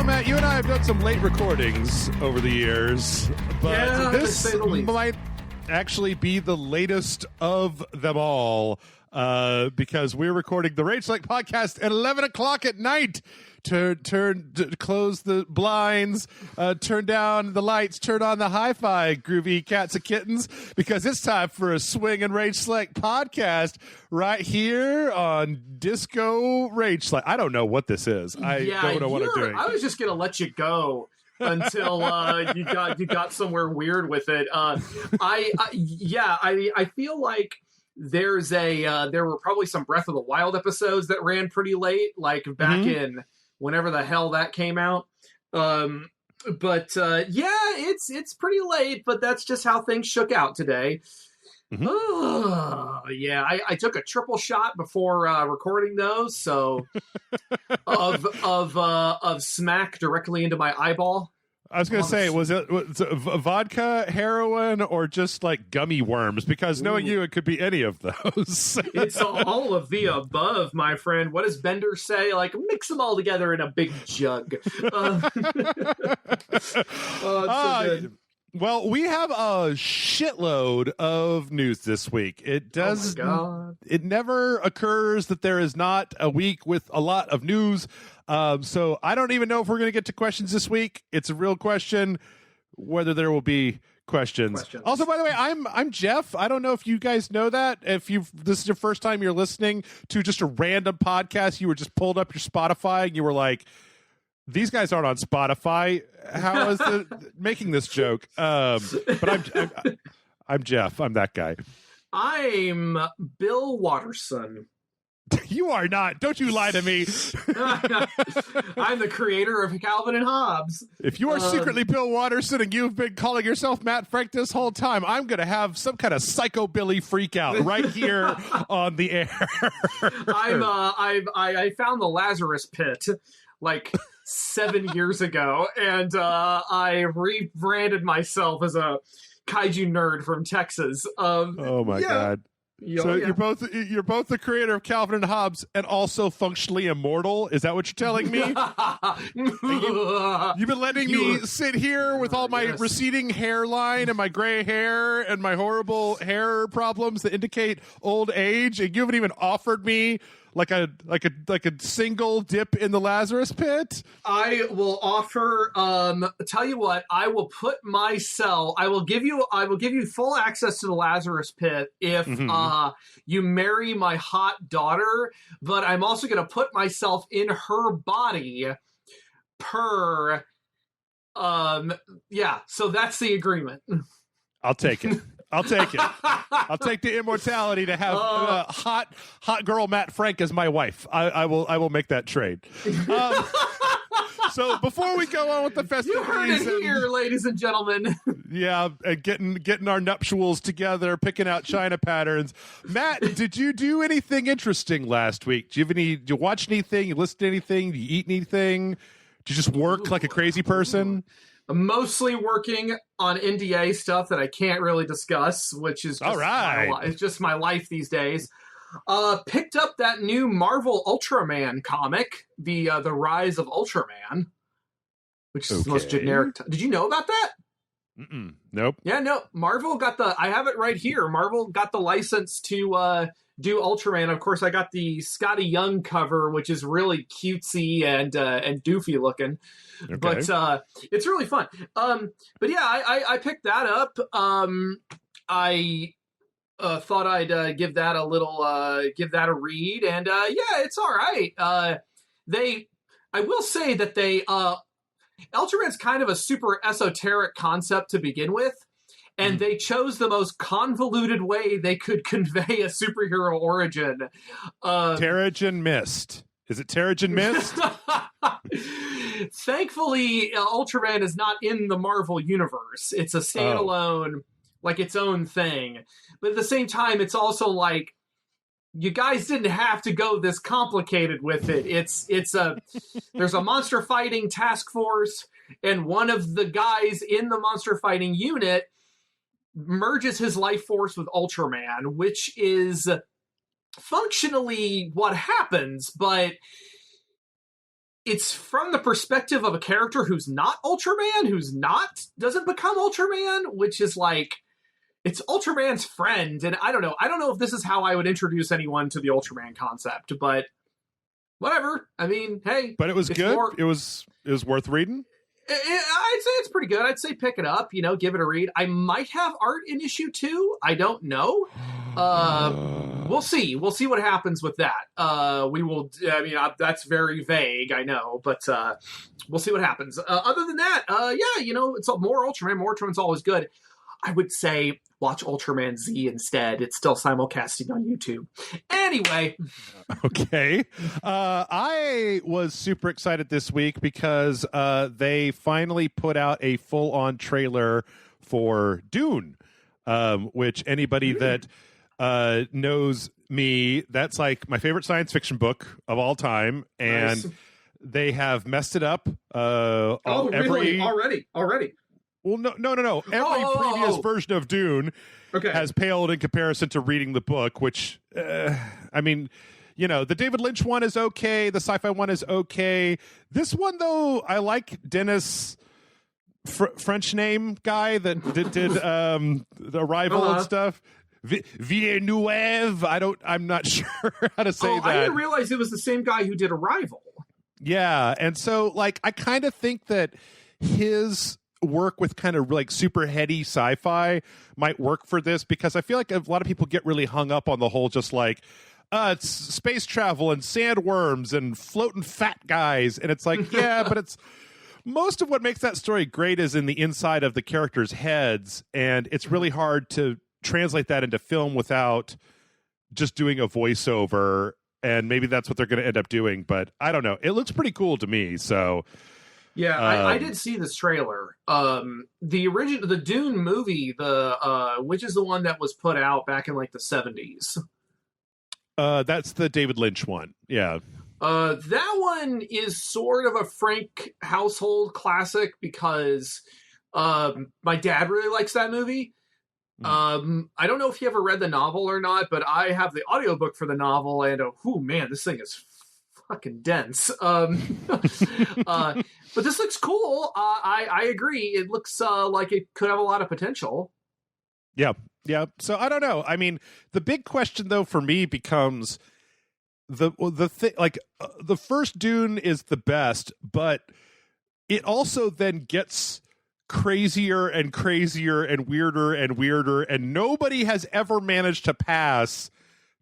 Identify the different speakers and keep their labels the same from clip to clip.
Speaker 1: Matt, you and I have done some late recordings over the years, but this might actually be the latest of them all, because we're recording the Rage Select podcast at 11 o'clock at night. Close the blinds, turn down the lights, turn on the hi-fi, groovy cats and kittens, because it's time for a Swing and Rage Select podcast right here on Disco Rage Select. I don't know what this is. I don't know what I'm doing.
Speaker 2: I was just gonna let you go until you got somewhere weird with it. I feel like there were probably some Breath of the Wild episodes that ran pretty late, like back in whenever the hell that came out. It's pretty late, but that's just how things shook out today. I took a triple shot before recording those, so of smack directly into my eyeball.
Speaker 1: I was going to say, was it vodka, heroin, or just like gummy worms? Because knowing you, it could be any of those.
Speaker 2: It's all of the above, my friend. What does Bender say? Like, mix them all together in a big jug. So good.
Speaker 1: Well, we have a shitload of news this week. It does.
Speaker 2: Oh my God.
Speaker 1: It never occurs that there is not a week with a lot of news. So I don't even know if we're going to get to questions this week. It's a real question whether there will be questions. Also, by the way, I'm Jeff. I don't know if you guys know that. If this is your first time you're listening to just a random podcast, you were just pulled up your Spotify and you were like, these guys aren't on Spotify. How is it making this joke? But I'm Jeff. I'm that guy.
Speaker 2: I'm Bill Watterson.
Speaker 1: You are not. Don't you lie to me.
Speaker 2: I'm the creator of Calvin and Hobbes.
Speaker 1: If you are secretly Bill Watterson and you've been calling yourself Matt Frank this whole time, I'm going to have some kind of psychobilly freak out right here on the air.
Speaker 2: I found the Lazarus Pit like 7 years ago, and I rebranded myself as a kaiju nerd from Texas.
Speaker 1: Oh my God. So you're both the creator of Calvin and Hobbes and also functionally immortal? Is that what you're telling me? You've been letting me sit here with all my receding hairline and my gray hair and my horrible hair problems that indicate old age, and you haven't even offered me like a single dip in the Lazarus Pit?
Speaker 2: I will offer. Tell you what, I will give you full access to the Lazarus Pit if you marry my hot daughter. But I'm also going to put myself in her body per. So that's the agreement.
Speaker 1: I'll take it. I'll take it. I'll take the immortality to have hot girl Matt Frank as my wife. I will make that trade. So before we go on with the festivities,
Speaker 2: you heard it here, ladies and gentlemen.
Speaker 1: Yeah, and getting our nuptials together, picking out China patterns. Matt, did you do anything interesting last week? Did you watch anything? You listen to anything? Did you eat anything? Did you just work like a crazy person?
Speaker 2: I'm mostly working on NDA stuff that I can't really discuss, which is just it's just my life these days. Picked up that new Marvel Ultraman comic, the Rise of Ultraman, which is the most generic. Did you know about that?
Speaker 1: Nope.
Speaker 2: Yeah, no. Marvel got I have it right here. Marvel got the license to do Ultraman. Of course, I got the Scotty Young cover, which is really cutesy and doofy looking. Okay. But it's really fun. But yeah, I picked that up. I thought I'd give that a a read, and it's all right. I will say that Ultraman's kind of a super esoteric concept to begin with. And they chose the most convoluted way they could convey a superhero origin.
Speaker 1: Terrigen Mist. Is it Terrigen Mist?
Speaker 2: Thankfully, Ultraman is not in the Marvel universe. It's a standalone, like its own thing. But at the same time, it's also like, you guys didn't have to go this complicated with it. There's a monster fighting task force, and one of the guys in the monster fighting unit merges his life force with Ultraman, which is functionally what happens, but it's from the perspective of a character who's not Ultraman, doesn't become Ultraman, which is like, it's Ultraman's friend. And I don't know if this is how I would introduce anyone to the Ultraman concept, but whatever. I mean, hey.
Speaker 1: But it was good. It was worth reading.
Speaker 2: I'd say it's pretty good. I'd say pick it up, give it a read. I might have art in issue 2. I don't know. We'll see. We'll see what happens with that. We will. I mean, that's very vague, I know, but we'll see what happens. Other than that, it's more Ultraman. More Ultraman's always good. I would say watch Ultraman Z instead. It's still simulcasting on YouTube. Anyway.
Speaker 1: Okay. I was super excited this week because they finally put out a full-on trailer for Dune, which anybody that knows me, that's like my favorite science fiction book of all time. And they have messed it up.
Speaker 2: Really? Already?
Speaker 1: Well, no. Every previous version of Dune has paled in comparison to reading the book, which, I mean, the David Lynch one is okay. The sci-fi one is okay. This one, though, I like Dennis, French name guy that did the Arrival and stuff. Villeneuve. I'm not sure how to say that.
Speaker 2: I didn't realize it was the same guy who did Arrival.
Speaker 1: Yeah, and so, like, I kind of think that his work with kind of like super heady sci-fi might work for this, because I feel like a lot of people get really hung up on the whole just like it's space travel and sandworms and floating fat guys, and it's like but it's most of what makes that story great is in the inside of the characters' heads, and it's really hard to translate that into film without just doing a voiceover, and maybe that's what they're going to end up doing, but I don't know. It looks pretty cool to me, so
Speaker 2: yeah, I did see this trailer. The Dune movie, which is the one that was put out back in like the 70s.
Speaker 1: That's the David Lynch one. Yeah.
Speaker 2: That one is sort of a Frank household classic because my dad really likes that movie. I don't know if you ever read the novel or not, but I have the audiobook for the novel, and man, this thing is fucking dense. But this looks cool. I agree. It looks like it could have a lot of potential.
Speaker 1: Yeah. So I don't know. I mean, the big question though for me becomes the first Dune is the best, but it also then gets crazier and crazier and weirder, and nobody has ever managed to pass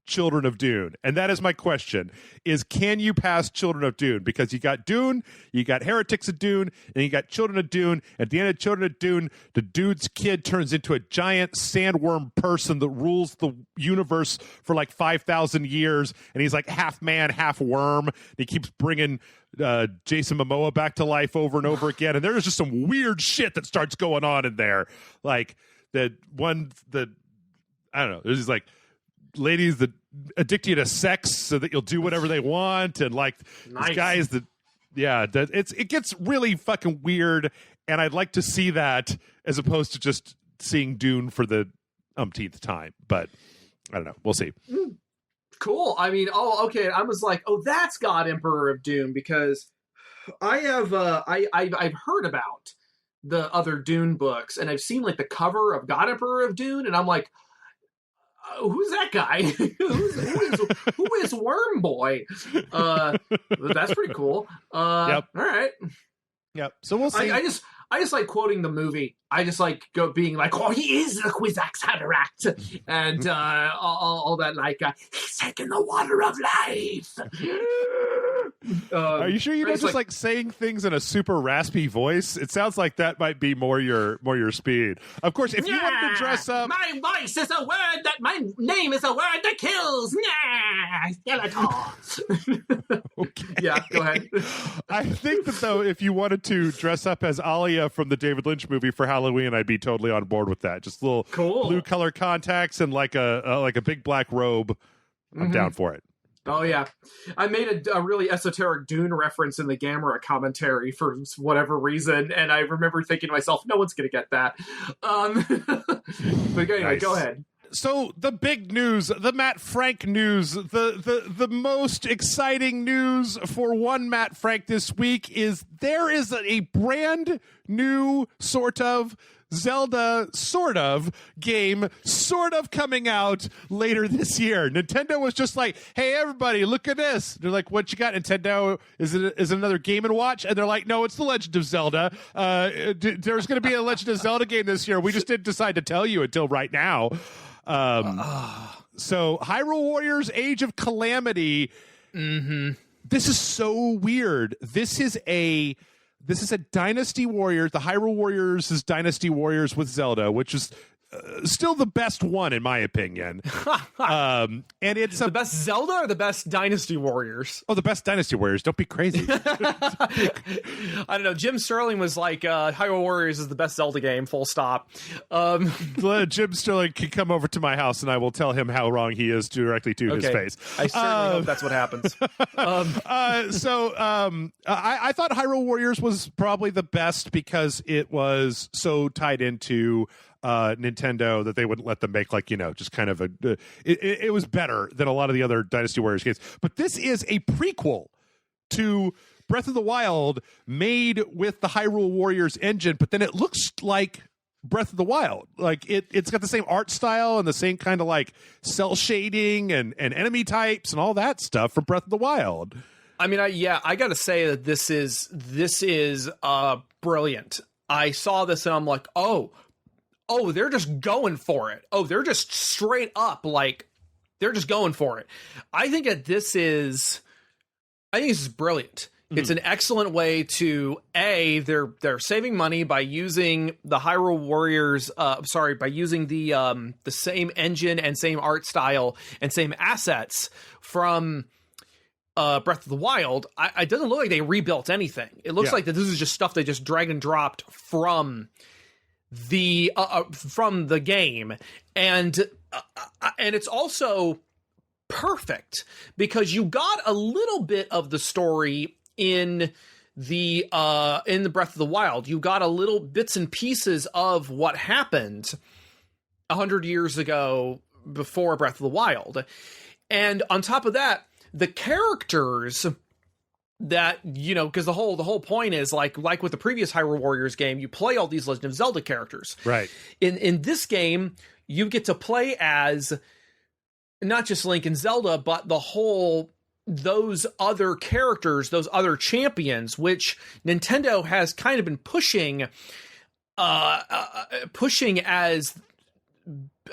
Speaker 1: Children of Dune. And that is my question, is can you pass Children of Dune? Because you got Dune, you got Heretics of Dune, and you got Children of Dune. At the end of Children of Dune, the dude's kid turns into a giant sandworm person that rules the universe for like 5,000 years, and he's like half man, half worm, and he keeps bringing Jason Momoa back to life over and over again, and there's just some weird shit that starts going on in there. Like I don't know, there's these like ladies that addict you to sex so that you'll do whatever they want, and like these guys that it gets really fucking weird, and I'd like to see that as opposed to just seeing Dune for the umpteenth time, but I don't know, we'll see.
Speaker 2: Cool. I mean, okay, I was like, that's got Emperor of Dune, because I have I've heard about the other Dune books, and I've seen like the cover of God Emperor of Dune, and I'm like, who's that guy? who is Worm Boy? That's pretty cool. Yep. All right.
Speaker 1: Yep. So we'll see.
Speaker 2: I just like quoting the movie. I just like being like, he is the Kwisatz Haderach, and all that, like, he's taking the water of life.
Speaker 1: Are you sure you don't just like saying things in a super raspy voice? It sounds like that might be more your speed. Of course, if you wanted to dress up,
Speaker 2: my voice is a word that my name is a word that kills. Skeletor.
Speaker 1: Okay.
Speaker 2: Yeah, go ahead.
Speaker 1: I think that though, if you wanted to dress up as Alia from the David Lynch movie for Halloween, I'd be totally on board with that. Just little blue color contacts and like a big black robe. I'm down for it.
Speaker 2: Oh, yeah. I made a really esoteric Dune reference in the Gamera commentary for whatever reason, and I remember thinking to myself, no one's going to get that. But anyway, go ahead.
Speaker 1: So the big news, the Matt Frank news, the most exciting news for one Matt Frank this week is there is a brand new sort of Zelda game coming out later this year. Nintendo was just like, hey, everybody, look at this. They're like, what you got, Nintendo? Is it another Game & Watch? And they're like, no, it's The Legend of Zelda. There's going to be a Legend of Zelda game this year. We just didn't decide to tell you until right now. So Hyrule Warriors Age of Calamity. This is so weird. This is a Dynasty Warriors. The Hyrule Warriors is Dynasty Warriors with Zelda, which is still the best one in my opinion. And it's
Speaker 3: the best Zelda or the best Dynasty Warriors?
Speaker 1: Oh, the best Dynasty Warriors. Don't be crazy.
Speaker 3: I don't know. Jim Sterling was like, Hyrule Warriors is the best Zelda game, full stop.
Speaker 1: Jim Sterling can come over to my house and I will tell him how wrong he is directly to his face.
Speaker 3: I certainly hope that's what happens.
Speaker 1: I thought Hyrule Warriors was probably the best because it was so tied into Nintendo that they wouldn't let them make just kind of it was better than a lot of the other Dynasty Warriors games. But this is a prequel to Breath of the Wild made with the Hyrule Warriors engine, but then it looks like Breath of the Wild. Like it's got the same art style and the same kind of like cell shading and enemy types and all that stuff from Breath of the Wild.
Speaker 3: I mean, I got to say that this is brilliant. I saw this and I'm like, oh, they're just going for it. Oh, they're just straight up like they're just going for it. I think this is brilliant. Mm-hmm. It's an excellent way to they're saving money by using the Hyrule Warriors. By using the same engine and same art style and same assets from Breath of the Wild. It doesn't look like they rebuilt anything. It looks like that this is just stuff they just drag and dropped from the game, and it's also perfect because you got a little bit of the story in the Breath of the Wild. You got a little bits and pieces of what happened 100 years ago before Breath of the Wild, and on top of that, the characters that, because the whole point is like with the previous Hyrule Warriors game, you play all these Legend of Zelda characters.
Speaker 1: Right.
Speaker 3: In this game, you get to play as not just Link and Zelda, but those other characters, those other champions, which Nintendo has kind of been pushing as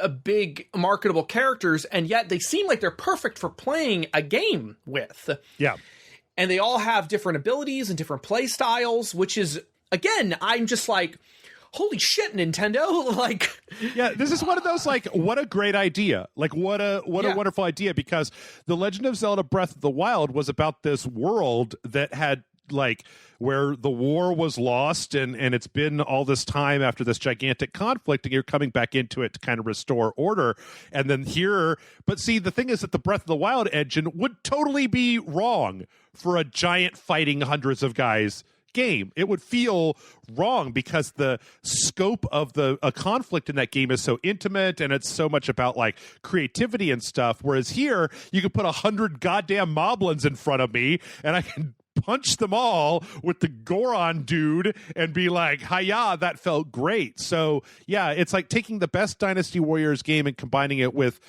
Speaker 3: a big marketable characters, and yet they seem like they're perfect for playing a game with.
Speaker 1: Yeah.
Speaker 3: And they all have different abilities and different play styles, which is, again, I'm just like, holy shit, Nintendo. Like,
Speaker 1: yeah, this is one of those, like, what a great idea. Like, what a wonderful idea, because The Legend of Zelda Breath of the Wild was about this world that had, like, where the war was lost and it's been all this time after this gigantic conflict, and you're coming back into it to kind of restore order. And then but see, the thing is that the Breath of the Wild engine would totally be wrong for a giant fighting hundreds of guys game. It would feel wrong because the scope of a conflict in that game is so intimate and it's so much about like creativity and stuff. Whereas here, you could put 100 goddamn moblins in front of me and I can punch them all with the Goron dude and be like, hiya, that felt great. So yeah, it's like taking the best Dynasty Warriors game and combining it with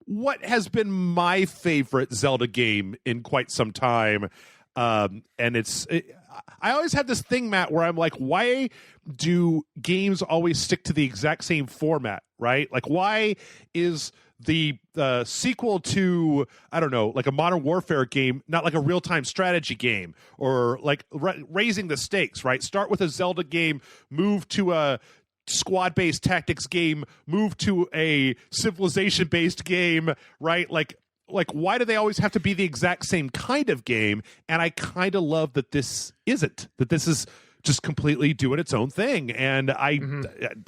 Speaker 1: what has been my favorite Zelda game in quite some time. And I always had this thing, Matt, where I'm like, why do games always stick to the exact same format, right? Like, why is the sequel to, I don't know, like a Modern Warfare game, not like a real-time strategy game, or like raising the stakes, right? Start with a Zelda game, move to a squad-based tactics game, move to a civilization-based game, right? Like why do they always have to be the exact same kind of game? And I kind of love that this isn't, that this is just completely doing its own thing. And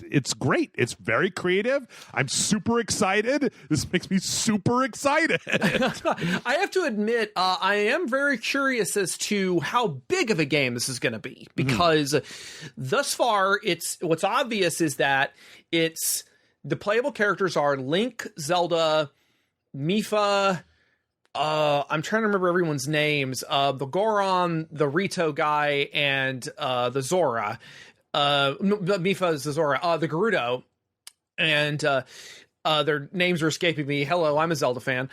Speaker 1: it's great. It's very creative. I'm super excited. This makes me super excited.
Speaker 3: I have to admit, I am very curious as to how big of a game this is going to be, because thus far, what's obvious is that it's the playable characters are Link, Zelda, Mipha. I'm trying to remember everyone's names. The Goron, the Rito guy, and the Zora. Mipha is the Zora. The Gerudo, and their names are escaping me. Hello, I'm a Zelda fan.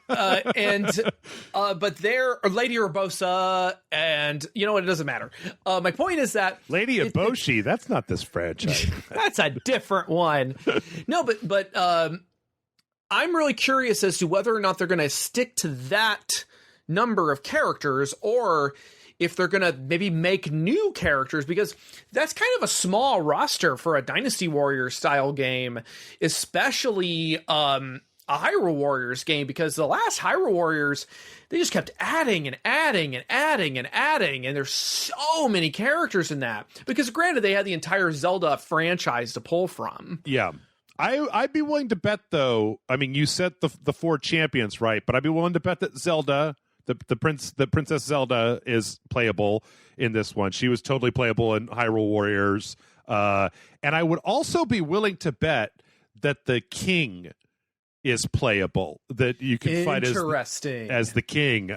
Speaker 3: But they're Lady Urbosa, and you know what? It doesn't matter. My point is that
Speaker 1: Lady Eboshi, that's not this franchise.
Speaker 3: That's a different one. No, but I'm really curious as to whether or not they're going to stick to that number of characters, or if they're going to maybe make new characters, because that's kind of a small roster for a Dynasty Warriors style game, especially a Hyrule Warriors game, because the last Hyrule Warriors, they just kept adding and adding and adding and adding, and there's so many characters in that. Because granted, they had the entire Zelda franchise to pull from.
Speaker 1: Yeah. I'd be willing to bet, though, I mean, you said the 4 champions, right? But I'd be willing to bet that Zelda, the Princess Zelda, is playable in this one. She was totally playable in Hyrule Warriors. And I would also be willing to bet that the king is playable, that you can fight as the king.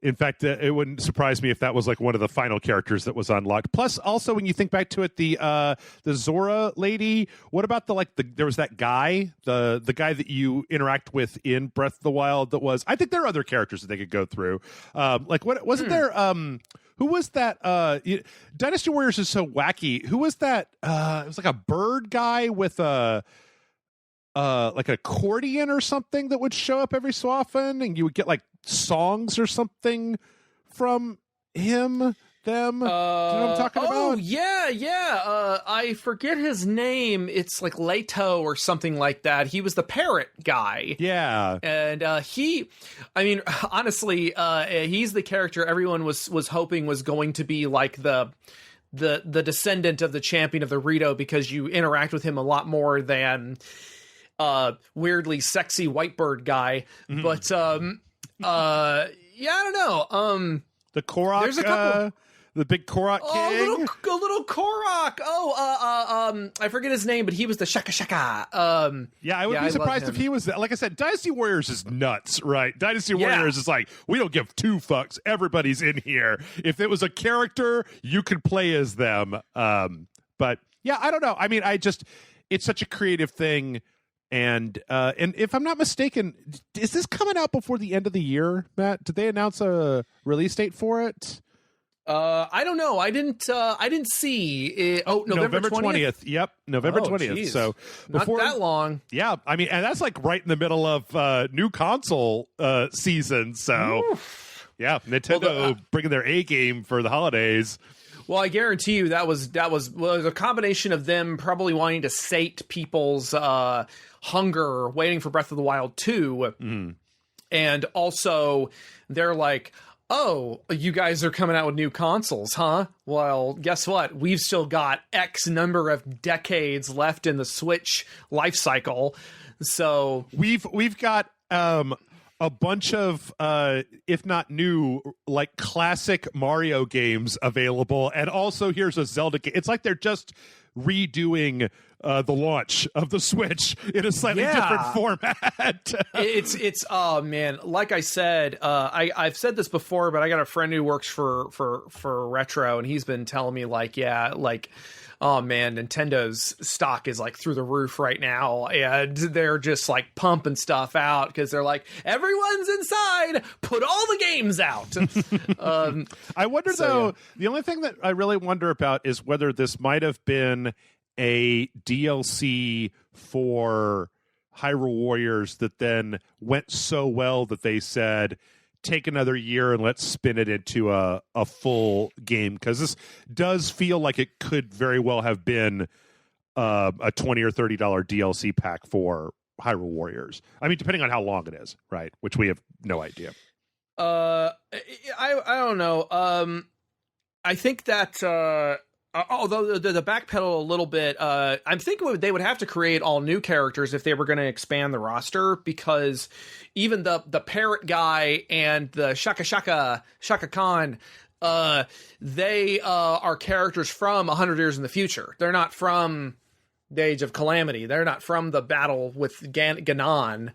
Speaker 1: In fact, it wouldn't surprise me if that was like one of the final characters that was unlocked. Plus, also when you think back to it, the Zora lady. What about there was that guy, the guy that you interact with in Breath of the Wild. That was, I think there are other characters that they could go through. Like what wasn't there? Who was that? Dynasty Warriors is so wacky. Who was that? It was like a bird guy with a. Like an accordion or something that would show up every so often, and you would get like songs or something from him, them. Do you know what I'm talking about?
Speaker 3: Oh, yeah. I forget his name. It's like Leto or something like that. He was the parrot guy.
Speaker 1: Yeah.
Speaker 3: And honestly, he's the character everyone was hoping was going to be like the descendant of the champion of the Rito, because you interact with him a lot more than weirdly sexy whitebird guy. Mm-hmm. But I don't know.
Speaker 1: The Korok, there's a couple. The big Korok king.
Speaker 3: A little Korok. I forget his name, but he was the Shaka Shaka.
Speaker 1: I would be surprised if he was. Like I said, Dynasty Warriors is nuts, right? Dynasty Warriors is like, we don't give 2 fucks. Everybody's in here. If it was a character, you could play as them. But yeah, I don't know. I mean, it's such a creative thing. And if I'm not mistaken, is this coming out before the end of the year, Matt? Did they announce a release date for it?
Speaker 3: I don't know. I didn't see it. Oh, November 20th.
Speaker 1: Yep, November 20th.
Speaker 3: Geez.
Speaker 1: So
Speaker 3: not that long.
Speaker 1: Yeah, I mean, and that's like right in the middle of new console season. So yeah, Nintendo bringing their A game for the holidays.
Speaker 3: Well, I guarantee you that was a combination of them probably wanting to sate people's hunger, waiting for Breath of the Wild 2, and also they're like, oh, you guys are coming out with new consoles, huh? Well, guess what? We've still got X number of decades left in the Switch life cycle, so
Speaker 1: we've got a bunch of, if not new, like classic Mario games available, and also here's a Zelda game. It's like they're just redoing the launch of the Switch in a slightly different format.
Speaker 3: it's oh man, like I said, I've said this before, but I got a friend who works for Retro, and he's been telling me oh man, Nintendo's stock is like through the roof right now, and they're just like pumping stuff out because they're like, everyone's inside, put all the games out.
Speaker 1: I wonder though, the only thing that I really wonder about is whether this might have been a DLC for Hyrule Warriors that then went so well that they said, take another year and let's spin it into a full game, because this does feel like it could very well have been a $20 or $30 DLC pack for Hyrule Warriors. I mean, depending on how long it is, right? Which we have no idea.
Speaker 3: I don't know. I think that although the backpedal a little bit, I'm thinking they would have to create all new characters if they were going to expand the roster, because even the parrot guy and the Shaka Khan, they are characters from 100 years in the future. They're not from the Age of Calamity. They're not from the battle with Ganon.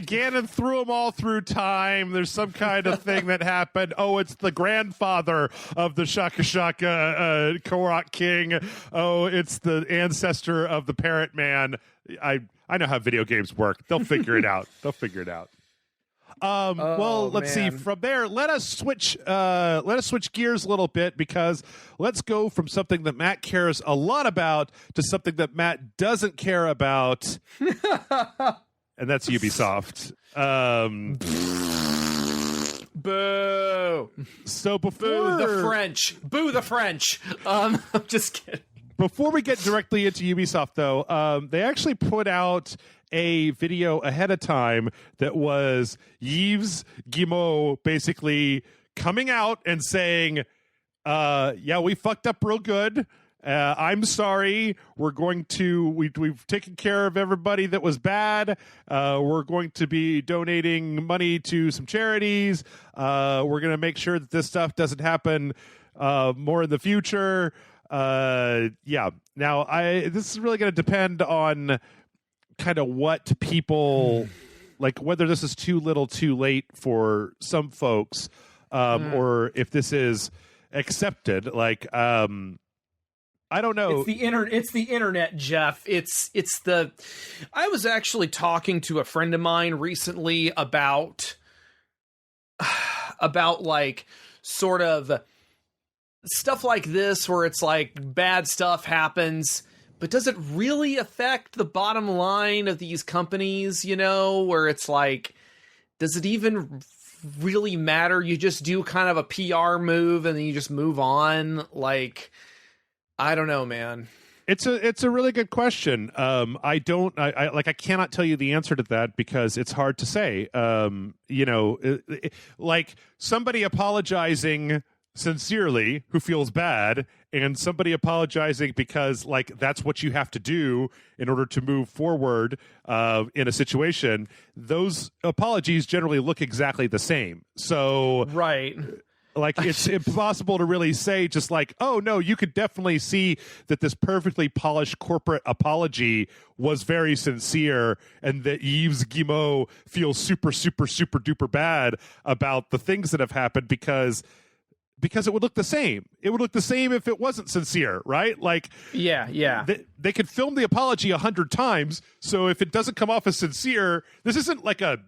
Speaker 1: Ganon threw them all through time. There's some kind of thing that happened. Oh, it's the grandfather of the Shaka Shaka Korok King. Oh, it's the ancestor of the Parrot Man. I know how video games work. They'll figure it out. Well, let's see. From there, let us switch gears a little bit, because let's go from something that Matt cares a lot about to something that Matt doesn't care about, and that's Ubisoft.
Speaker 3: Boo!
Speaker 1: So
Speaker 3: Boo the French. I'm just kidding.
Speaker 1: Before we get directly into Ubisoft, though, they actually put out a video ahead of time that was Yves Guillemot basically coming out and saying, yeah, we fucked up real good. I'm sorry. We've taken care of everybody that was bad. We're going to be donating money to some charities. We're going to make sure that this stuff doesn't happen more in the future. Yeah. Now, this is really going to depend on kind of what people like, whether this is too little too late for some folks, or if this is accepted. Like, I don't know.
Speaker 3: It's the internet, Jeff. I was actually talking to a friend of mine recently about like sort of stuff like this, where it's like bad stuff happens, but does it really affect the bottom line of these companies, where it's like, does it even really matter? You just do kind of a PR move and then you just move on. Like, I don't know, man.
Speaker 1: It's a really good question. I cannot tell you the answer to that, because it's hard to say. Like somebody apologizing sincerely who feels bad, and somebody apologizing because like that's what you have to do in order to move forward in a situation. Those apologies generally look exactly the same. So
Speaker 3: right.
Speaker 1: Like, it's impossible to really say just like, oh, no, you could definitely see that this perfectly polished corporate apology was very sincere, and that Yves Guillemot feels super, super, super duper bad about the things that have happened, because it would look the same. It would look the same if it wasn't sincere, right? Like,
Speaker 3: yeah.
Speaker 1: They could film the apology 100 times, so if it doesn't come off as sincere, this isn't like a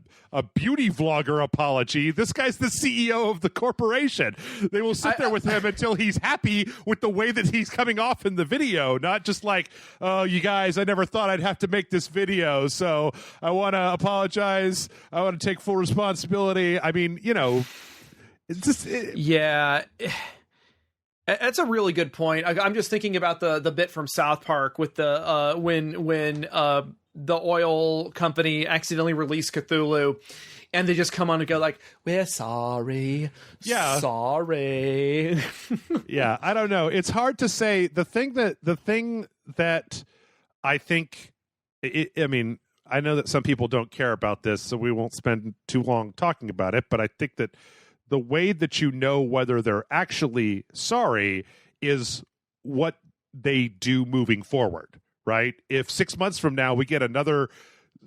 Speaker 1: beauty vlogger apology. This guy's the CEO of the corporation. They will sit there with him until he's happy with the way that he's coming off in the video, not just like, oh, you guys, I never thought I'd have to make this video, so I want to apologize. I want to take full responsibility. I mean, it's just...
Speaker 3: Yeah. That's a really good point. I'm just thinking about the bit from South Park with the when the oil company accidentally released Cthulhu, and they just come on and go like, "We're sorry, sorry."
Speaker 1: Yeah, I don't know. It's hard to say. The thing that I think, I mean, I know that some people don't care about this, so we won't spend too long talking about it. But I think that the way that you know whether they're actually sorry is what they do moving forward, right? If 6 months from now we get another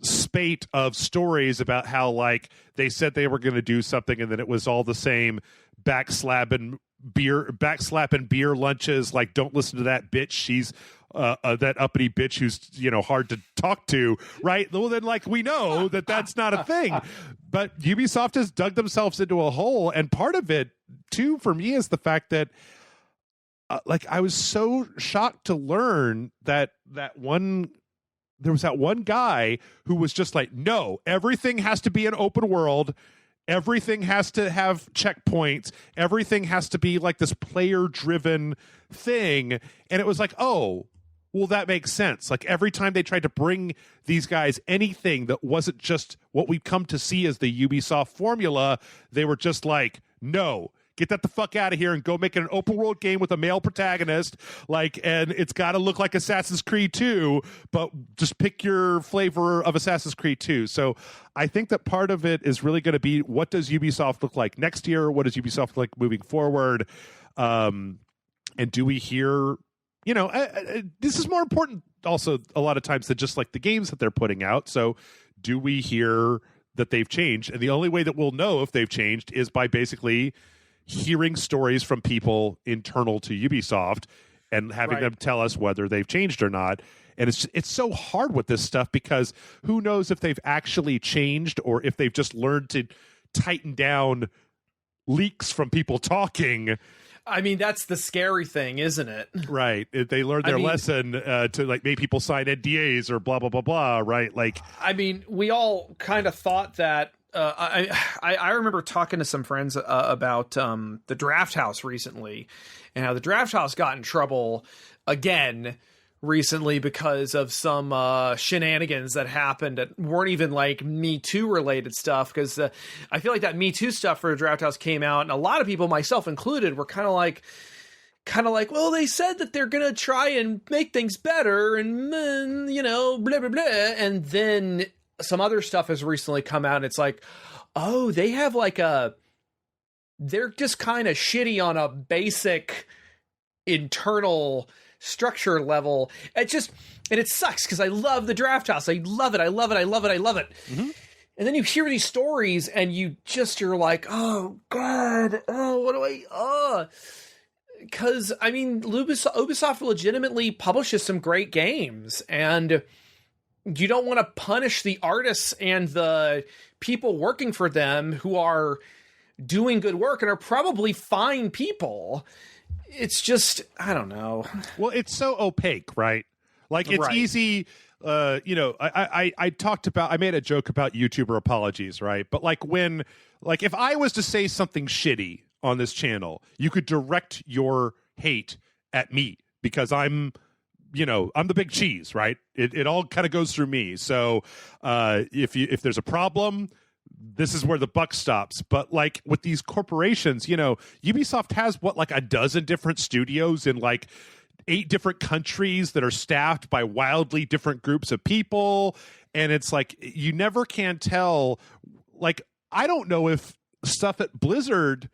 Speaker 1: spate of stories about how like they said they were going to do something and then it was all the same backslapping beer lunches, like, don't listen to that bitch, she's that uppity bitch who's hard to talk to, right? Well, then like we know that that's not a thing. But Ubisoft has dug themselves into a hole, and part of it too for me is the fact that like I was so shocked to learn that there was that one guy who was just like, no, everything has to be an open world. Everything has to have checkpoints. Everything has to be like this player-driven thing. And it was like, oh, well, that makes sense. Like every time they tried to bring these guys anything that wasn't just what we've come to see as the Ubisoft formula, they were just like, no, get that the fuck out of here and go make it an open world game with a male protagonist. Like, and it's got to look like Assassin's Creed 2, but just pick your flavor of Assassin's Creed 2. So I think that part of it is really going to be, what does Ubisoft look like next year? What does Ubisoft look like moving forward? And do we hear this is more important also a lot of times than just like the games that they're putting out. So do we hear that they've changed? And the only way that we'll know if they've changed is by basically hearing stories from people internal to Ubisoft and having them tell us whether they've changed or not. And it's so hard with this stuff because who knows if they've actually changed or if they've just learned to tighten down leaks from people talking.
Speaker 3: I mean, that's the scary thing, isn't it?
Speaker 1: Right. They learned their lesson to like make people sign NDAs or blah, blah, blah, blah. Right. Like,
Speaker 3: I mean, we all kind of thought that. I remember talking to some friends about the Draft House recently and how the Draft House got in trouble again recently because of some shenanigans that happened that weren't even like Me Too related stuff. Because I feel like that Me Too stuff for the Draft House came out, and a lot of people, myself included, were kind of like, well, they said that they're gonna try and make things better, and blah blah blah, and then some other stuff has recently come out, and it's like, oh, they have like they're just kind of shitty on a basic internal structure level. And it sucks because I love the Draft House. I love it. Mm-hmm. And then you hear these stories and you're like, oh God, what do I, because I mean, Ubisoft legitimately publishes some great games, and you don't want to punish the artists and the people working for them who are doing good work and are probably fine people. It's just, I don't know.
Speaker 1: Well, it's so opaque, right? Like, it's easy. I made a joke about YouTuber apologies, right? But if I was to say something shitty on this channel, you could direct your hate at me because I'm the big cheese, right? It all kind of goes through me. So if there's a problem, this is where the buck stops. But like with these corporations, Ubisoft has like a dozen different studios in like 8 different countries that are staffed by wildly different groups of people. And it's like, you never can tell. Like, I don't know if stuff at Blizzard,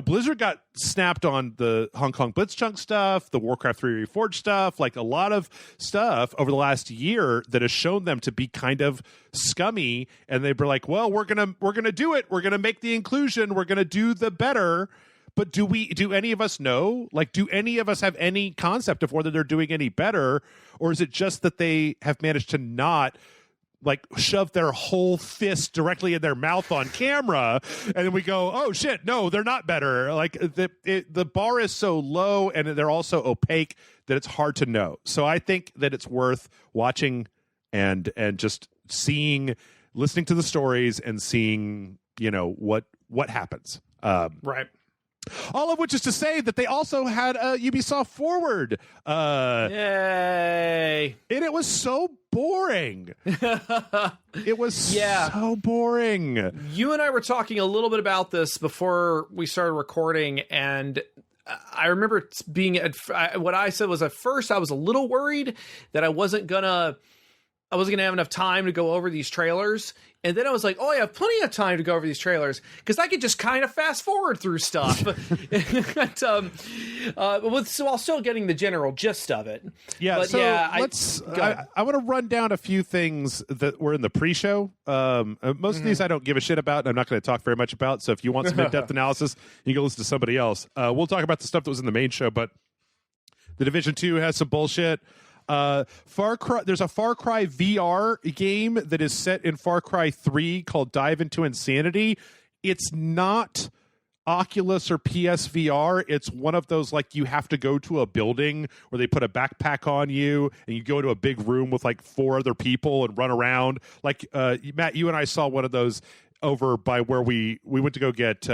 Speaker 1: Blizzard got snapped on the Hong Kong Blitzchung stuff, the Warcraft 3 Reforged stuff, like a lot of stuff over the last year that has shown them to be kind of scummy. And they were like, well, we're going to do it. We're going to make the inclusion. We're going to do the better. But do any of us know? Like, do any of us have any concept of whether they're doing any better? Or is it just that they have managed to not like shove their whole fist directly in their mouth on camera, and then we go, oh shit, no, they're not better. Like the bar is so low and they're also opaque that it's hard to know. So I think that it's worth watching and just listening to the stories and seeing, what happens.
Speaker 3: Right.
Speaker 1: All of which is to say that they also had a Ubisoft Forward.
Speaker 3: Yay.
Speaker 1: And it was so boring. It was so boring.
Speaker 3: You and I were talking a little bit about this before we started recording, and I remember what I said was, at first I was a little worried that I wasn't gonna have enough time to go over these trailers. And then I was like, oh, I have plenty of time to go over these trailers because I could just kind of fast forward through stuff. While still getting the general gist of it.
Speaker 1: Yeah,
Speaker 3: but
Speaker 1: so I want to run down a few things that were in the pre-show. Most of these I don't give a shit about, and I'm not going to talk very much about. So if you want some in-depth analysis, you can listen to somebody else. We'll talk about the stuff that was in the main show, but The Division 2 has some bullshit. There's a Far Cry VR game that is set in Far Cry 3 called Dive into Insanity. It's not Oculus or PSVR. It's one of those, like, you have to go to a building where they put a backpack on you and you go into a big room with like 4 other people and run around. Like, Matt, you and I saw one of those over by where we went to go get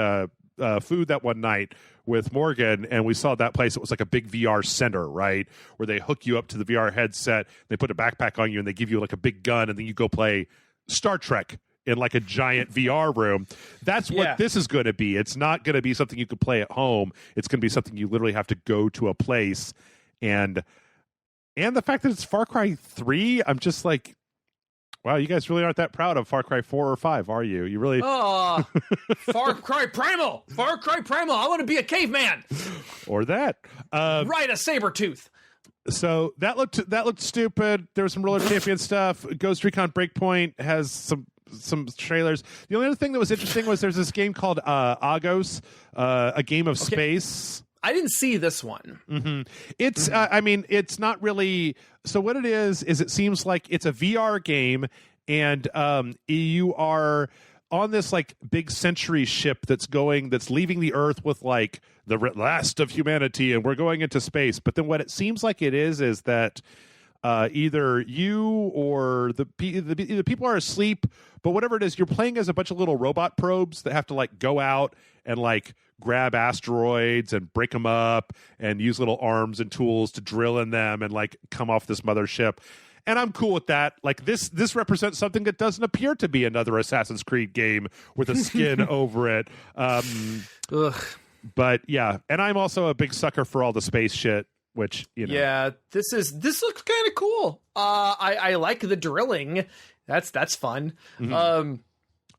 Speaker 1: food that one night with Morgan, and we saw that place. It was like a big VR center, right, where they hook you up to the VR headset, they put a backpack on you, and they give you like a big gun, and then you go play Star Trek in like a giant VR room. That's what this is going to be. It's not going to be something you could play at home. It's going to be something you literally have to go to a place. And the fact that it's Far Cry 3, I'm just like, Wow, you guys really aren't that proud of Far Cry 4 or 5, are you? You really...
Speaker 3: Far Cry Primal! Far Cry Primal! I want to be a caveman!
Speaker 1: Or that.
Speaker 3: Ride a saber tooth!
Speaker 1: So that looked stupid. There was some Roller Champion stuff. Ghost Recon Breakpoint has some trailers. The only other thing that was interesting was there's this game called Agos, a game of space.
Speaker 3: I didn't see this one.
Speaker 1: Mm-hmm. It's, I mean, it's not really. So what it is it seems like it's a VR game, and you are on this like big century ship that's leaving the Earth with like the last of humanity, and we're going into space. But then what it seems like it is that either you or the people are asleep, but whatever it is, you're playing as a bunch of little robot probes that have to like go out and like grab asteroids and break them up and use little arms and tools to drill in them and like come off this mothership. And I'm cool with that. Like this represents something that doesn't appear to be another Assassin's Creed game with a skin over it. But yeah, and I'm also a big sucker for all the space shit, which, you know.
Speaker 3: Yeah, this looks kind of cool. I like the drilling. That's fun.
Speaker 1: Mm-hmm.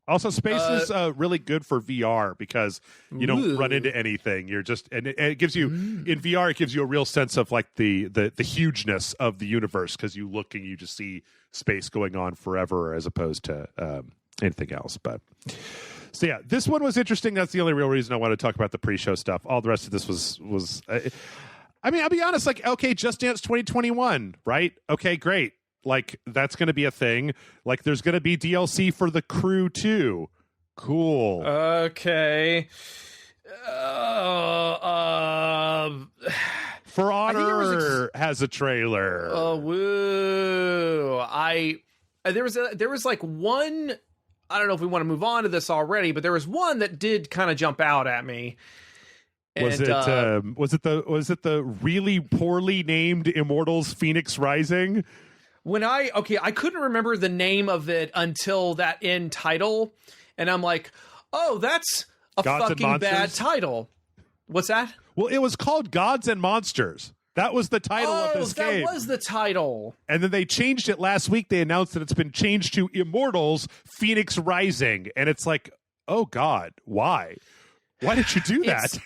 Speaker 1: Also, space is really good for VR because you don't run into anything. You're just, and it gives you in VR. It gives you a real sense of like the hugeness of the universe because you look and you just see space going on forever as opposed to anything else. But so yeah, this one was interesting. That's the only real reason I want to talk about the pre-show stuff. All the rest of this was. I mean, I'll be honest. Like, okay, Just Dance 2021, right? Okay, great. Like, that's going to be a thing. Like, there's going to be DLC for The Crew 2. Cool.
Speaker 3: Okay.
Speaker 1: For Honor has a trailer.
Speaker 3: Oh, woo. There was like one, I don't know if we want to move on to this already, but there was one that did kind of jump out at me.
Speaker 1: Was it the really poorly named Immortals Phoenix Rising?
Speaker 3: I couldn't remember the name of it until that end title, and I'm like, oh, that's a
Speaker 1: Gods
Speaker 3: fucking bad title. What's that?
Speaker 1: Well, it was called Gods and Monsters. That was the title of this game.
Speaker 3: That was the title.
Speaker 1: And then they changed it last week. They announced that it's been changed to Immortals Phoenix Rising, and it's like, oh God, why? Why did you do that?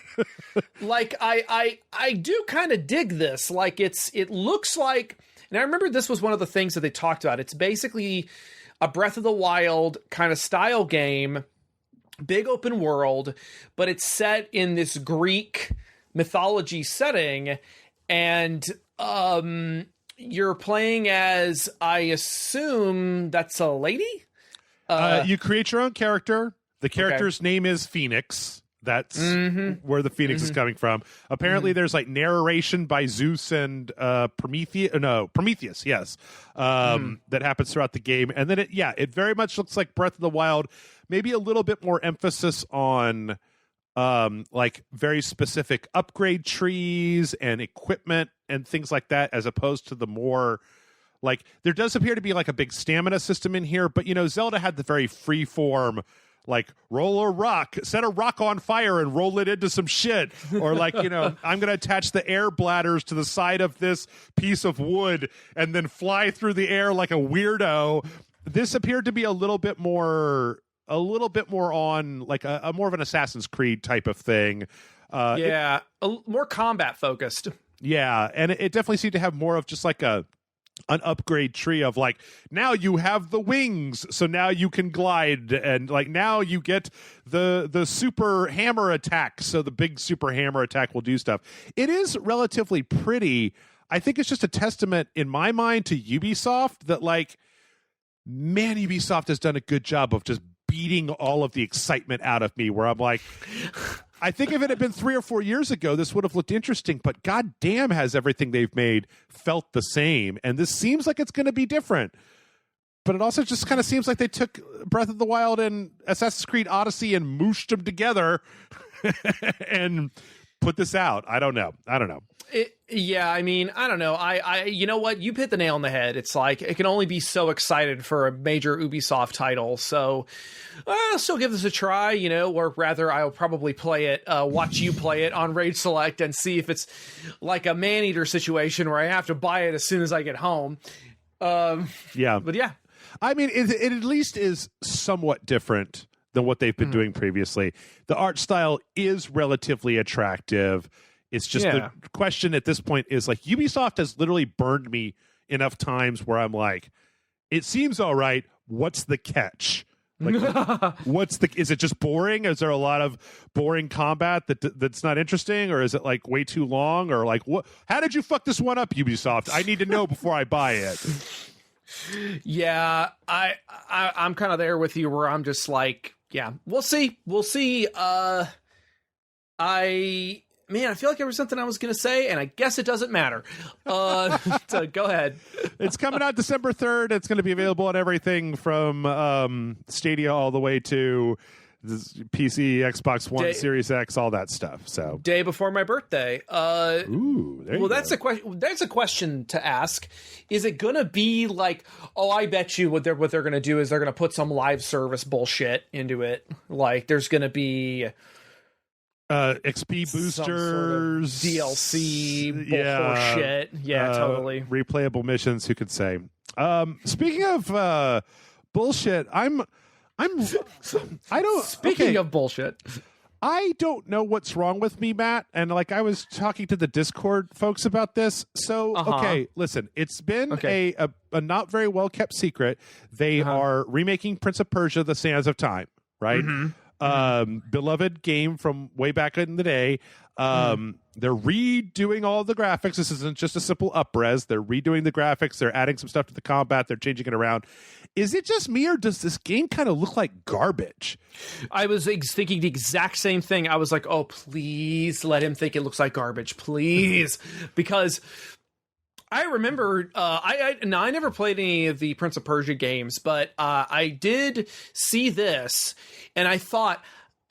Speaker 3: Like, I do kind of dig this. Like, it looks like. And I remember this was one of the things that they talked about. It's basically a Breath of the Wild kind of style game, big open world, but it's set in this Greek mythology setting, and you're playing as, I assume that's a lady?
Speaker 1: You create your own character. The character's name is Phoenix. That's where the Phoenix is coming from. Apparently, there's like narration by Zeus and Prometheus, yes, that happens throughout the game. And then it very much looks like Breath of the Wild, maybe a little bit more emphasis on like very specific upgrade trees and equipment and things like that, as opposed to the more like, there does appear to be like a big stamina system in here, but you know, Zelda had the very free form, like roll a rock, set a rock on fire and roll it into some shit. Or like, you know, I'm going to attach the air bladders to the side of this piece of wood and then fly through the air like a weirdo. This appeared to be a little bit more on like a more of an Assassin's Creed type of thing.
Speaker 3: More combat focused.
Speaker 1: Yeah. And it definitely seemed to have more of just like an upgrade tree of like, now you have the wings, so now you can glide, and like now you get the super hammer attack, so the big super hammer attack will do stuff. It is relatively pretty. I think it's just a testament in my mind to Ubisoft that like, man, Ubisoft has done a good job of just beating all of the excitement out of me, where I'm like, I think if it had been 3 or 4 years ago, this would have looked interesting, but goddamn has everything they've made felt the same. And this seems like it's going to be different. But it also just kind of seems like they took Breath of the Wild and Assassin's Creed Odyssey and mooshed them together and put this out. I don't know.
Speaker 3: I mean, I don't know. I you know what? You hit the nail on the head. It's like, it can only be so excited for a major Ubisoft title. So I'll still give this a try, you know, or rather I'll probably play it, watch you play it on Rage Select and see if it's like a Man-Eater situation where I have to buy it as soon as I get home.
Speaker 1: Yeah.
Speaker 3: But yeah.
Speaker 1: I mean, it at least is somewhat different than what they've been doing previously. The art style is relatively attractive. It's just the question at this point is like Ubisoft has literally burned me enough times where I'm like, it seems all right. What's the catch? Like, is it just boring? Is there a lot of boring combat that's not interesting, or is it like way too long, or like what? How did you fuck this one up, Ubisoft? I need to know before I buy it.
Speaker 3: Yeah, I'm kind of there with you where I'm just like, yeah, we'll see. Man, I feel like there was something I was going to say, and I guess it doesn't matter. So go ahead.
Speaker 1: It's coming out December 3rd. It's going to be available on everything from Stadia all the way to PC, Xbox One, Series X, all that stuff. So
Speaker 3: day before my birthday.
Speaker 1: Ooh, there you go.
Speaker 3: That's a question. That's a question to ask. Is it going to be like, oh, I bet you what they're going to do is they're going to put some live service bullshit into it. Like there's going to be
Speaker 1: XP boosters,
Speaker 3: sort of DLC bullshit. Yeah, totally.
Speaker 1: Replayable missions, who could say? Speaking of bullshit,
Speaker 3: Speaking of bullshit,
Speaker 1: I don't know what's wrong with me, Matt. And like I was talking to the Discord folks about this. So, okay, listen, it's been a not very well kept secret. They are remaking Prince of Persia: The Sands of Time, right? Beloved game from way back in the day. They're redoing all the graphics. This isn't just a simple up-res. They're redoing the graphics. They're adding some stuff to the combat. They're changing it around. Is it just me, or does this game kind of look like garbage?
Speaker 3: I was thinking the exact same thing. I was like, oh, please let him think it looks like garbage. Please. Because I remember, I never played any of the Prince of Persia games, but I did see this, and I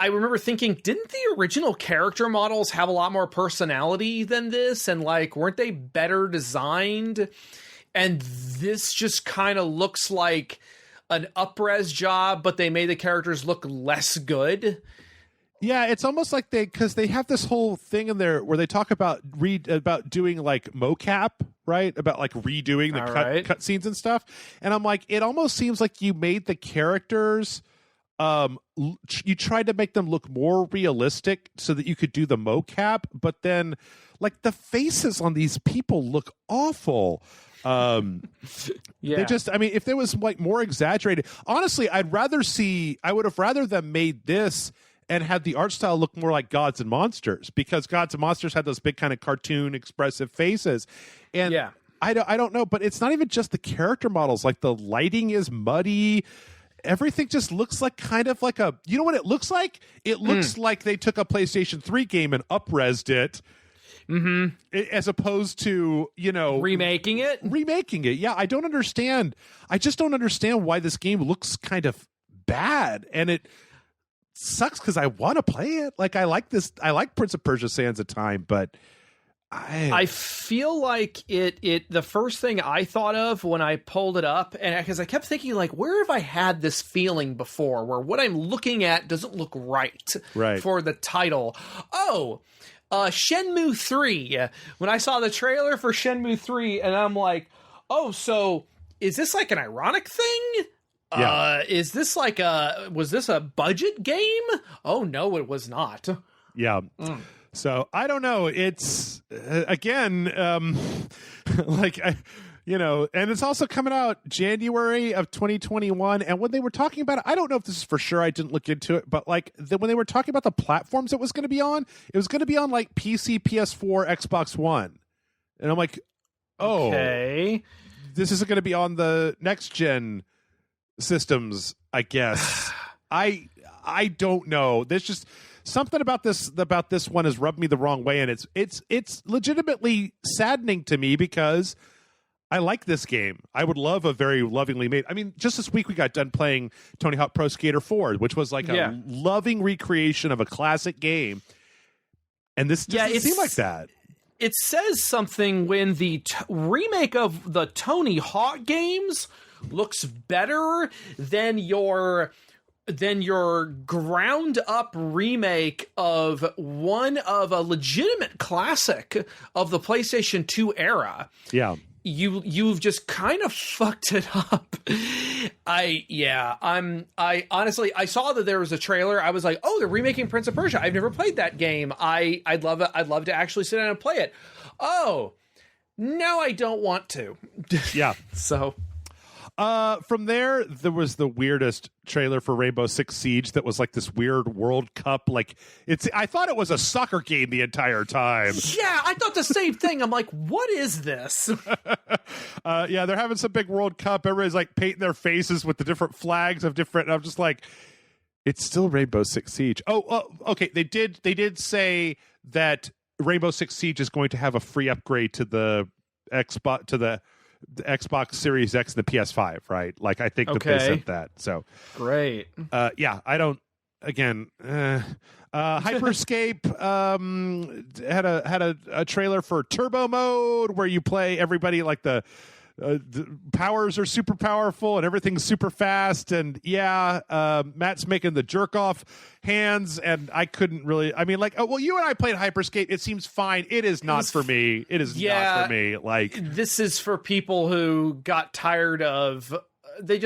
Speaker 3: remember thinking, didn't the original character models have a lot more personality than this? And like, weren't they better designed? And this just kind of looks like an up-res job, but they made the characters look less good.
Speaker 1: Yeah, it's almost like because they have this whole thing in there where they talk about doing like mocap, right? About like redoing the cut scenes and stuff. And I'm like, it almost seems like you made the characters, you tried to make them look more realistic so that you could do the mocap, but then like the faces on these people look awful. They just, I mean, if there was like more exaggerated, honestly, I would have rather them made this and had the art style look more like Gods and Monsters, because Gods and Monsters had those big kind of cartoon expressive faces. And I don't know, but it's not even just the character models. Like the lighting is muddy. Everything just looks like kind of like you know what it looks like? It looks like they took a PlayStation 3 game and up-resed it. As opposed to,
Speaker 3: remaking it.
Speaker 1: Yeah. I just don't understand why this game looks kind of bad, and it sucks because I want to play it. Like I like Prince of Persia: Sands of Time, but I
Speaker 3: feel like the first thing I thought of when I pulled it up, and because I kept thinking like, where have I had this feeling before where what I'm looking at doesn't look right for the title? Shenmue 3. When I saw the trailer for Shenmue 3, and I'm like, oh, so is this like an ironic thing?
Speaker 1: Yeah.
Speaker 3: Is this like was this a budget game? Oh, no, it was not.
Speaker 1: Yeah. So I don't know. It's again, and it's also coming out January of 2021. And when they were talking about it, I don't know if this is for sure. I didn't look into it, but like when they were talking about the platforms it was going to be on, it was going to be on like PC, PS4, Xbox One. And I'm like, oh, okay, this isn't going to be on the next gen systems, I guess. I don't know. There's just something about this one has rubbed me the wrong way, and it's legitimately saddening to me because I like this game. I would love a very lovingly made. I mean, just this week we got done playing Tony Hawk Pro Skater 4, which was like a loving recreation of a classic game, and this doesn't seem like that.
Speaker 3: It says something when the remake of the Tony Hawk games looks better than your ground up remake of one of a legitimate classic of the PlayStation 2 era.
Speaker 1: Yeah.
Speaker 3: you've just kind of fucked it up. I honestly, I saw that there was a trailer. I was like, oh, they're remaking Prince of Persia. I've never played that game. I'd love it. I'd love to actually sit down and play it. Oh, no, I don't want to.
Speaker 1: Yeah.
Speaker 3: So
Speaker 1: from there was the weirdest trailer for Rainbow Six Siege that was like this weird World Cup. Like I thought it was a soccer game the entire time.
Speaker 3: Yeah, I thought the same thing. I'm like, what is this?
Speaker 1: Yeah, they're having some big World Cup. Everybody's like painting their faces with the different flags of different. I'm just like, it's still Rainbow Six Siege. Oh, okay. They did say that Rainbow Six Siege is going to have a free upgrade to the Xbox Series X and the PS5, right? Like, I think that they said that. So
Speaker 3: great.
Speaker 1: Yeah, I don't. Again, Hyperscape had a trailer for Turbo Mode where you play everybody like the powers are super powerful and everything's super fast, and Matt's making the jerk off hands, and I couldn't really. I mean, like, well, you and I played Hyperscape. It seems fine. It is not for me. It is not for me. Like, this
Speaker 3: is for people who got tired of. They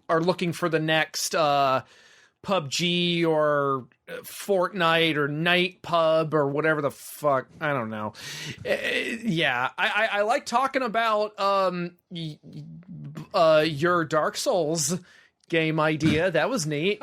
Speaker 3: are looking for the next PUBG or Fortnite or Night Pub or whatever the fuck. I don't know. I like talking about your Dark Souls game idea. That was neat.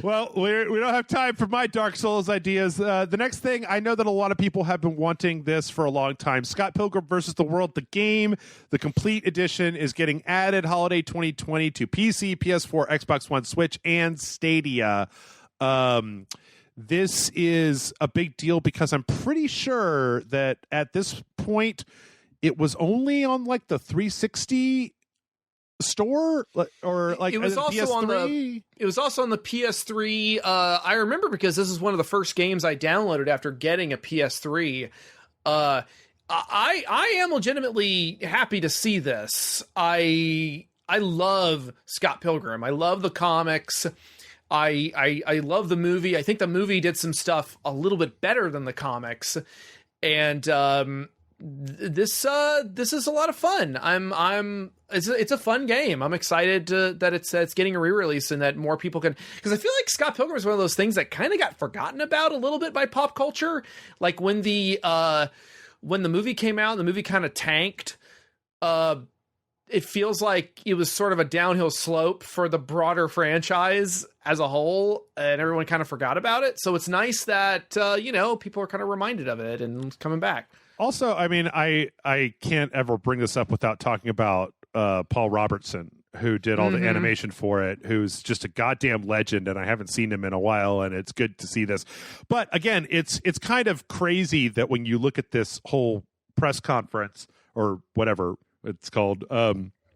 Speaker 1: Well, we don't have time for my Dark Souls ideas. The next thing, I know that a lot of people have been wanting this for a long time. Scott Pilgrim vs. the World, the game, the complete edition, is getting added holiday 2020 to PC, PS4, Xbox One, Switch, and Stadia. This is a big deal because I'm pretty sure that at this point it was only on like the 360 store, or like
Speaker 3: it was also
Speaker 1: PS3?
Speaker 3: It was also on the PS3. I remember because this is one of the first games I downloaded after getting a PS3. I am legitimately happy to see this. I love Scott Pilgrim. I love the comics. I love the movie. I think the movie did some stuff a little bit better than the comics, and this is a lot of fun. It's a fun game. I'm excited that it's getting a re-release and that more people can, because I feel like Scott Pilgrim is one of those things that kind of got forgotten about a little bit by pop culture. Like when the movie came out, the movie kind of tanked. It feels like it was sort of a downhill slope for the broader franchise as a whole, and everyone kind of forgot about it. So it's nice that people are kind of reminded of it and coming back.
Speaker 1: Also, I mean, I can't ever bring this up without talking about Paul Robertson, who did all the animation for it, who's just a goddamn legend, and I haven't seen him in a while, and it's good to see this. But again, it's kind of crazy that when you look at this whole press conference, or whatever it's called,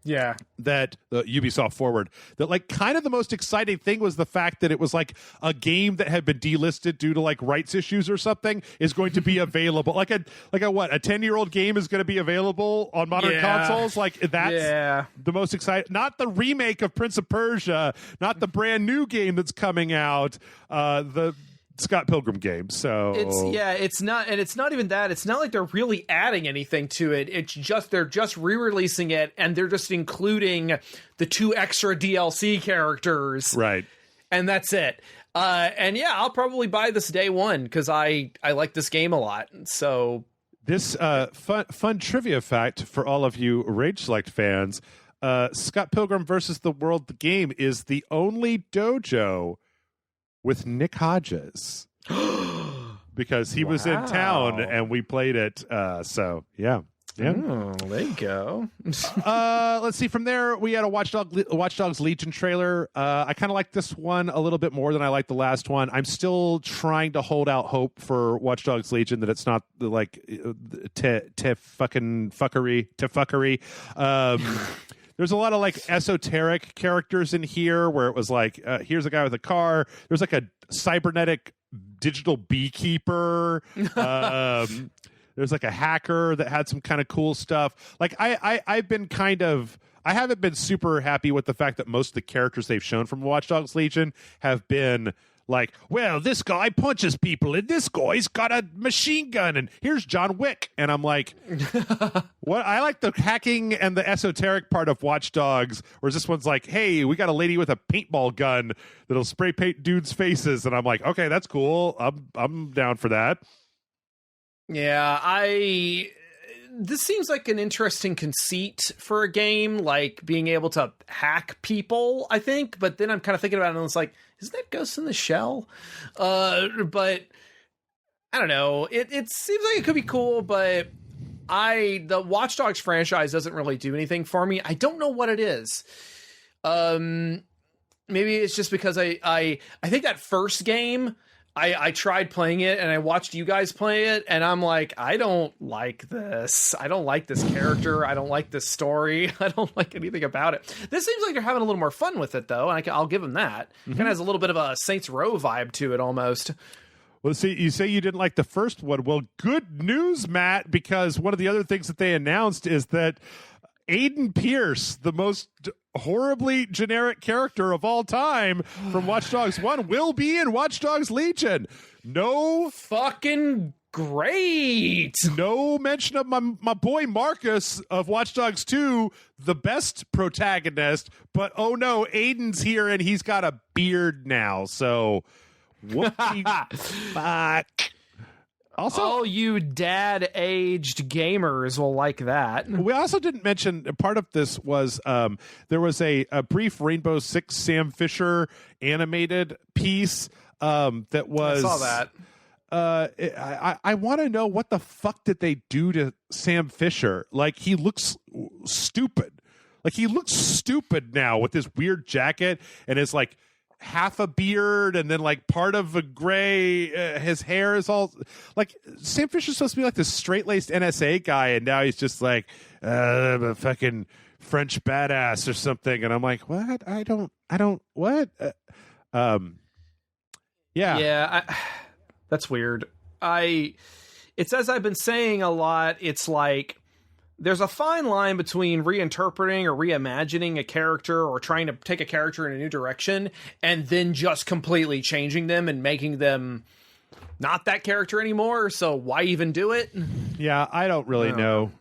Speaker 1: that Ubisoft Forward, that like kind of the most exciting thing was the fact that it was like a game that had been delisted due to like rights issues or something is going to be available. Like a 10-year-old game is going to be available on modern consoles. Like that's the most exciting. Not the remake of Prince of Persia, not the brand new game that's coming out. The Scott Pilgrim game. So
Speaker 3: it's not even that. It's not like they're really adding anything to it. It's just they're just re-releasing it, and they're just including the 2 extra DLC characters,
Speaker 1: right?
Speaker 3: And that's it. And I'll probably buy this day one because I like this game a lot. So
Speaker 1: this fun trivia fact for all of you Rage Select fans: Scott Pilgrim versus the World, the game, is the only dojo with Nick Hodges because he was in town and we played it. So yeah.
Speaker 3: Oh, there you go.
Speaker 1: Let's see. From there, we had a Watchdogs Legion trailer. I kind of like this one a little bit more than I like the last one. I'm still trying to hold out hope for Watchdogs Legion that it's not like fuckery. There's a lot of like esoteric characters in here where it was like, here's a guy with a car. There's like a cybernetic digital beekeeper. There's like a hacker that had some kind of cool stuff. Like I haven't been super happy with the fact that most of the characters they've shown from Watchdogs Legion have been Like, well, this guy punches people, and this guy's got a machine gun, and here's John Wick. And I'm like, what? I like the hacking and the esoteric part of Watch Dogs, whereas this one's like, hey, we got a lady with a paintball gun that'll spray paint dudes' faces, and I'm like, okay, that's cool. I'm down for that.
Speaker 3: Yeah, this seems like an interesting conceit for a game, like being able to hack people, I think. But then I'm kind of thinking about it and it's like, isn't that Ghost in the Shell? But I don't know. It seems like it could be cool, but the Watch Dogs franchise doesn't really do anything for me. I don't know what it is. Maybe it's just because I think that first game, I tried playing it and I watched you guys play it and I'm like, I don't like this. I don't like this character. I don't like this story. I don't like anything about it. This seems like they're having a little more fun with it though. And I'll give them that. Kind of has a little bit of a Saints Row vibe to it almost.
Speaker 1: Well, see, you say you didn't like the first one. Well, good news, Matt, because one of the other things that they announced is that Aiden Pierce, the most horribly generic character of all time from Watch Dogs 1, will be in Watchdogs Legion. No
Speaker 3: fucking great.
Speaker 1: No mention of my boy Marcus of Watch Dogs 2, the best protagonist, but oh no, Aiden's here and he's got a beard now. So whoopsie fuck. Also,
Speaker 3: all you dad-aged gamers will like that.
Speaker 1: We also didn't mention, part of this was there was a brief Rainbow Six Sam Fisher animated piece that was...
Speaker 3: I saw
Speaker 1: that. I want to know, what the fuck did they do to Sam Fisher? Like, he looks stupid. Like, he looks stupid now with this weird jacket and his, like, half a beard and then like part of a gray, his hair is all like, Sam Fisher's supposed to be like this straight-laced NSA guy and now he's just like I'm a fucking French badass or something, and I'm like, what? I don't what?
Speaker 3: That's weird. It's as I've been saying a lot, it's like there's a fine line between reinterpreting or reimagining a character or trying to take a character in a new direction and then just completely changing them and making them not that character anymore. So why even do it?
Speaker 1: Yeah, I don't really know.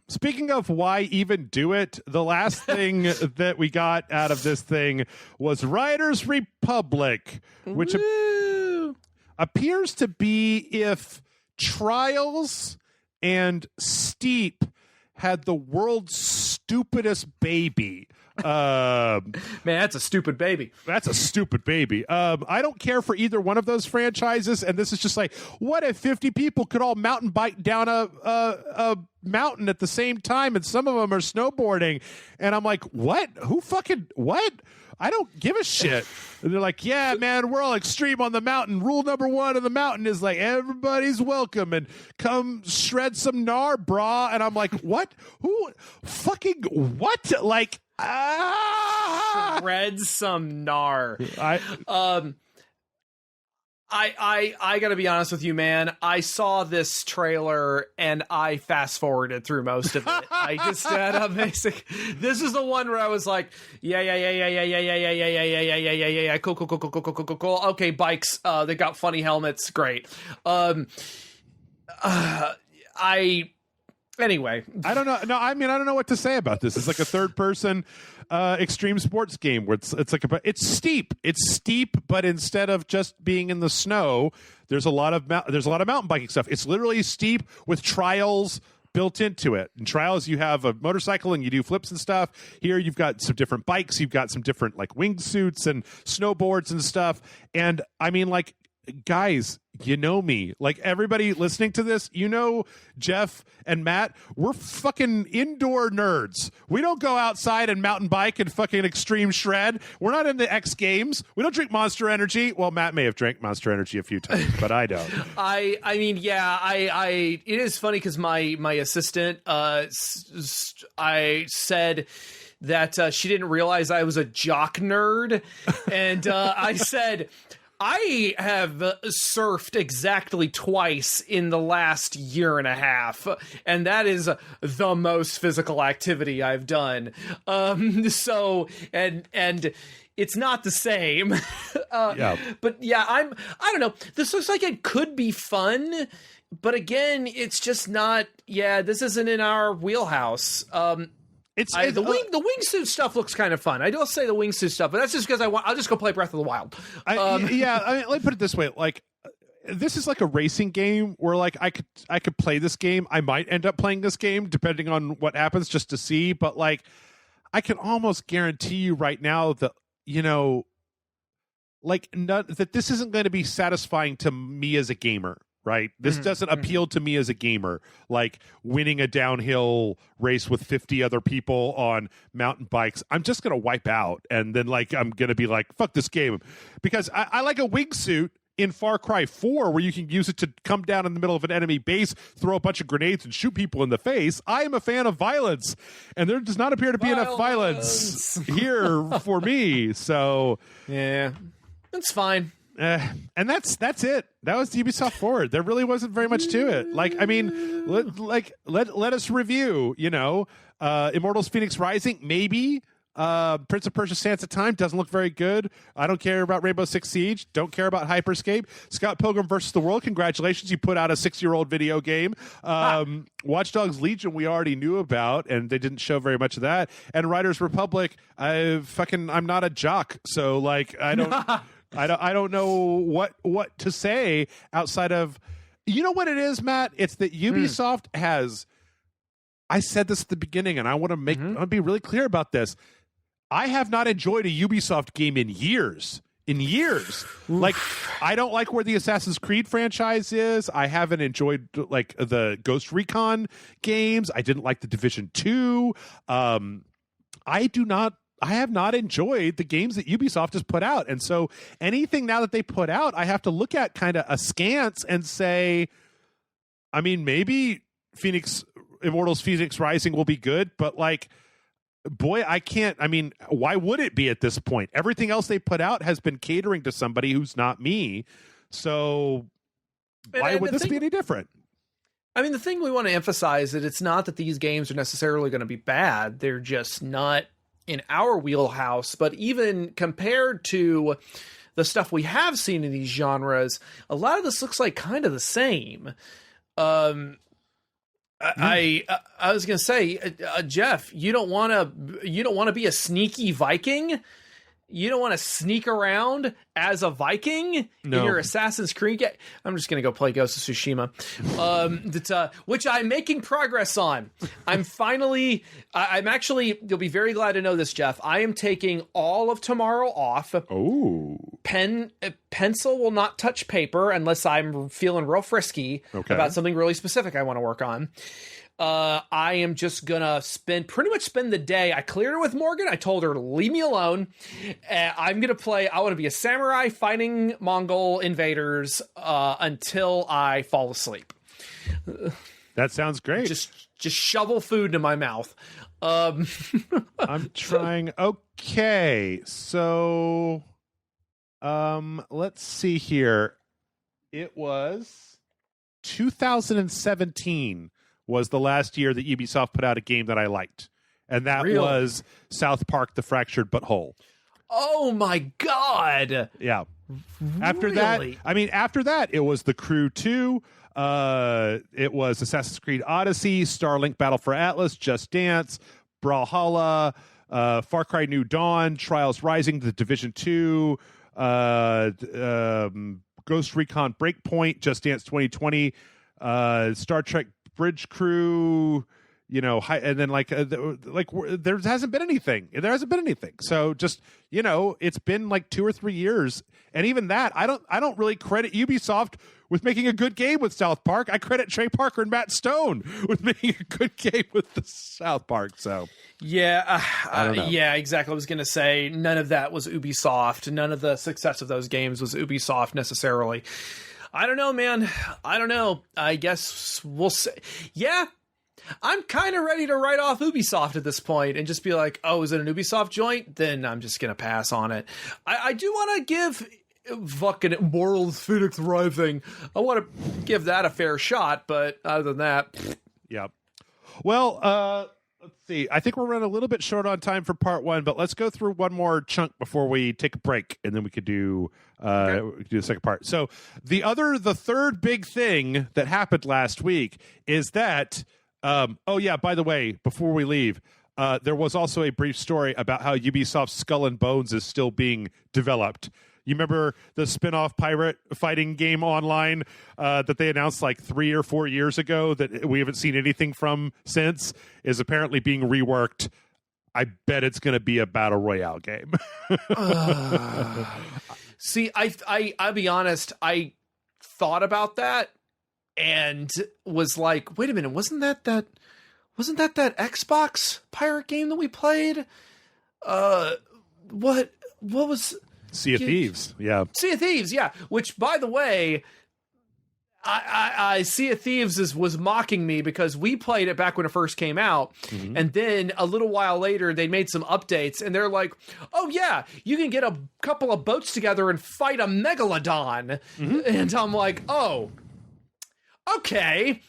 Speaker 1: Speaking of why even do it, the last thing that we got out of this thing was Riders Republic, which appears to be if Trials and Steep had the world's stupidest baby.
Speaker 3: Man, that's a stupid baby.
Speaker 1: That's a stupid baby. I don't care for either one of those franchises, and this is just like, what if 50 people could all mountain bike down a mountain at the same time, and some of them are snowboarding, and I'm like, what? Who fucking what? I don't give a shit. And they're like, yeah, man, we're all extreme on the mountain. Rule number 1 of the mountain is like, everybody's welcome and come shred some gnar, brah. And I'm like, what? Who fucking what? Like,
Speaker 3: shred some gnar. I gotta be honest with you, man. I saw this trailer and I fast forwarded through most of it. I just had a basic. This is the one where I was like, yeah, cool. Okay, bikes. They got funny helmets. Great. Anyway,
Speaker 1: I don't know. No, I mean, I don't know what to say about this. It's like a third-person extreme sports game where it's steep. It's steep, but instead of just being in the snow, there's a lot of mountain biking stuff. It's literally steep with trials built into it. In Trials, you have a motorcycle and you do flips and stuff. Here, you've got some different bikes. You've got some different like wingsuits and snowboards and stuff. And I mean, like, guys, you know me. Like, everybody listening to this, you know Jeff and Matt, we're fucking indoor nerds. We don't go outside and mountain bike and fucking extreme shred. We're not into X Games. We don't drink Monster Energy. Well, Matt may have drank Monster Energy a few times, but I don't.
Speaker 3: I mean, yeah, it is funny because my assistant, I said that she didn't realize I was a jock nerd, and I said, I have surfed exactly twice in the last year and a half, and that is the most physical activity I've done. So it's not the same. But yeah, I don't know. This looks like it could be fun, but again, it's just not. Yeah, this isn't in our wheelhouse. The wingsuit stuff looks kind of fun. I don't say the wingsuit stuff, but that's just because I'll just go play Breath of the Wild.
Speaker 1: Let me put it this way: like, this is like a racing game where, like, I could play this game. I might end up playing this game depending on what happens, just to see. But like, I can almost guarantee you right now that that this isn't going to be satisfying to me as a gamer. Right? This doesn't appeal to me as a gamer, like winning a downhill race with 50 other people on mountain bikes. I'm just going to wipe out. And then I'm going to be like, fuck this game. Because I like a wingsuit in Far Cry 4 where you can use it to come down in the middle of an enemy base, throw a bunch of grenades and shoot people in the face. I am a fan of violence. And there does not appear to be enough violence here for me. So
Speaker 3: yeah, that's fine.
Speaker 1: And that's it. That was Ubisoft Forward. There really wasn't very much to it. Let us review. Immortals: Phoenix Rising, maybe. Prince of Persia: Sands of Time doesn't look very good. I don't care about Rainbow Six Siege. Don't care about Hyperscape. Scott Pilgrim vs. the World. Congratulations, you put out a 6-year-old video game. Watchdogs Legion we already knew about, and they didn't show very much of that. And Riders Republic. I'm not a jock, so I don't. I don't know what to say outside of, you know what it is, Matt? It's that Ubisoft has. I said this at the beginning, and I want to be really clear about this. I have not enjoyed a Ubisoft game in years. Oof. I don't like where the Assassin's Creed franchise is. I haven't enjoyed the Ghost Recon games. I didn't like the Division 2. I have not enjoyed the games that Ubisoft has put out. And so anything now that they put out, I have to look at kind of askance and say, I mean, maybe Immortals: Phoenix Rising will be good, but boy, I can't. I mean, why would it be at this point? Everything else they put out has been catering to somebody who's not me. So why would this be any different?
Speaker 3: I mean, the thing we want to emphasize is that it's not that these games are necessarily going to be bad. They're just not in our wheelhouse. But even compared to the stuff we have seen in these genres, a lot of this looks like kind of the same. I was gonna say, Jeff, you don't want to be a sneaky Viking. You don't want to sneak around as a Viking in your Assassin's Creed game. I'm just going to go play Ghost of Tsushima, which I'm making progress on. I'm actually, you'll be very glad to know this, Jeff. I am taking all of tomorrow off.
Speaker 1: Oh.
Speaker 3: Pencil will not touch paper unless I'm feeling real frisky about something really specific I want to work on. I am just gonna pretty much spend the day. I cleared it with Morgan. I told her to leave me alone. I'm gonna play. I want to be a samurai fighting Mongol invaders until I fall asleep.
Speaker 1: That sounds great.
Speaker 3: Just shovel food into my mouth.
Speaker 1: I'm trying. Okay, so let's see here. It was 2017. Was the last year that Ubisoft put out a game that I liked. And that was South Park: The Fractured But Whole.
Speaker 3: Oh my God.
Speaker 1: Yeah. After that, it was The Crew 2. It was Assassin's Creed Odyssey, Starlink Battle for Atlas, Just Dance, Brawlhalla, Far Cry New Dawn, Trials Rising, The Division 2, Ghost Recon Breakpoint, Just Dance 2020, Star Trek Bridge Crew, and then there hasn't been anything. So just, it's been 2 or 3 years. And even that, I don't really credit Ubisoft with making a good game with South Park. I credit Trey Parker and Matt Stone with making a good game with the South Park. So
Speaker 3: yeah, yeah, exactly. I was going to say none of that was Ubisoft. None of the success of those games was Ubisoft necessarily. I don't know, man. I don't know. I guess we'll see. Yeah, I'm kind of ready to write off Ubisoft at this point and just be like, oh, is it an Ubisoft joint? Then I'm just going to pass on it. I do want to give fucking Immortals Phoenix Rising. I want to give that a fair shot, but other than that,
Speaker 1: yeah. Well, let's see. I think we're running a little bit short on time for part one, but let's go through one more chunk before we take a break, and then we could do we could do the second part. So the third big thing that happened last week is that oh yeah, by the way, before we leave, there was also a brief story about how Ubisoft's Skull and Bones is still being developed. You remember the spin-off pirate fighting game online that they announced like 3 or 4 years ago that we haven't seen anything from since, is apparently being reworked. I bet it's going to be a battle royale game.
Speaker 3: See, I'll be honest, I thought about that and was like, wait a minute, wasn't that Xbox pirate game that we played? What was
Speaker 1: Sea of Thieves, yeah.
Speaker 3: Sea of Thieves, yeah. Which, by the way, I Sea of Thieves was mocking me because we played it back when it first came out, and then a little while later they made some updates, and they're like, "Oh yeah, you can get a couple of boats together and fight a megalodon," and I'm like, "Oh, okay."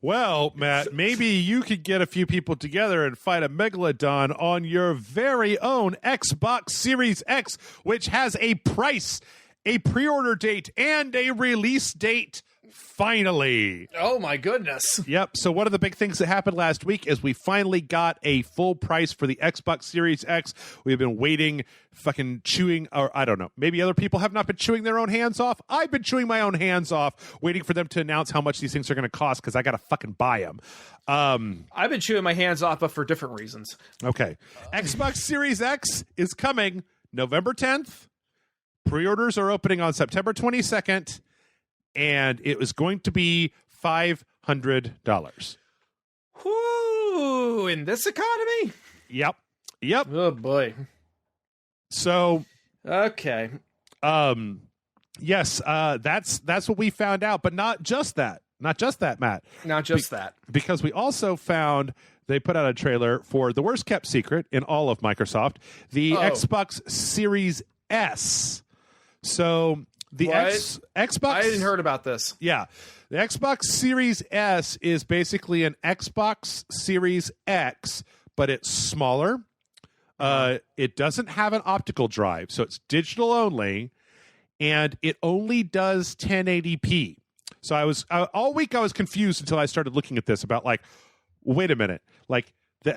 Speaker 1: Well, Matt, maybe you could get a few people together and fight a megalodon on your very own Xbox Series X, which has a price, a pre-order date, and a release date. Finally.
Speaker 3: Oh my goodness.
Speaker 1: Yep. So one of the big things that happened last week is we finally got a full price for the Xbox Series X. We've been waiting, fucking chewing, or I don't know, maybe other people have not been chewing their own hands off. I've been chewing my own hands off, waiting for them to announce how much these things are going to cost because I got to fucking buy them.
Speaker 3: I've been chewing my hands off, but for different reasons.
Speaker 1: Okay. Xbox Series X is coming November 10th. Pre-orders are opening on September 22nd. And it was going to be $500.
Speaker 3: Whoo! In this economy?
Speaker 1: Yep.
Speaker 3: Oh boy.
Speaker 1: So,
Speaker 3: okay.
Speaker 1: Yes, that's what we found out, but not just that. Not just that, Matt.
Speaker 3: Not just that.
Speaker 1: Because we also found they put out a trailer for the worst kept secret in all of Microsoft, the Xbox Series S. So the Xbox...
Speaker 3: I didn't heard about this.
Speaker 1: Yeah. The Xbox Series S is basically an Xbox Series X, but it's smaller. It doesn't have an optical drive, so it's digital only, and it only does 1080p. So I was all week I was confused until I started looking at this about like, wait a minute, like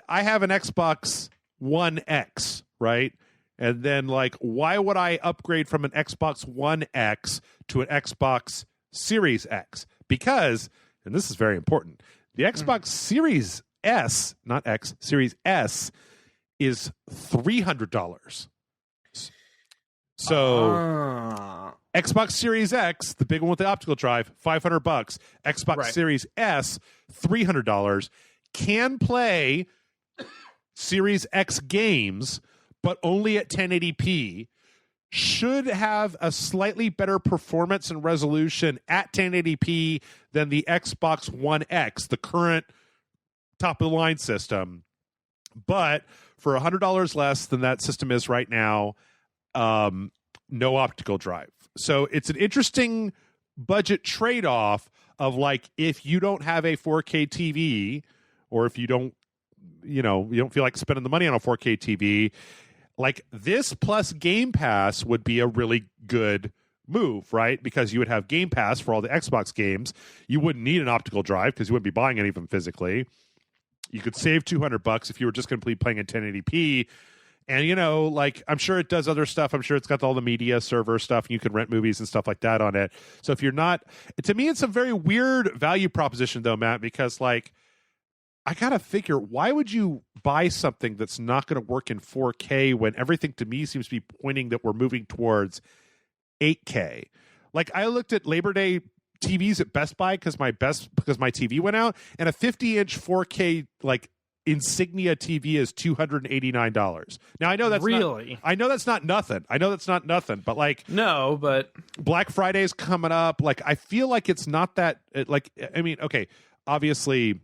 Speaker 1: I have an Xbox One X, right? And then, like, why would I upgrade from an Xbox One X to an Xbox Series X? Because, and this is very important, the Xbox Series S, not X, Series S is $300. So, Xbox Series X, the big one with the optical drive, $500. Xbox Series S, $300. Can play Series X games, but only at 1080p, should have a slightly better performance and resolution at 1080p than the Xbox One X, the current top-of-the-line system. But for $100 less than that system is right now, no optical drive. So it's an interesting budget trade-off of, like, if you don't have a 4K TV, or if you don't, you don't feel like spending the money on a 4K TV, like this plus Game Pass would be a really good move, right? Because you would have Game Pass for all the Xbox games. You wouldn't need an optical drive because you wouldn't be buying any of them physically. You could save $200 if you were just going to be playing in 1080p. And, like, I'm sure it does other stuff. I'm sure it's got all the media server stuff, and you can rent movies and stuff like that on it. So if you're not... To me, it's a very weird value proposition, though, Matt, because, like, I gotta figure, why would you buy something that's not going to work in 4K when everything to me seems to be pointing that we're moving towards 8K? Like, I looked at Labor Day TVs at Best Buy because my TV went out, and a 50-inch 4K like Insignia TV is $289. Now I know that's not nothing. But like,
Speaker 3: no, but
Speaker 1: Black Friday's coming up. Like, I feel like it's not that. Like, I mean, okay, obviously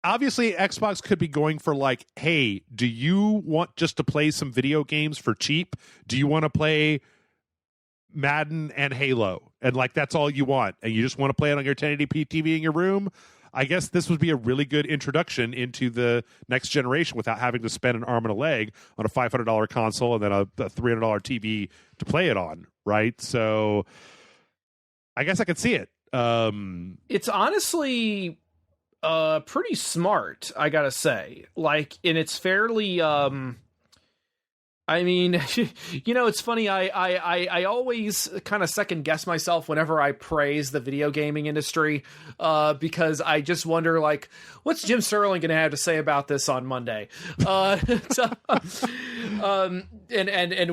Speaker 1: Xbox could be going for like, hey, do you want just to play some video games for cheap? Do you want to play Madden and Halo, and like that's all you want, and you just want to play it on your 1080p TV in your room, I guess this would be a really good introduction into the next generation without having to spend an arm and a leg on a $500 console and then a $300 TV to play it on, right? So I guess I could see it.
Speaker 3: It's honestly pretty smart, I gotta say. Like, and it's fairly I mean, you know, it's funny. I always kind of second guess myself whenever I praise the video gaming industry, because I just wonder, like, what's Jim Sterling going to have to say about this on Monday? And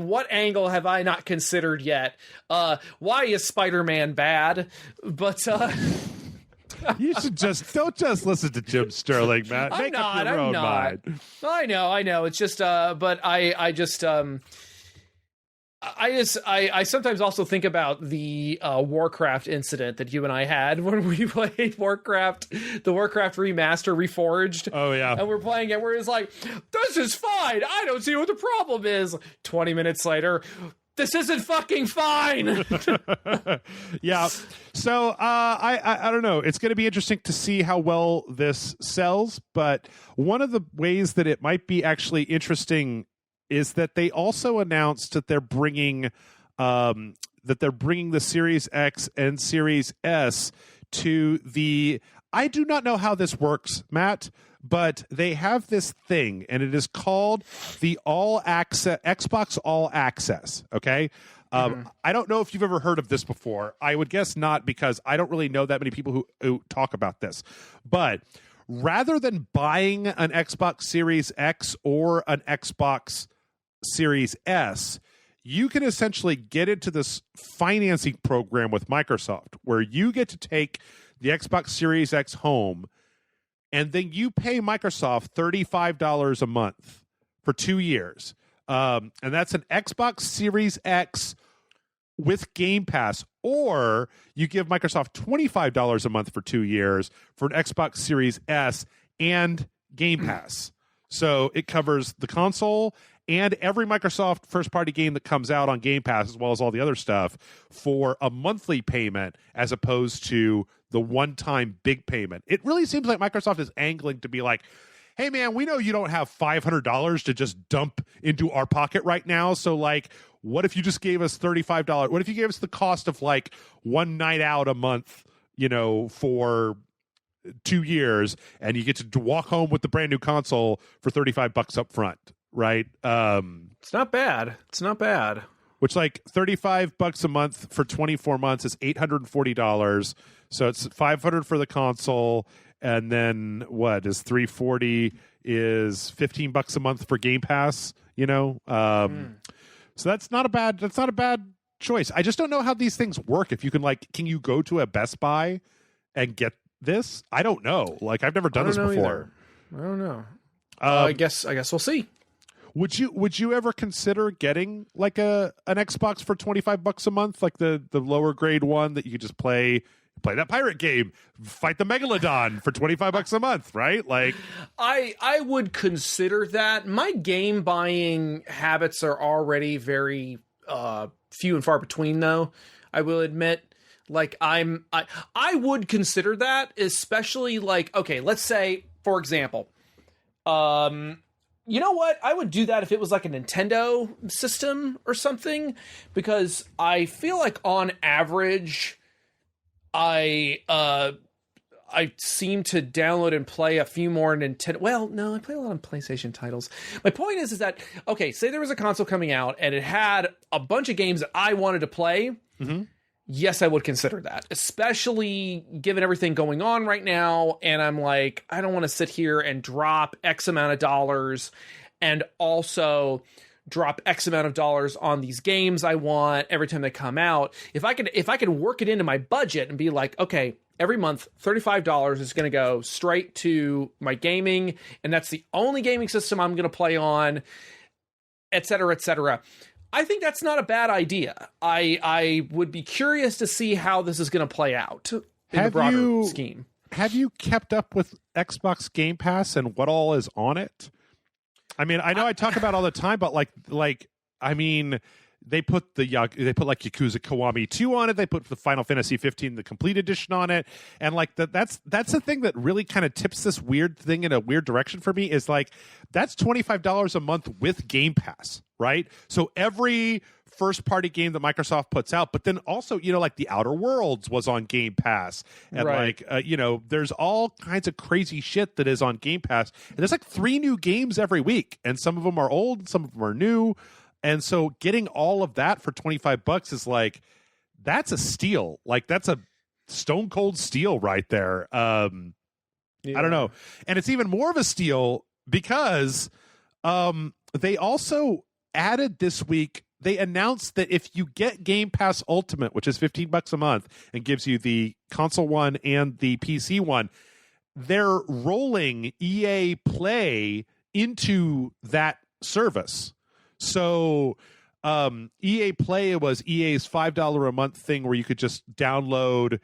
Speaker 3: what angle have I not considered yet? Why is Spider-Man bad? But
Speaker 1: you should don't just listen to Jim Sterling, Matt. Make up your own mind.
Speaker 3: I know. It's just, but I sometimes also think about the Warcraft incident that you and I had when we played Warcraft, the Warcraft remaster, Reforged.
Speaker 1: Oh yeah,
Speaker 3: and we're playing it where it's like, this is fine. I don't see what the problem is. 20 minutes later, this isn't fucking fine.
Speaker 1: Yeah. So I don't know. It's going to be interesting to see how well this sells. But one of the ways that it might be actually interesting is that they also announced that they're bringing the Series X and Series S to the. I do not know how this works, Matt, but they have this thing, and it is called the All Access Xbox All Access. Okay, I don't know if you've ever heard of this before. I would guess not, because I don't really know that many people who talk about this. But rather than buying an Xbox Series X or an Xbox Series S, you can essentially get into this financing program with Microsoft where you get to take the Xbox Series X home, and then you pay Microsoft $35 a month for 2 years. And that's an Xbox Series X with Game Pass, or you give Microsoft $25 a month for 2 years for an Xbox Series S and Game Pass. So it covers the console and every Microsoft first-party game that comes out on Game Pass, as well as all the other stuff, for a monthly payment as opposed to the one-time big payment. It really seems like Microsoft is angling to be like, hey, man, we know you don't have $500 to just dump into our pocket right now, so, like, what if you just gave us $35? What if you gave us the cost of, like, one night out a month, you know, for 2 years, and you get to walk home with the brand new console for $35 up front? Right.
Speaker 3: It's not bad.
Speaker 1: Which, like, $35 a month for 24 months is $840. So it's $500 for the console, and then what is $340 is $15 a month for Game Pass. You know, so that's not a bad choice. I just don't know how these things work. If you can, like, can you go to a Best Buy and get this? I don't know. Like, I've never done this before.
Speaker 3: Either. I don't know. I guess we'll see.
Speaker 1: Would you ever consider getting like an Xbox for $25 a month, like the lower grade one that you could just play that pirate game, fight the Megalodon for $25 a month, right? Like,
Speaker 3: I would consider that. My game buying habits are already very few and far between, though. I will admit. Like, I would consider that, especially, like, okay, let's say, for example, you know what? I would do that if it was like a Nintendo system or something, because I feel like on average, I seem to download and play a few more Nintendo. Well, no, I play a lot of PlayStation titles. My point is that, okay, say there was a console coming out and it had a bunch of games that I wanted to play. Mm-hmm. Yes, I would consider that, especially given everything going on right now. And I'm like, I don't want to sit here and drop X amount of dollars and also drop X amount of dollars on these games I want every time they come out. If I could work it into my budget and be like, okay, every month, $35 is going to go straight to my gaming, and that's the only gaming system I'm going to play on, et cetera, et cetera. I think that's not a bad idea. I would be curious to see how this is going to play out in the broader scheme.
Speaker 1: Have you kept up with Xbox Game Pass and what all is on it? I mean, I know I talk about it all the time, but like, I mean, they put like Yakuza Kiwami 2 on it. They put the Final Fantasy 15 the complete edition on it, and like that's the thing that really kind of tips this weird thing in a weird direction for me is like that's $25 a month with Game Pass, right? So every first party game that Microsoft puts out, but then also, you know, like the Outer Worlds was on Game Pass, and like you know, there's all kinds of crazy shit that is on Game Pass, and there's like 3 new games every week, and some of them are old, some of them are new, and so getting all of that for $25 is like that's a steal. Like that's a stone cold steal right there. I don't know, and it's even more of a steal because they also added this week. They announced that if you get Game Pass Ultimate, which is $15 a month and gives you the console one and the PC one, they're rolling EA Play into that service. So EA Play was EA's $5 a month thing where you could just download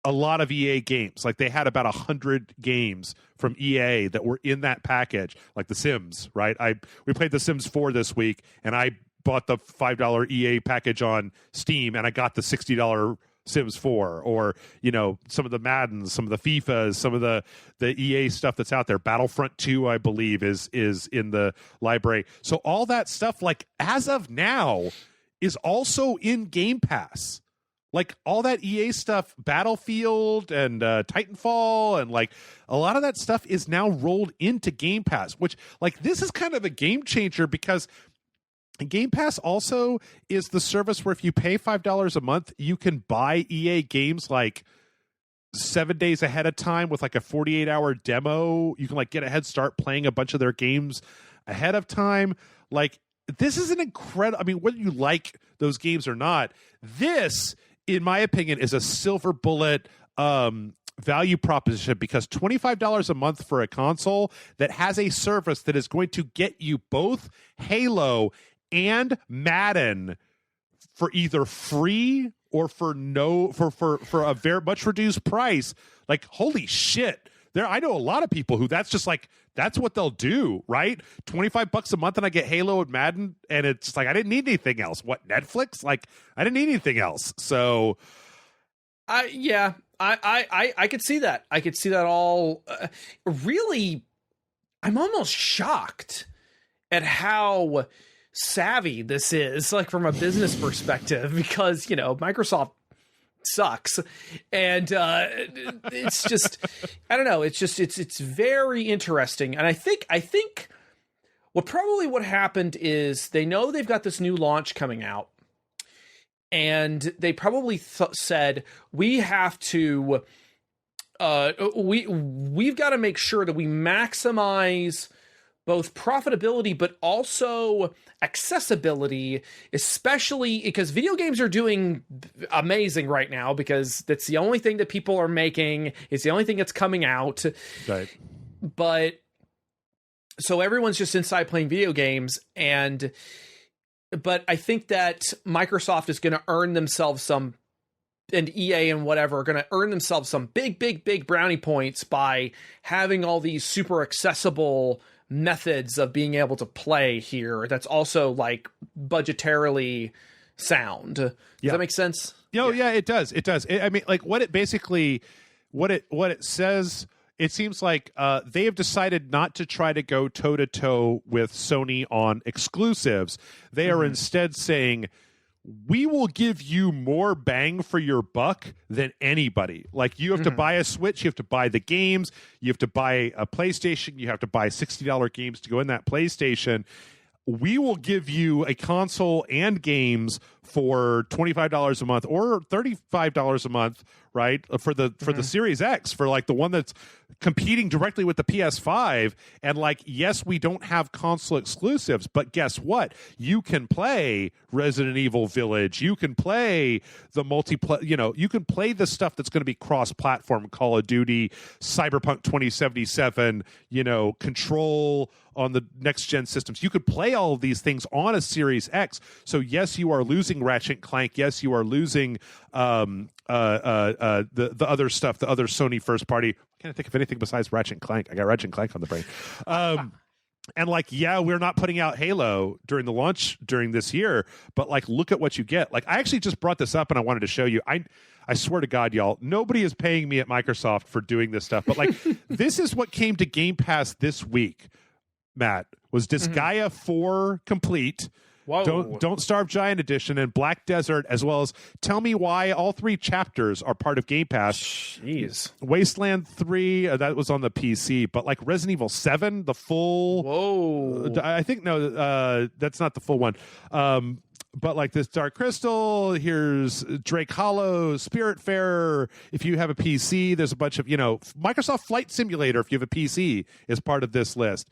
Speaker 1: a lot of EA games. Like they had about 100 games from EA that were in that package, like The Sims, right? We played The Sims 4 this week, and I bought the $5 EA package on Steam, and I got the $60 Sims 4, or you know, some of the Maddens, some of the FIFAs, some of the EA stuff that's out there. Battlefront 2, I believe, is in the library. So all that stuff, like as of now, is also in Game Pass. Like all that EA stuff, Battlefield and Titanfall, and like a lot of that stuff is now rolled into Game Pass, which like this is kind of a game changer because Game Pass also is the service where if you pay $5 a month, you can buy EA games like 7 days ahead of time with like a 48-hour demo. You can like get a head start playing a bunch of their games ahead of time. Like this is an incredible, I mean, whether you like those games or not, this, in my opinion, is a silver bullet value proposition, because $25 a month for a console that has a service that is going to get you both Halo and Madden for either free or for a very much reduced price. Like, holy shit. I know a lot of people who that's what they'll do, right? $25 a month and I get Halo and Madden, and it's like I didn't need anything else. What, Netflix? Like I didn't need anything else. So
Speaker 3: I could see that. I could see that all. Really, I'm almost shocked at how savvy this is, like from a business perspective, because, you know, Microsoft sucks, and it's just, I don't know. It's very interesting, and I think what happened is they know they've got this new launch coming out. And they probably said, we have to, we've got to make sure that we maximize both profitability, but also accessibility, especially because video games are doing amazing right now, because that's the only thing that people are making. It's the only thing that's coming out.
Speaker 1: Right.
Speaker 3: But so everyone's just inside playing video games, but I think that Microsoft is going to earn themselves some, and EA and whatever are going to earn themselves some big brownie points by having all these super accessible methods of being able to play here. That's also like budgetarily sound. Does that make sense?
Speaker 1: Yeah, it does. It does. I mean, like what it says. It seems like they have decided not to try to go toe-to-toe with Sony on exclusives. They are instead saying, we will give you more bang for your buck than anybody. Like, you have to buy a Switch, you have to buy the games, you have to buy a PlayStation, you have to buy $60 games to go in that PlayStation. We will give you a console and games for $25 a month or $35 a month, right? For the Series X, for like the one that's competing directly with the PS5. And like, yes, we don't have console exclusives, but guess what? You can play Resident Evil Village. You can play the multiplayer, you know, you can play the stuff that's going to be cross-platform, Call of Duty, Cyberpunk 2077, you know, Control on the next-gen systems. You could play all of these things on a Series X. So yes, you are losing Ratchet & Clank. Yes, you are losing the other stuff, the other Sony first party. I can't think of anything besides Ratchet & Clank. I got Ratchet & Clank on the brain. And like, yeah, we're not putting out Halo during the launch during this year, but like, look at what you get. Like, I actually just brought this up and I wanted to show you. I swear to God, y'all, nobody is paying me at Microsoft for doing this stuff. But like, this is what came to Game Pass this week, Matt, was Disgaea 4 Complete.
Speaker 3: Whoa.
Speaker 1: Don't Starve Giant Edition and Black Desert, as well as Tell Me Why all 3 chapters are part of Game Pass.
Speaker 3: Jeez.
Speaker 1: Wasteland 3, that was on the PC, but like Resident Evil 7, the full...
Speaker 3: Whoa.
Speaker 1: I think, no, that's not the full one. But like this Dark Crystal, here's Drake Hollow, Spiritfarer. If you have a PC, there's a bunch of, Microsoft Flight Simulator, if you have a PC, is part of this list.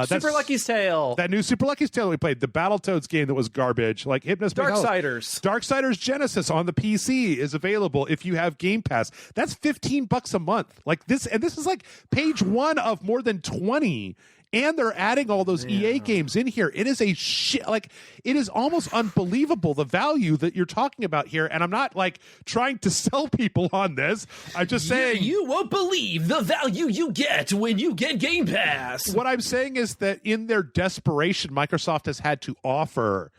Speaker 3: Super Lucky's Tale.
Speaker 1: That new Super Lucky's Tale we played, the Battletoads game that was garbage, like Hypnos. Darksiders Genesis on the PC is available if you have Game Pass. That's $15 a month. Like this, and this is like page 1 of more than 20. And they're adding all those EA games in here. It is a shit. Like, it is almost unbelievable, the value that you're talking about here. And I'm not like trying to sell people on this. I'm just saying,
Speaker 3: you won't believe the value you get when you get Game Pass.
Speaker 1: What I'm saying is that in their desperation, Microsoft has had to offer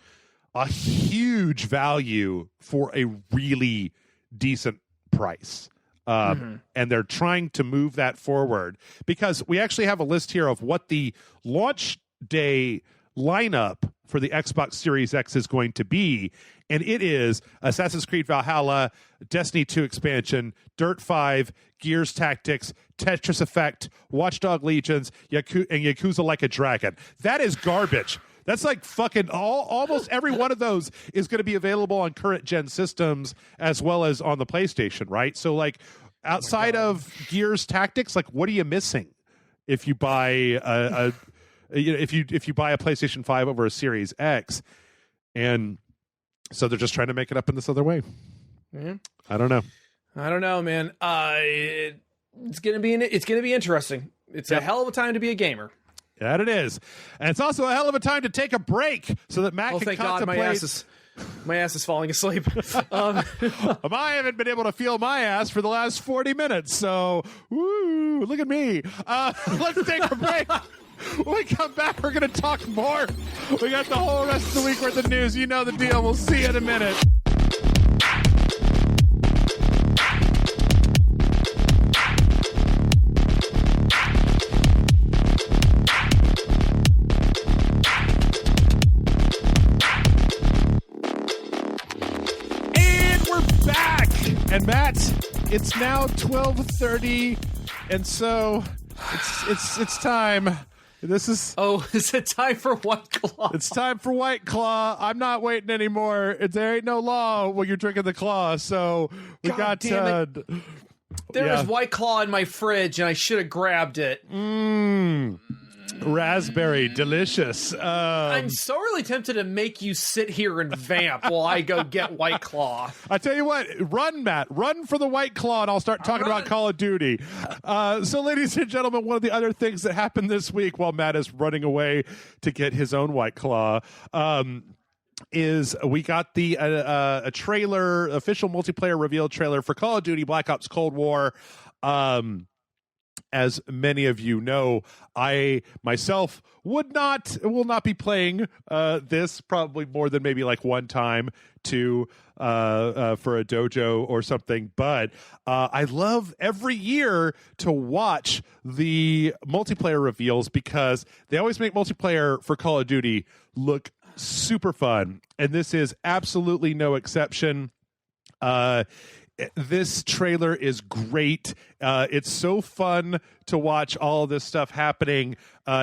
Speaker 1: a huge value for a really decent price. And they're trying to move that forward, because we actually have a list here of what the launch day lineup for the Xbox Series X is going to be. And it is Assassin's Creed Valhalla, Destiny 2 expansion, Dirt 5, Gears Tactics, Tetris Effect, Watchdog Legions, and Yakuza Like a Dragon. That is garbage. That's like fucking almost every one of those is going to be available on current gen systems as well as on the PlayStation, right? So like outside of Gears Tactics, like what are you missing if you buy if you buy a PlayStation 5 over a Series X? And so they're just trying to make it up in this other way.
Speaker 3: Mm-hmm.
Speaker 1: I don't know,
Speaker 3: man. It's gonna be interesting. It's a hell of a time to be a gamer.
Speaker 1: That it is. And it's also a hell of a time to take a break so that Matt can
Speaker 3: thank
Speaker 1: contemplate.
Speaker 3: God, my ass is falling asleep.
Speaker 1: I haven't been able to feel my ass for the last 40 minutes. So, woo, look at me. Let's take a break. When we come back, we're going to talk more. We got the whole rest of the week worth of news. You know the deal. We'll see you in a minute. And Matt, it's now 12:30, and so it's time. This is
Speaker 3: is it time for White Claw?
Speaker 1: It's time for White Claw. I'm not waiting anymore. There ain't no law when you're drinking the claw. So we got.
Speaker 3: There was White Claw in my fridge, and I should have grabbed it.
Speaker 1: Raspberry, delicious.
Speaker 3: I'm so really tempted to make you sit here and vamp while I go get White Claw.
Speaker 1: I tell you what, run, Matt. Run for the White Claw, and I'll start talking about Call of Duty. So, ladies and gentlemen, one of the other things that happened this week while Matt is running away to get his own White Claw is we got the a trailer, official multiplayer reveal trailer for Call of Duty Black Ops Cold War. As many of you know, I myself will not be playing this probably more than maybe like one time for a dojo or something. But I love every year to watch the multiplayer reveals because they always make multiplayer for Call of Duty look super fun. And this is absolutely no exception. This trailer is great. It's so fun to watch all of this stuff happening,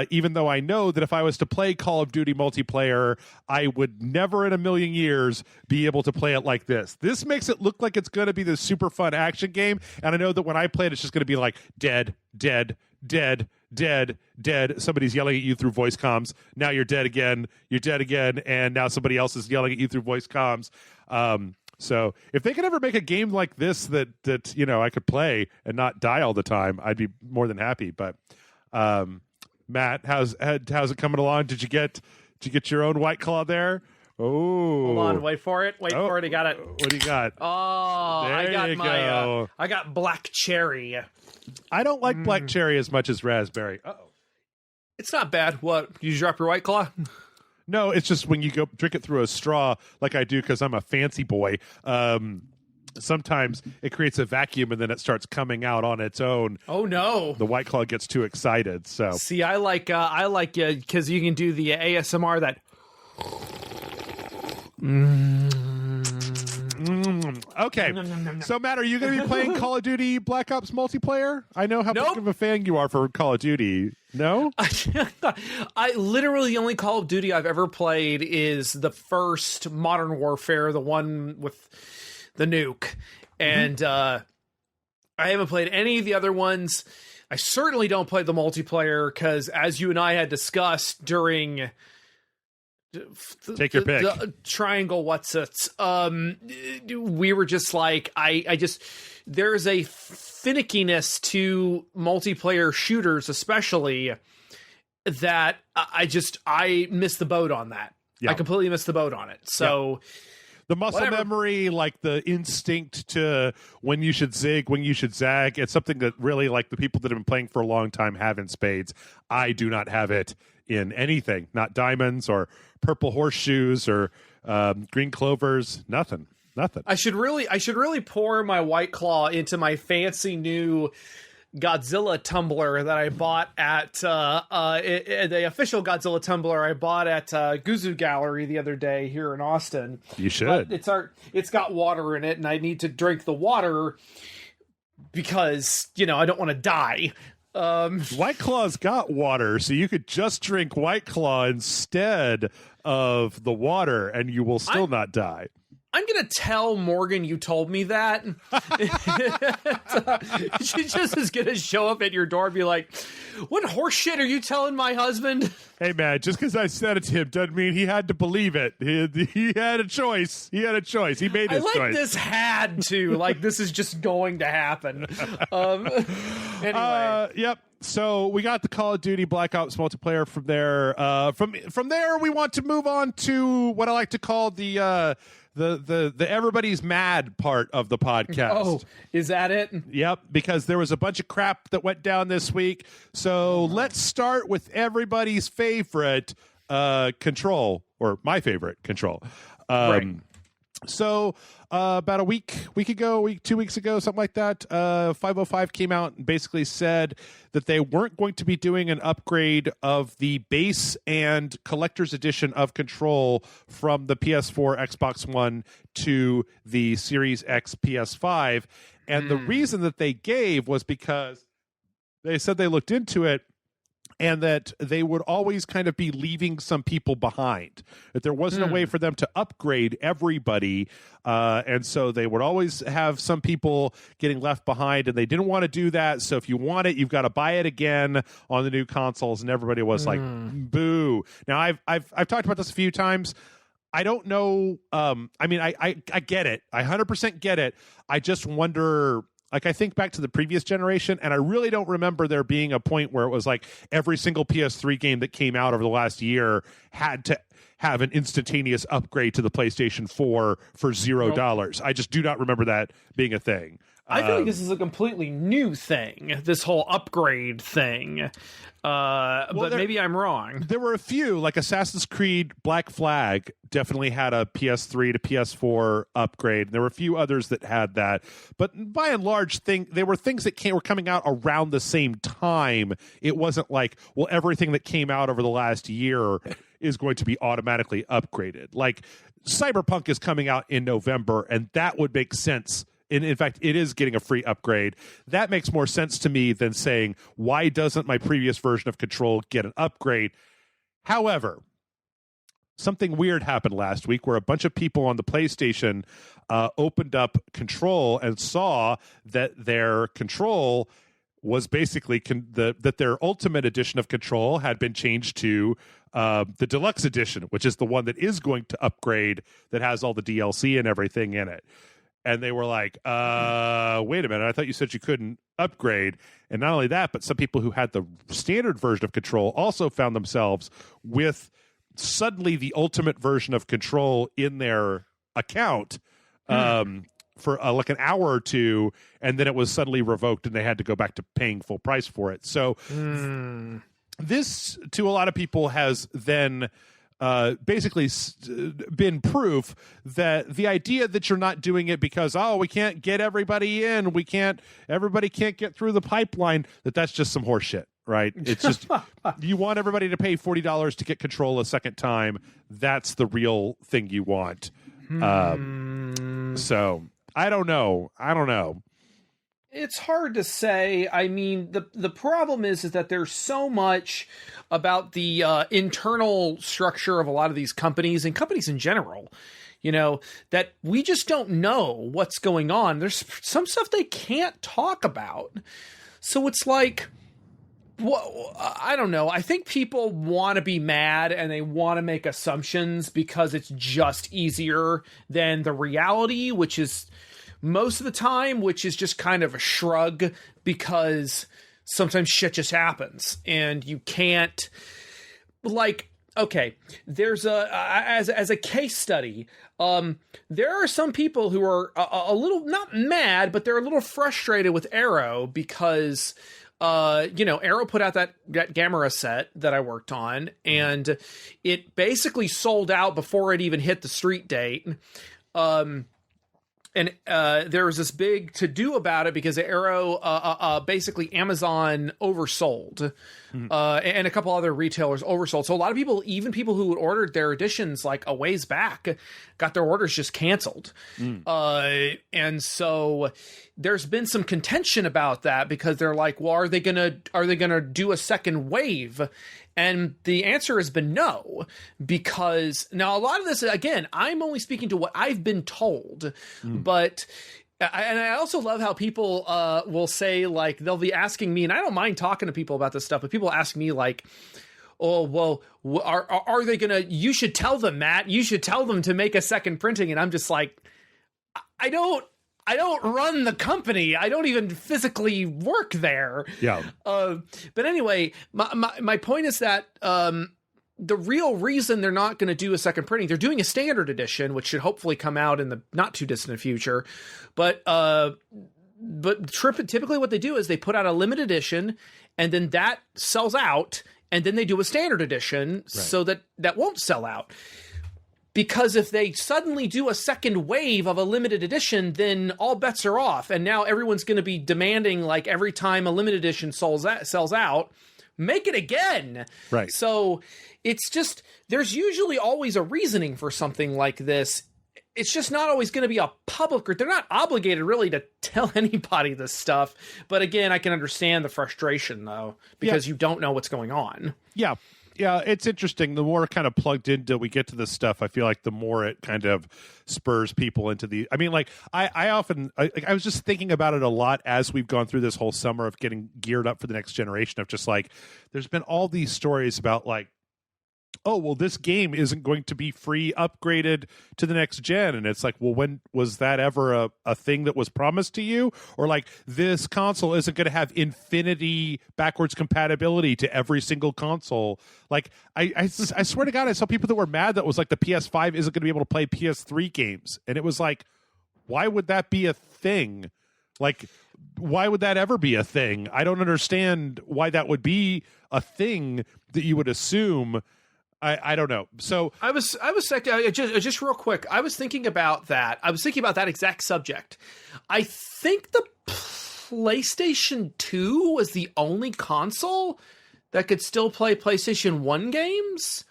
Speaker 1: even though I know that if I was to play Call of Duty multiplayer, I would never in a million years be able to play it like this. This makes it look like it's going to be this super fun action game, and I know that when I play it, it's just going to be like dead, dead, dead, dead, dead. Somebody's yelling at you through voice comms. Now you're dead again, and now somebody else is yelling at you through voice comms. So if they could ever make a game like this that I could play and not die all the time, I'd be more than happy. But Matt, how's it coming along? Did you get your own White Claw there? Oh,
Speaker 3: hold on, wait for it. I got it.
Speaker 1: What do you got?
Speaker 3: Oh,
Speaker 1: There
Speaker 3: I got black cherry.
Speaker 1: I don't like black cherry as much as raspberry. Uh-oh.
Speaker 3: It's not bad. What? You drop your White Claw?
Speaker 1: No, it's just when you go drink it through a straw, like I do because I'm a fancy boy. Sometimes it creates a vacuum and then it starts coming out on its own.
Speaker 3: Oh no!
Speaker 1: The White Claw gets too excited. So
Speaker 3: see, I like because you can do the ASMR that.
Speaker 1: Okay, so Matt, are you going to be playing Call of Duty Black Ops multiplayer? I know how big of a fan you are for Call of Duty. No?
Speaker 3: I literally, the only Call of Duty I've ever played is the first Modern Warfare, the one with the nuke. And I haven't played any of the other ones. I certainly don't play the multiplayer because, as you and I had discussed during...
Speaker 1: Take your pick.
Speaker 3: The triangle what's-its. We were just like, I just... There's a finickiness to multiplayer shooters, especially, that I missed the boat on that. Yeah. I completely missed the boat on it. So... Yeah.
Speaker 1: The muscle memory, like the instinct to when you should zig, when you should zag, it's something that really, like, the people that have been playing for a long time have in spades. I do not have it in anything. Not diamonds or purple horseshoes or green clovers. Nothing.
Speaker 3: I should really pour my White Claw into my fancy new Godzilla tumbler that I bought at the official Godzilla tumbler I bought at Guzu Gallery the other day here in Austin.
Speaker 1: You should.
Speaker 3: But it's got water in it, and I need to drink the water because I don't want to die.
Speaker 1: White Claw's got water, so you could just drink White Claw instead of the water, and you will still not die.
Speaker 3: I'm going to tell Morgan you told me that. She just is going to show up at your door and be like, what horse shit are you telling my husband?
Speaker 1: Hey, man, just because I said it to him doesn't mean he had to believe it. He had a choice. He made his choice.
Speaker 3: I this had to. Like, this is just going to happen. Anyway.
Speaker 1: Yep. So we got the Call of Duty Black Ops multiplayer from there. From there, we want to move on to what I like to call the everybody's mad part of the podcast.
Speaker 3: Oh, is that it?
Speaker 1: Yep, because there was a bunch of crap that went down this week. So let's start with everybody's favorite Control, or my favorite Control.
Speaker 3: Right.
Speaker 1: So about a week ago, 2 weeks ago, something like that, 505 came out and basically said that they weren't going to be doing an upgrade of the base and collector's edition of Control from the PS4, Xbox One to the Series X PS5. And the reason that they gave was because they said they looked into it and that they would always kind of be leaving some people behind, that there wasn't a way for them to upgrade everybody. And so they would always have some people getting left behind, and they didn't want to do that. So if you want it, you've got to buy it again on the new consoles. And everybody was like, boo. Now I've talked about this a few times. I don't know. I mean, I get it. I 100% get it. I just wonder, like, I think back to the previous generation, and I really don't remember there being a point where it was like every single PS3 game that came out over the last year had to have an instantaneous upgrade to the PlayStation 4 for $0. I just do not remember that being a thing.
Speaker 3: I feel like this is a completely new thing, this whole upgrade thing. But maybe I'm wrong.
Speaker 1: There were a few, like Assassin's Creed Black Flag definitely had a PS3 to PS4 upgrade. There were a few others that had that. But by and large, they were things that were coming out around the same time. It wasn't like, well, everything that came out over the last year is going to be automatically upgraded. Like, Cyberpunk is coming out in November, and that would make sense. In fact, it is getting a free upgrade. That makes more sense to me than saying, why doesn't my previous version of Control get an upgrade? However, something weird happened last week where a bunch of people on the PlayStation opened up Control and saw that their Control was basically that their Ultimate Edition of Control had been changed to the Deluxe Edition, which is the one that is going to upgrade, that has all the DLC and everything in it. And they were like, wait a minute, I thought you said you couldn't upgrade. And not only that, but some people who had the standard version of Control also found themselves with suddenly the ultimate version of Control in their account for like an hour or two, and then it was suddenly revoked and they had to go back to paying full price for it. So this to a lot of people has then basically been proof that the idea that you're not doing it because we can't get everybody in, everybody can't get through the pipeline, that's just some horse shit, right? It's just you want everybody to pay $40 to get control a second time. That's the real thing you want. So I don't know.
Speaker 3: It's hard to say. I mean, the problem is that there's so much about the internal structure of a lot of these companies and companies in general, that we just don't know what's going on. There's some stuff they can't talk about. So it's like, I don't know. I think people want to be mad and they want to make assumptions because it's just easier than the reality, which is most of the time, which is just kind of a shrug because sometimes shit just happens and you can't, okay, there's as a case study, there are some people who are a little, not mad, but they're a little frustrated with Arrow because Arrow put out that Gamera set that I worked on, and it basically sold out before it even hit the street date. And there was this big to-do about it because Arrow, basically Amazon oversold, and a couple other retailers oversold. So a lot of people, even people who had ordered their editions like a ways back, got their orders just canceled. And so there's been some contention about that because they're like, well, are they gonna do a second wave? And the answer has been no, because now a lot of this, again, I'm only speaking to what I've been told, but I also love how people will say, like, they'll be asking me, and I don't mind talking to people about this stuff, but people ask me like, oh, well, are they gonna, you should tell them, Matt, you should tell them to make a second printing. And I'm just like, I don't run the company. I don't even physically work there.
Speaker 1: Yeah.
Speaker 3: But anyway, my point is that the real reason they're not going to do a second printing, they're doing a standard edition, which should hopefully come out in the not too distant future. But typically what they do is they put out a limited edition, and then that sells out, and then they do a standard edition so that won't sell out. Because if they suddenly do a second wave of a limited edition, then all bets are off. And now everyone's going to be demanding, like, every time a limited edition sells out, make it again.
Speaker 1: Right.
Speaker 3: So it's just, there's usually always a reasoning for something like this. It's just not always going to be a public, or they're not obligated really to tell anybody this stuff. But again, I can understand the frustration, though, because you don't know what's going on. Yeah.
Speaker 1: Yeah, it's interesting. The more kind of plugged into we get to this stuff, I feel like the more it kind of spurs people into the. I mean, like I was just thinking about it a lot as we've gone through this whole summer of getting geared up for the next generation. Of just like, there's been all these stories about like, oh, well, this game isn't going to be free upgraded to the next gen. And it's like, well, when was that ever a thing that was promised to you? Or like, this console isn't going to have infinity backwards compatibility to every single console. Like, I swear to God, I saw people that were mad that was like the PS5 isn't going to be able to play PS3 games. And it was like, why would that be a thing? Like, why would that ever be a thing? I don't understand why that would be a thing that you would assume. I don't know. So
Speaker 3: I was just real quick. I was thinking about that. I was thinking about that exact subject. I think the PlayStation 2 was the only console that could still play PlayStation 1 games.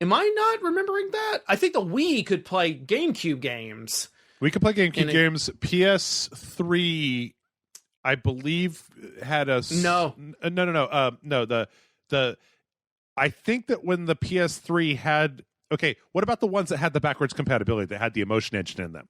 Speaker 3: Am I not remembering that? I think the Wii could play GameCube games.
Speaker 1: We could play GameCube games. PS3, I believe, had a
Speaker 3: no.
Speaker 1: I think that when the PS3 had, okay, what about the ones that had the backwards compatibility, that had the emotion engine in them?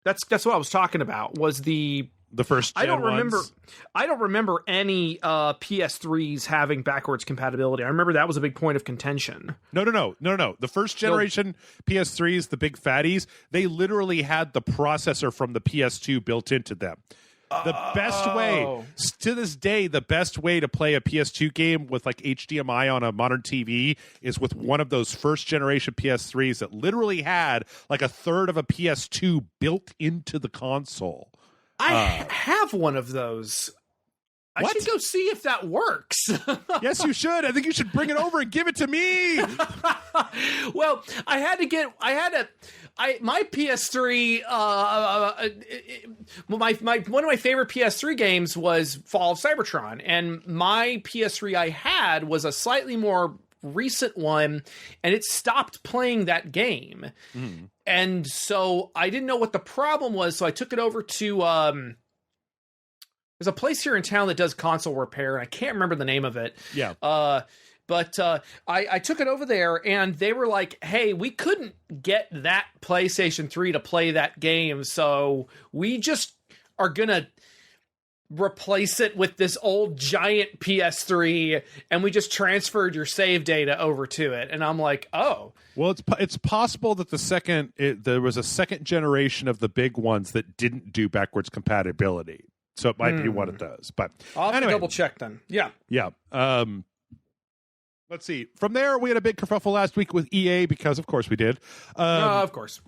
Speaker 3: That's what I was talking about. Was the
Speaker 1: first gen
Speaker 3: I don't remember.
Speaker 1: ones?
Speaker 3: I don't remember any PS3s having backwards compatibility. I remember that was a big point of contention.
Speaker 1: No. The first generation PS3s, the big fatties, they literally had the processor from the PS2 built into them. The best way, to this day, the best way to play a PS2 game with like HDMI on a modern TV is with one of those first generation PS3s that literally had like a third of a PS2 built into the console.
Speaker 3: I have one of those. I should go see if that works.
Speaker 1: Yes, you should. I think you should bring it over and give it to me.
Speaker 3: Well, my PS3, one of my favorite PS3 games was Fall of Cybertron, and my PS3 I had was a slightly more recent one, and it stopped playing that game. And so I didn't know what the problem was, so I took it over to there's a place here in town that does console repair, and I can't remember the name of it.
Speaker 1: Yeah.
Speaker 3: But I took it over there, and they were like, hey, we couldn't get that PlayStation 3 to play that game, so we just are going to replace it with this old giant PS3, and we just transferred your save data over to it. And I'm like, oh.
Speaker 1: Well, it's possible that there was a second generation of the big ones that didn't do backwards compatibility. So it might be one of those. But
Speaker 3: I'll have to double check then. Yeah.
Speaker 1: Yeah. Let's see. From there, we had a big kerfuffle last week with EA because, of course, we did.
Speaker 3: Of course.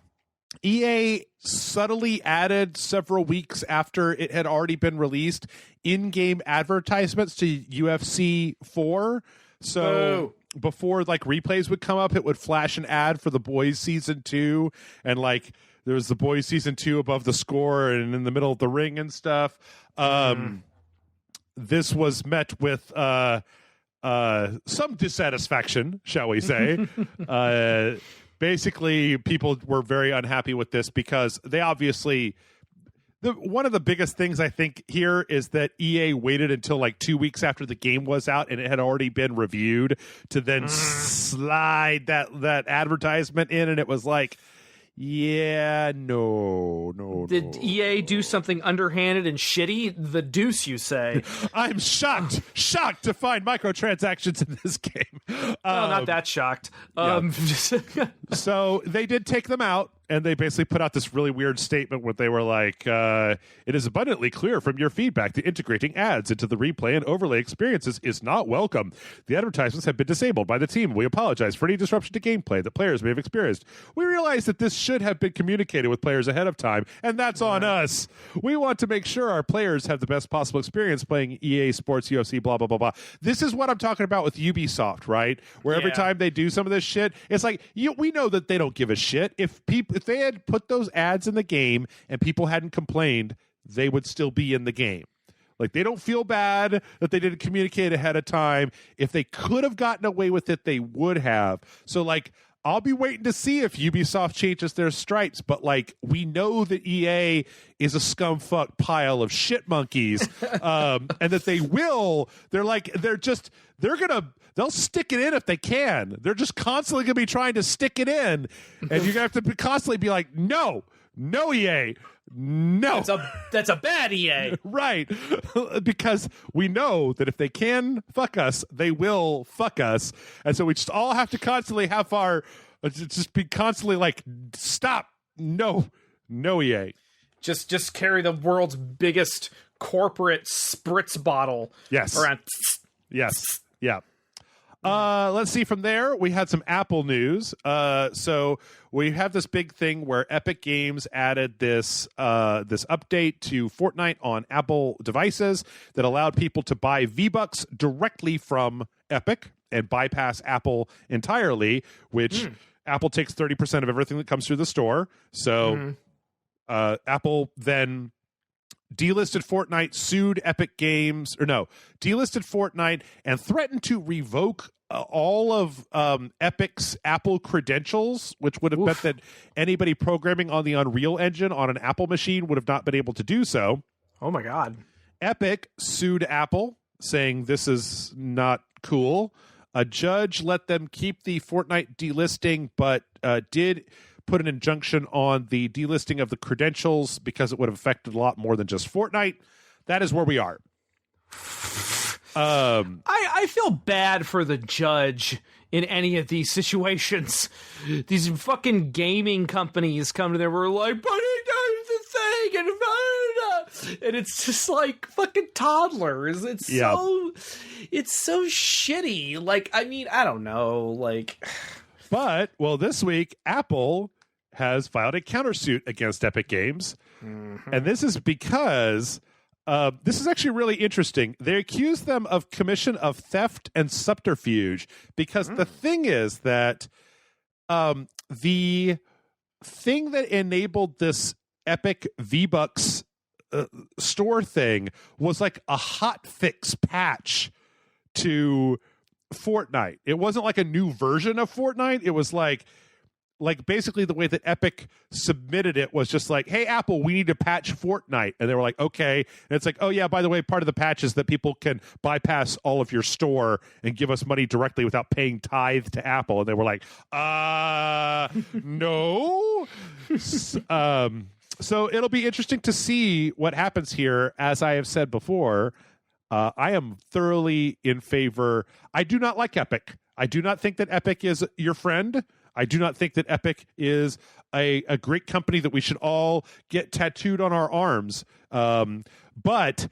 Speaker 1: EA subtly added several weeks after it had already been released in-game advertisements to UFC 4. So before like replays would come up, it would flash an ad for The Boys Season 2, and like there was The Boys Season 2 above the score and in the middle of the ring and stuff. This was met with some dissatisfaction, shall we say. Basically, people were very unhappy with this because they obviously... one of the biggest things I think here is that EA waited until like 2 weeks after the game was out and it had already been reviewed to then slide that advertisement in, and it was like... Yeah, no.
Speaker 3: Did EA do something underhanded and shitty? The deuce, you say?
Speaker 1: I'm shocked to find microtransactions in this game.
Speaker 3: Not that shocked.
Speaker 1: So they did take them out, and they basically put out this really weird statement where they were like, it is abundantly clear from your feedback that integrating ads into the replay and overlay experiences is not welcome. The advertisements have been disabled by the team. We apologize for any disruption to gameplay that players may have experienced. We realize that this should have been communicated with players ahead of time, and that's on us. We want to make sure our players have the best possible experience playing EA Sports, UFC, blah, blah, blah, blah. This is what I'm talking about with Ubisoft, right? Where every time they do some of this shit, it's like, we know that they don't give a shit. If they had put those ads in the game and people hadn't complained, they would still be in the game. Like, they don't feel bad that they didn't communicate ahead of time. If they could have gotten away with it, they would have. So, like, I'll be waiting to see if Ubisoft changes their stripes, but like, we know that EA is a scumfuck pile of shit monkeys, and that they'll stick it in if they can. They're just constantly going to be trying to stick it in, and you're going to have to constantly be like, no, EA, no.
Speaker 3: That's a bad EA.
Speaker 1: Right. Because we know that if they can fuck us, they will fuck us. And so we just all have to constantly have just be constantly like, stop. No, EA.
Speaker 3: Just carry the world's biggest corporate spritz bottle.
Speaker 1: Yes.
Speaker 3: Around.
Speaker 1: Yes. Yeah. Let's see. From there, we had some Apple news. So we have this big thing where Epic Games added this update to Fortnite on Apple devices that allowed people to buy V-Bucks directly from Epic and bypass Apple entirely, which Apple takes 30% of everything that comes through the store. So Apple then delisted Fortnite, sued Epic Games, delisted Fortnite and threatened to revoke all of Epic's Apple credentials, which would have meant that anybody programming on the Unreal Engine on an Apple machine would have not been able to do so.
Speaker 3: Oh my God.
Speaker 1: Epic sued Apple, saying this is not cool. A judge let them keep the Fortnite delisting, but did put an injunction on the delisting of the credentials because it would have affected a lot more than just Fortnite. That is where we are.
Speaker 3: I feel bad for the judge in any of these situations. These fucking gaming companies come to them, we're like, but he does the thing, and it's just like fucking toddlers. It's so shitty. Like, I mean, I don't know, like.
Speaker 1: But, this week, Apple has filed a countersuit against Epic Games. And this is because This is actually really interesting. They accuse them of commission of theft and subterfuge because the thing is that the thing that enabled this Epic V-Bucks store thing was like a hot fix patch to Fortnite. It wasn't like a new version of Fortnite. It was like basically the way that Epic submitted it was just like, hey, Apple, we need to patch Fortnite. And they were like, okay. And it's like, oh, yeah, by the way, part of the patch is that people can bypass all of your store and give us money directly without paying tithe to Apple. And they were like, no. So it'll be interesting to see what happens here. As I have said before, I am thoroughly in favor. I do not like Epic. I do not think that Epic is your friend. I do not think that Epic is a great company that we should all get tattooed on our arms. But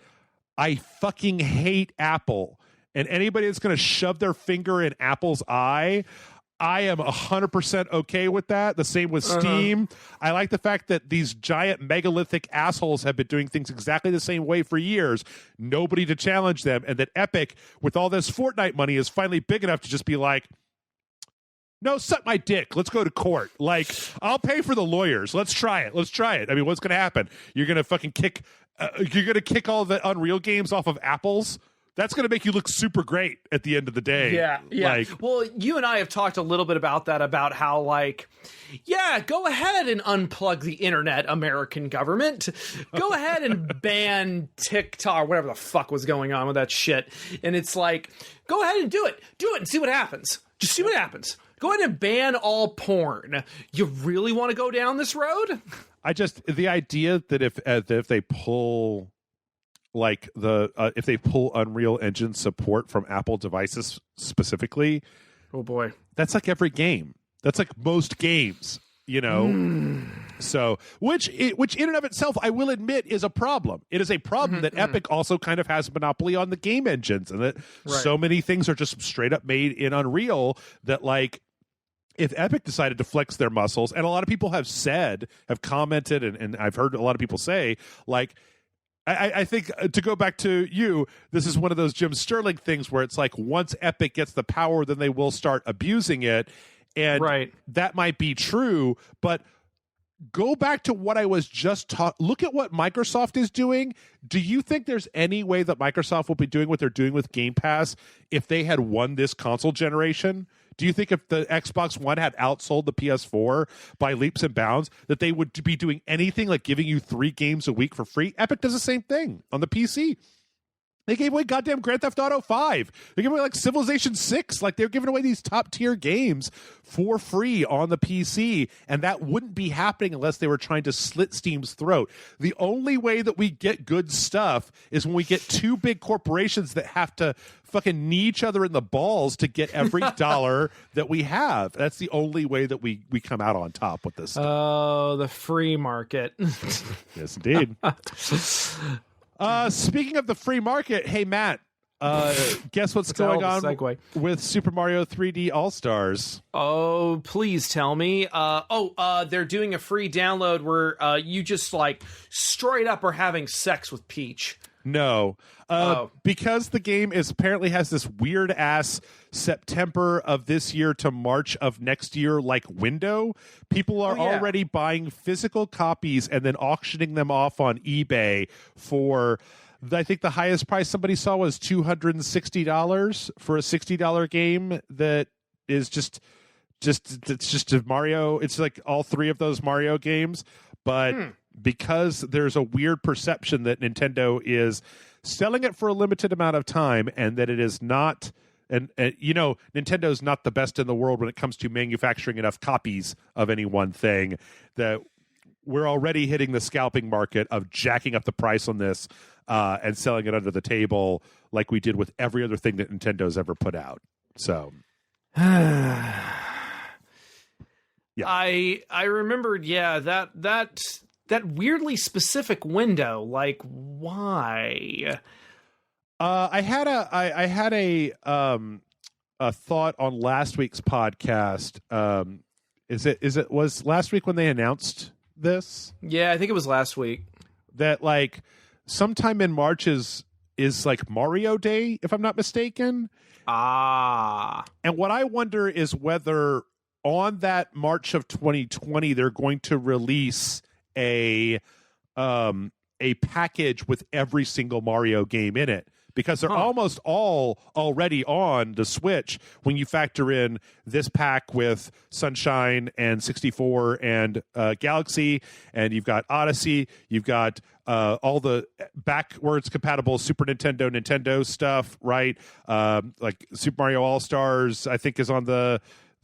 Speaker 1: I fucking hate Apple. And anybody that's going to shove their finger in Apple's eye, I am 100% okay with that. The same with Steam. I like the fact that these giant megalithic assholes have been doing things exactly the same way for years. Nobody to challenge them. And that Epic, with all this Fortnite money, is finally big enough to just be like, no, suck my dick. Let's go to court. Like, I'll pay for the lawyers. Let's try it. I mean, what's going to happen? You're going to fucking kick all the Unreal games off of Apple's? That's going to make you look super great at the end of the day.
Speaker 3: Yeah.
Speaker 1: Like,
Speaker 3: well, you and I have talked a little bit about that, about how, like, yeah, go ahead and unplug the internet, American government. Go ahead and ban TikTok, whatever the fuck was going on with that shit. And it's like, go ahead and do it. Do it and see what happens. Just see what happens. Go ahead and ban all porn. You really want to go down this road?
Speaker 1: The idea that if they pull like if they pull Unreal Engine support from Apple devices specifically,
Speaker 3: oh boy,
Speaker 1: that's like every game. That's like most games, you know. So, which in and of itself, I will admit, is a problem. It is a problem that Epic also kind of has a monopoly on the game engines, and that so many things are just straight up made in Unreal that, like, if Epic decided to flex their muscles, and a lot of people have commented, and I've heard a lot of people say, like, I think, to go back to you, this is one of those Jim Sterling things where it's like, once Epic gets the power, then they will start abusing it. And that might be true, but go back to what I was just talking. Look at what Microsoft is doing. Do you think there's any way that Microsoft will be doing what they're doing with Game Pass if they had won this console generation? Do you think if the Xbox One had outsold the PS4 by leaps and bounds, that they would be doing anything like giving you 3 games a week for free? Epic does the same thing on the PC. They gave away goddamn Grand Theft Auto 5. They gave away like Civilization 6. Like, they're giving away these top tier games for free on the PC. And that wouldn't be happening unless they were trying to slit Steam's throat. The only way that we get good stuff is when we get 2 big corporations that have to fucking knee each other in the balls to get every dollar that we have. That's the only way that we come out on top with this stuff.
Speaker 3: Oh, the free market.
Speaker 1: Yes, indeed. Speaking of the free market, hey, Matt, guess what's going on with Super Mario 3D All-Stars?
Speaker 3: Oh, please tell me. They're doing a free download where you just, like, straight up are having sex with Peach.
Speaker 1: No. Because the game apparently has this weird-ass September of this year to March of next year like window, people are already buying physical copies and then auctioning them off on eBay for, I think the highest price somebody saw was $260 for a $60 game that is just a Mario. It's like all 3 of those Mario games, but because there's a weird perception that Nintendo is selling it for a limited amount of time and that it is not, and you know, Nintendo's not the best in the world when it comes to manufacturing enough copies of any one thing, that we're already hitting the scalping market of jacking up the price on this and selling it under the table like we did with every other thing that Nintendo's ever put out. So
Speaker 3: I remembered, that weirdly specific window. Like, why?
Speaker 1: I had a thought on last week's podcast. Was last week when they announced this?
Speaker 3: Yeah, I think it was last week.
Speaker 1: That, like, sometime in March is like Mario Day, if I'm not mistaken.
Speaker 3: And
Speaker 1: what I wonder is whether on that March of 2020 they're going to release a package with every single Mario game in it, because they're almost all already on the Switch when you factor in this pack with Sunshine and 64 and Galaxy, and you've got Odyssey, you've got all the backwards compatible Super Nintendo stuff, right? Like Super Mario All-Stars, I think, is on the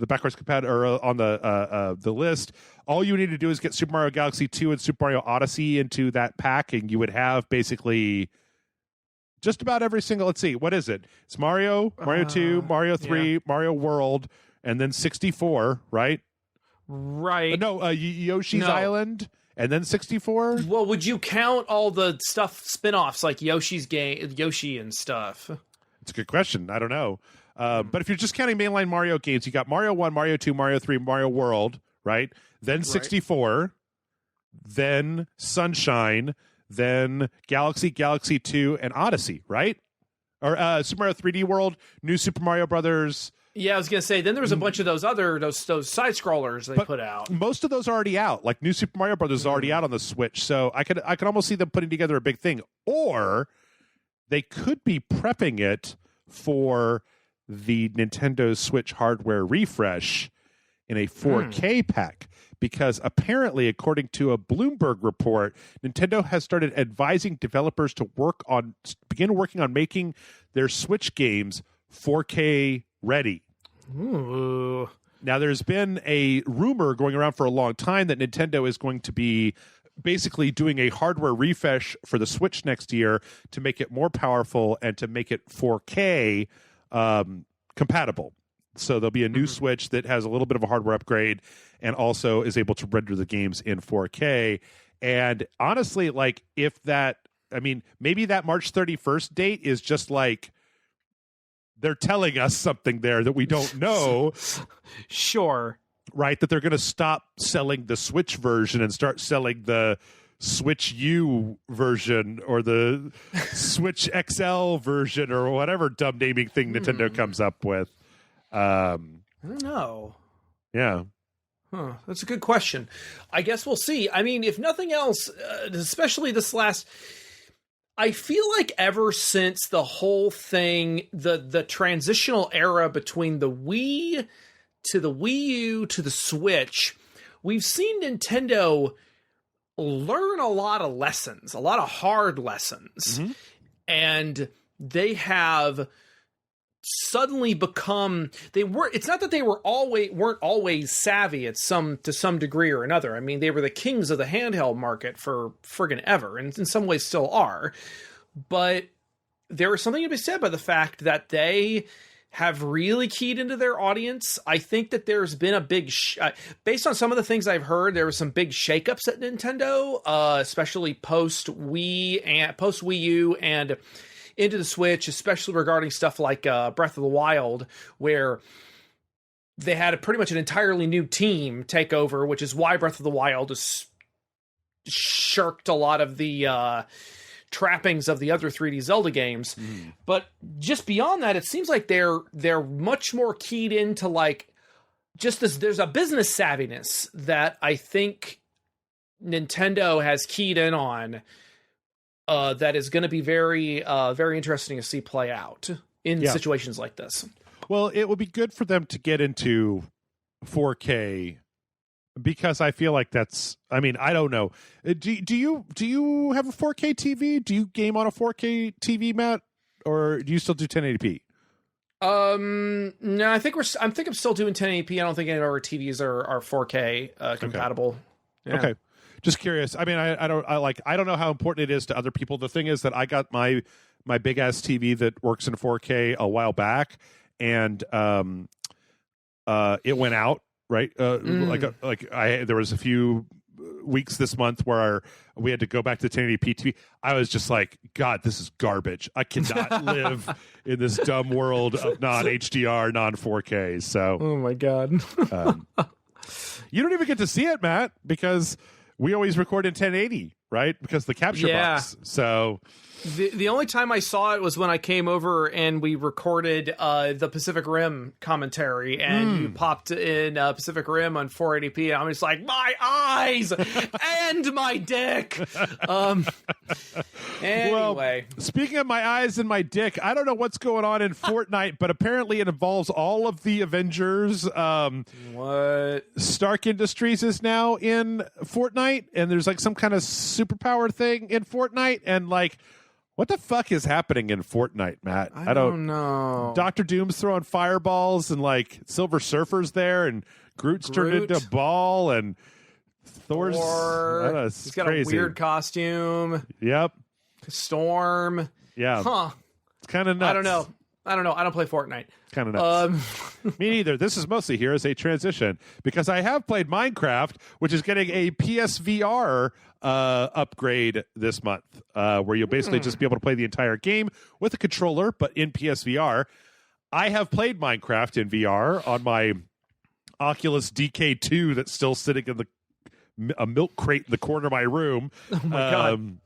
Speaker 1: backwards compatible, or on the list. All you need to do is get Super Mario Galaxy 2 and Super Mario Odyssey into that pack, and you would have basically just about every single, let's see, what is it? It's Mario 2, Mario 3, Mario World, and then 64, right?
Speaker 3: Right.
Speaker 1: No, Yoshi's Island, and then 64?
Speaker 3: Well, would you count all the stuff spin-offs like Yoshi's game, Yoshi and stuff?
Speaker 1: It's a good question. I don't know. But if you're just counting mainline Mario games, you got Mario 1, Mario 2, Mario 3, Mario World, right? Then 64, then Sunshine, then Galaxy 2, and Odyssey, right? Or Super Mario 3D World, New Super Mario Brothers.
Speaker 3: Yeah, I was gonna say. Then there was a bunch of those side scrollers they put out.
Speaker 1: Most of those are already out. Like New Super Mario Brothers is already out on the Switch, so I could almost see them putting together a big thing, or they could be prepping it for the Nintendo Switch hardware refresh in a 4K pack, because apparently, according to a Bloomberg report, Nintendo has started advising developers to begin working on making their Switch games 4K ready.
Speaker 3: Ooh.
Speaker 1: Now, there's been a rumor going around for a long time that Nintendo is going to be basically doing a hardware refresh for the Switch next year to make it more powerful and to make it 4K compatible. So there'll be a new Switch that has a little bit of a hardware upgrade and also is able to render the games in 4K. And honestly, like, maybe that March 31st date is just like they're telling us something there that we don't know.
Speaker 3: Sure.
Speaker 1: Right? That they're going to stop selling the Switch version and start selling the Switch U version or the Switch XL version or whatever dumb naming thing Nintendo comes up with.
Speaker 3: I don't know.
Speaker 1: Yeah.
Speaker 3: Huh. That's a good question. I guess we'll see. I mean, if nothing else, especially this last, I feel like ever since the whole thing, the transitional era between the Wii to the Wii U to the Switch, we've seen Nintendo learn a lot of lessons, a lot of hard lessons. Mm-hmm. And they have suddenly become, it's not that they weren't always savvy to some degree or another. I mean, they were the kings of the handheld market for friggin' ever, and in some ways still are. But there is something to be said by the fact that they have really keyed into their audience. I think that there's been a big, based on some of the things I've heard, there were some big shakeups at Nintendo, especially post Wii U and into the Switch, especially regarding stuff like Breath of the Wild, where they had pretty much an entirely new team take over, which is why Breath of the Wild has shirked a lot of the trappings of the other 3D Zelda games. But just beyond that, it seems like they're much more keyed into like just this. There's a business savviness that I think Nintendo has keyed in on. That is going to be very, very interesting to see play out in situations like this.
Speaker 1: Well, it would be good for them to get into 4K because I feel like that's. I mean, I don't know. Do you have a 4K TV? Do you game on a 4K TV, Matt, or do you still do 1080p?
Speaker 3: No, I think I'm still doing 1080p. I don't think any of our TVs are 4K compatible.
Speaker 1: Okay. Yeah. Okay. Just curious. I mean, I don't know how important it is to other people. The thing is that I got my big ass TV that works in 4K a while back, and it went out, right? There was a few weeks this month where we had to go back to 1080p TV. I was just like, God, this is garbage. I cannot live in this dumb world of non HDR, non 4K. So,
Speaker 3: oh my God,
Speaker 1: you don't even get to see it, Matt, because we always record in 1080, right? Because the capture box. So
Speaker 3: the only time I saw it was when I came over and we recorded the Pacific Rim commentary, and you popped in Pacific Rim on 480p, and I'm just like, my eyes and my dick. Anyway.
Speaker 1: Well, speaking of my eyes and my dick, I don't know what's going on in Fortnite, but apparently it involves all of the Avengers.
Speaker 3: What?
Speaker 1: Stark Industries is now in Fortnite, and there's like some kind of superpower thing in Fortnite, and like, what the fuck is happening in Fortnite, Matt?
Speaker 3: I don't know.
Speaker 1: Dr. Doom's throwing fireballs, and like Silver Surfer's there, and Groot's turned into a ball, and Thor's
Speaker 3: he's got
Speaker 1: crazy.
Speaker 3: a weird costume.
Speaker 1: Yep.
Speaker 3: Storm.
Speaker 1: Yeah.
Speaker 3: Huh.
Speaker 1: It's kind of nuts.
Speaker 3: I don't know. I don't play Fortnite.
Speaker 1: Kind of nuts. Me neither. This is mostly here as a transition because I have played Minecraft, which is getting a PSVR upgrade this month, where you'll basically just be able to play the entire game with a controller, but in PSVR. I have played Minecraft in VR on my Oculus DK2 that's still sitting in a milk crate in the corner of my room.
Speaker 3: Oh my God.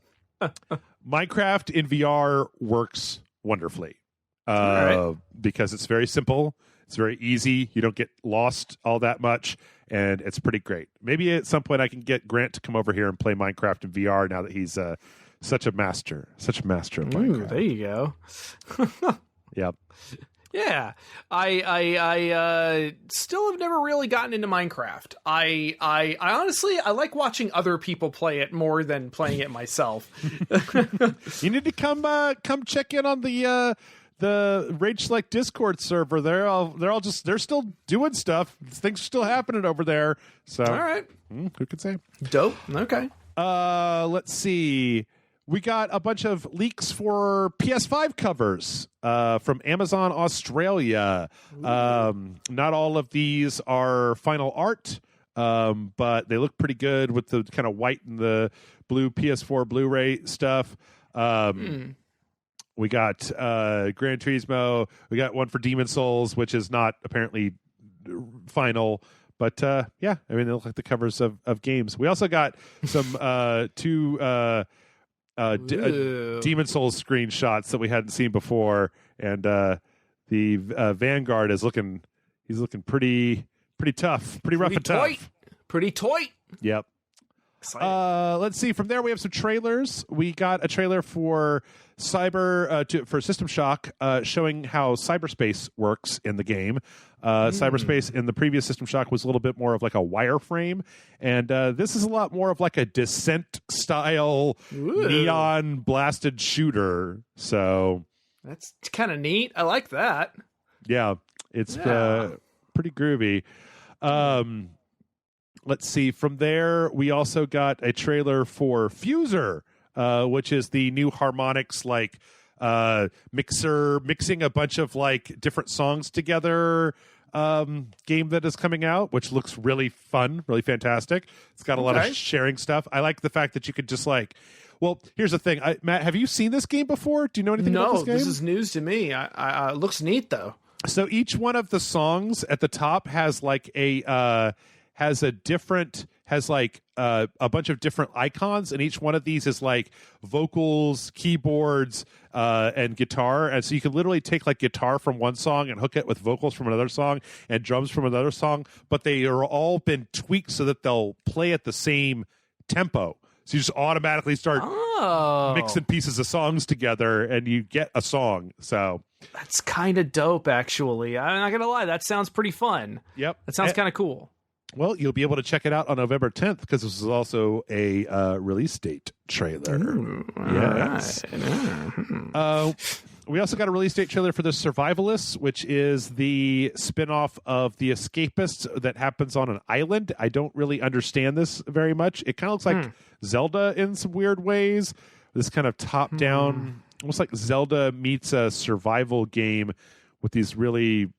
Speaker 1: Minecraft in VR works wonderfully. Because it's very simple, it's very easy, you don't get lost all that much, and it's pretty great. Maybe at some point I can get Grant to come over here and play Minecraft in VR now that he's such a master of Minecraft.
Speaker 3: There you go.
Speaker 1: Yep.
Speaker 3: Yeah, I still have never really gotten into Minecraft. I honestly, I like watching other people play it more than playing it myself.
Speaker 1: You need to come check in on the Rage Select Discord server. They're still doing stuff. Things are still happening over there. So,
Speaker 3: all right,
Speaker 1: who could say?
Speaker 3: Dope. Okay.
Speaker 1: Let's see. We got a bunch of leaks for PS5 covers from Amazon Australia. Not all of these are final art, but they look pretty good with the kind of white and the blue PS4 Blu-ray stuff. We got Gran Turismo. We got one for Demon Souls, which is not apparently final. But yeah, I mean, they look like the covers of games. We also got some two Demon Souls screenshots that we hadn't seen before, and the Vanguard is looking pretty tough, pretty rough and tough.
Speaker 3: Pretty toy.
Speaker 1: Yep. Let's see. From there, we have some trailers. We got a trailer for for System Shock, showing how cyberspace works in the game. Cyberspace in the previous System Shock was a little bit more of like a wireframe, and this is a lot more of like a Descent style neon blasted shooter. So
Speaker 3: that's kind of neat. I like that.
Speaker 1: Yeah, it's pretty groovy. Let's see. From there, we also got a trailer for Fuser, which is the new harmonics mixing a bunch of like different songs together game that is coming out, which looks really fun, really fantastic. It's got a lot of sharing stuff. I like the fact that you could just like. Well, here's the thing, Matt. Have you seen this game before? Do you know anything about this game?
Speaker 3: No, this is news to me. It looks neat though.
Speaker 1: So each one of the songs at the top has like a bunch of different icons, and each one of these is like vocals, keyboards, and guitar. And so you can literally take like guitar from one song and hook it with vocals from another song and drums from another song, but they are all been tweaked so that they'll play at the same tempo. So you just automatically start mixing pieces of songs together and you get a song. So
Speaker 3: that's kind of dope, actually. I'm not going to lie. That sounds pretty fun.
Speaker 1: Yep.
Speaker 3: That sounds kind of cool.
Speaker 1: Well, you'll be able to check it out on November 10th because this is also a release date trailer.
Speaker 3: Ooh,
Speaker 1: yes. Right. We also got a release date trailer for the Survivalists, which is the spinoff of the Escapists that happens on an island. I don't really understand this very much. It kind of looks like Zelda in some weird ways. This kind of top-down, almost like Zelda meets a survival game with these really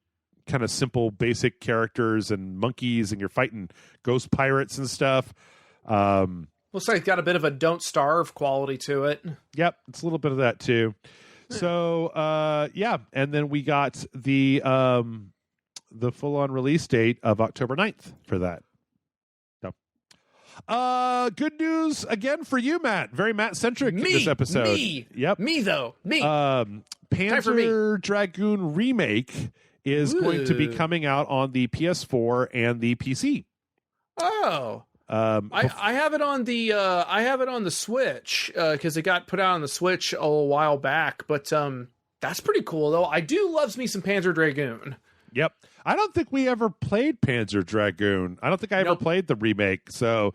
Speaker 1: kind of simple, basic characters and monkeys, and you're fighting ghost pirates and stuff.
Speaker 3: Looks like it's got a bit of a Don't Starve quality to it.
Speaker 1: Yep, it's a little bit of that too. So and then we got the full-on release date of October 9th for that. Good news again for you, Matt. Very Matt-centric this episode.
Speaker 3: Me, though.
Speaker 1: Panzer Dragoon Remake is going to be coming out on the PS4 and the PC.
Speaker 3: Oh. I have it on the Switch because it got put out on the Switch a while back, but that's pretty cool though. I do love me some Panzer Dragoon.
Speaker 1: Yep. I don't think we ever played Panzer Dragoon. I don't think I ever played the remake. So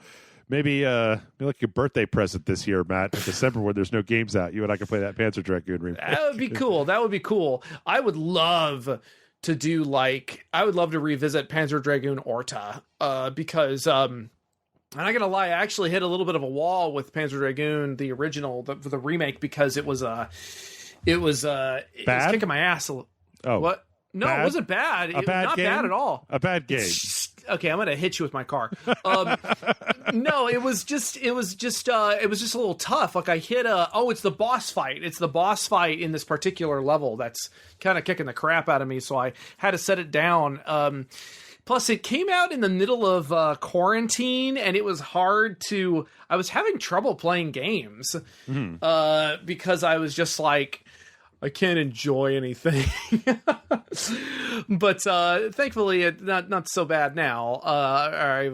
Speaker 1: maybe like your birthday present this year, Matt, in December when there's no games out, you and I can play that Panzer Dragoon remake.
Speaker 3: That would be cool. I would love to revisit Panzer Dragoon Orta because I'm not gonna lie, I actually hit a little bit of a wall with Panzer Dragoon, the original, the remake, because it was kicking my ass. What? No,
Speaker 1: bad?
Speaker 3: It wasn't bad. It was not
Speaker 1: game?
Speaker 3: bad at all.
Speaker 1: A bad game.
Speaker 3: Okay, I'm gonna hit you with my car. No, it was just a little tough. Like I hit it's the boss fight. It's the boss fight in this particular level that's kind of kicking the crap out of me. So I had to set it down. Plus, it came out in the middle of quarantine, and it was hard to. I was having trouble playing games because I was just like, I can't enjoy anything. But thankfully, not so bad now. I'm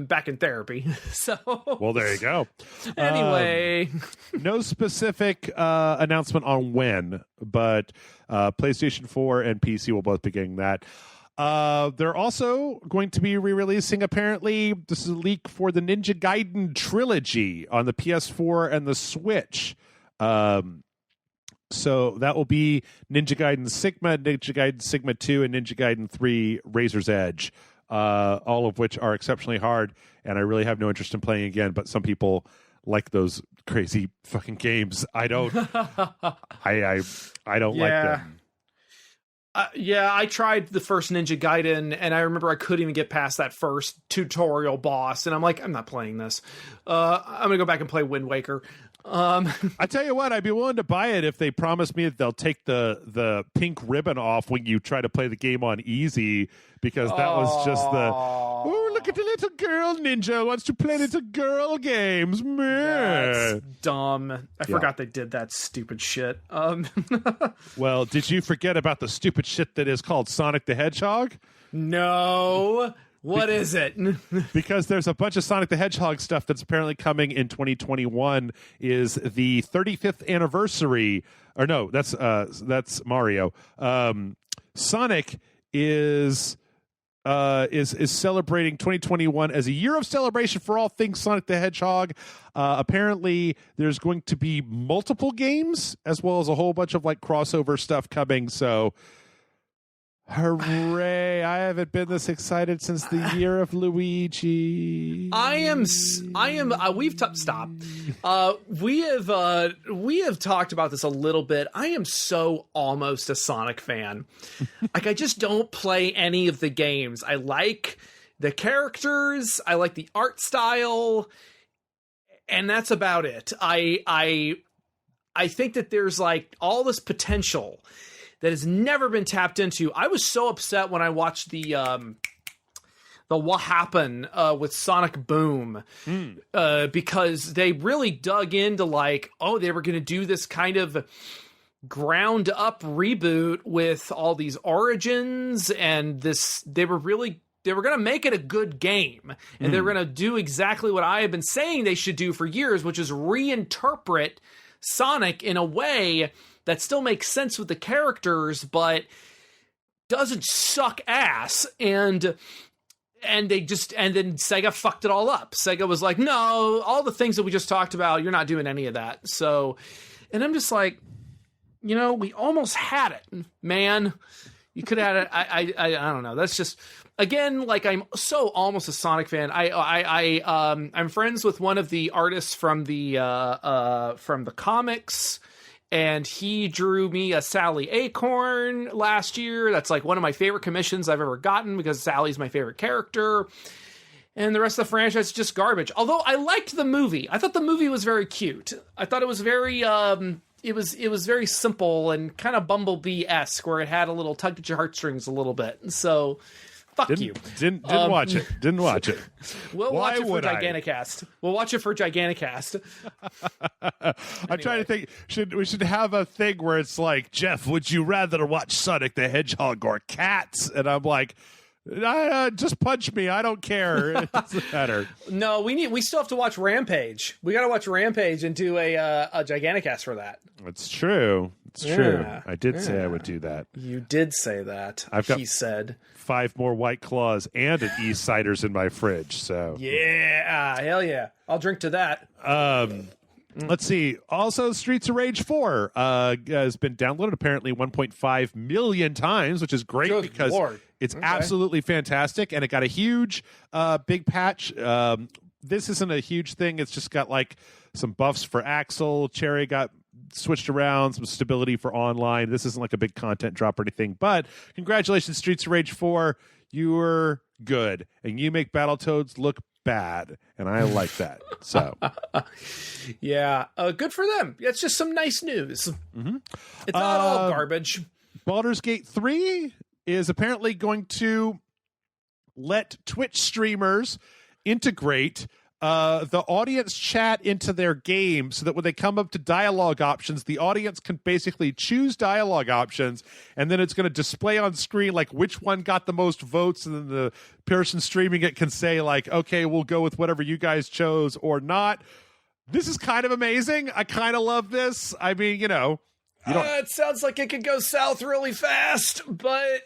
Speaker 3: back in therapy. So
Speaker 1: well, there you go.
Speaker 3: Anyway,
Speaker 1: no specific announcement on when, but PlayStation 4 and PC will both be getting that. They're also going to be re-releasing, apparently, this is a leak for the Ninja Gaiden trilogy on the PS4 and the Switch. So that will be Ninja Gaiden Sigma, Ninja Gaiden Sigma 2, and Ninja Gaiden 3 Razor's Edge, all of which are exceptionally hard, and I really have no interest in playing again, but some people like those crazy fucking games. I don't. I don't like them.
Speaker 3: I tried the first Ninja Gaiden, and I remember I couldn't even get past that first tutorial boss, and I'm like, I'm not playing this. I'm going to go back and play Wind Waker.
Speaker 1: I tell you what, I'd be willing to buy it if they promise me that they'll take the pink ribbon off when you try to play the game on easy, because that was just look at the little girl ninja wants to play little girl games.
Speaker 3: That's dumb. I forgot they did that stupid shit.
Speaker 1: Well, did you forget about the stupid shit that is called Sonic the Hedgehog?
Speaker 3: No. What is it?
Speaker 1: Because there's a bunch of Sonic the Hedgehog stuff that's apparently coming in 2021. Is the 35th anniversary, or no? That's Mario. Sonic is celebrating 2021 as a year of celebration for all things Sonic the Hedgehog. Apparently, there's going to be multiple games as well as a whole bunch of like crossover stuff coming. So. Hooray! I haven't been this excited since the year of Luigi.
Speaker 3: Stop. We have talked about this a little bit. I am so almost a Sonic fan. Like I just don't play any of the games. I like the characters. I like the art style, and that's about it. I think that there's like all this potential that has never been tapped into. I was so upset when I watched the What Happened with Sonic Boom because they really dug into like, they were going to do this kind of ground up reboot with all these origins, and they were going to make it a good game, and they were going to do exactly what I have been saying they should do for years, which is reinterpret Sonic in a way that still makes sense with the characters, but doesn't suck ass. And then Sega fucked it all up. Sega was like, no, all the things that we just talked about, you're not doing any of that. So, and I'm just like, we almost had it, man. You could have had it. I don't know. That's just, again, like I'm so almost a Sonic fan. I'm friends with one of the artists from the comics. And he drew me a Sally Acorn last year. That's like one of my favorite commissions I've ever gotten because Sally's my favorite character. And the rest of the franchise is just garbage. Although I liked the movie. I thought the movie was very cute. I thought it was very it was very simple and kind of Bumblebee-esque, where it had a little tug at your heartstrings a little bit. So Fuck you.
Speaker 1: Didn't watch it. Didn't watch it.
Speaker 3: We'll watch it for Giganticast. We'll watch it for Giganticast.
Speaker 1: I'm trying to think. We should have a thing where it's like, Jeff, would you rather watch Sonic the Hedgehog or Cats? And I'm like, just punch me. I don't care. It doesn't matter.
Speaker 3: No, we still have to watch Rampage. We got to watch Rampage and do a Giganticast for that.
Speaker 1: It's true. It's true. I did say I would do that.
Speaker 3: You did say that. He said
Speaker 1: 5 more White Claws and an East Ciders in my fridge. So
Speaker 3: yeah, hell yeah, I'll drink to that.
Speaker 1: Let's see. Also, Streets of Rage 4 has been downloaded apparently 1.5 million times, which is great because it's absolutely fantastic, and it got a huge big patch. This isn't a huge thing. It's just got like some buffs for Axel. Cherry got switched around, some stability for online. This isn't like a big content drop or anything, but congratulations, Streets of Rage 4. You were good, and you make Battletoads look bad, and I like that. So
Speaker 3: yeah, good for them. It's just some nice news. Mm-hmm. It's not all garbage.
Speaker 1: Baldur's Gate 3 is apparently going to let Twitch streamers integrate the audience chat into their game so that when they come up to dialogue options, the audience can basically choose dialogue options, and then it's going to display on screen like which one got the most votes, and then the person streaming it can say like, okay, we'll go with whatever you guys chose or not. This is kind of amazing. I kind of love this. I mean, it sounds like it could go south really fast, but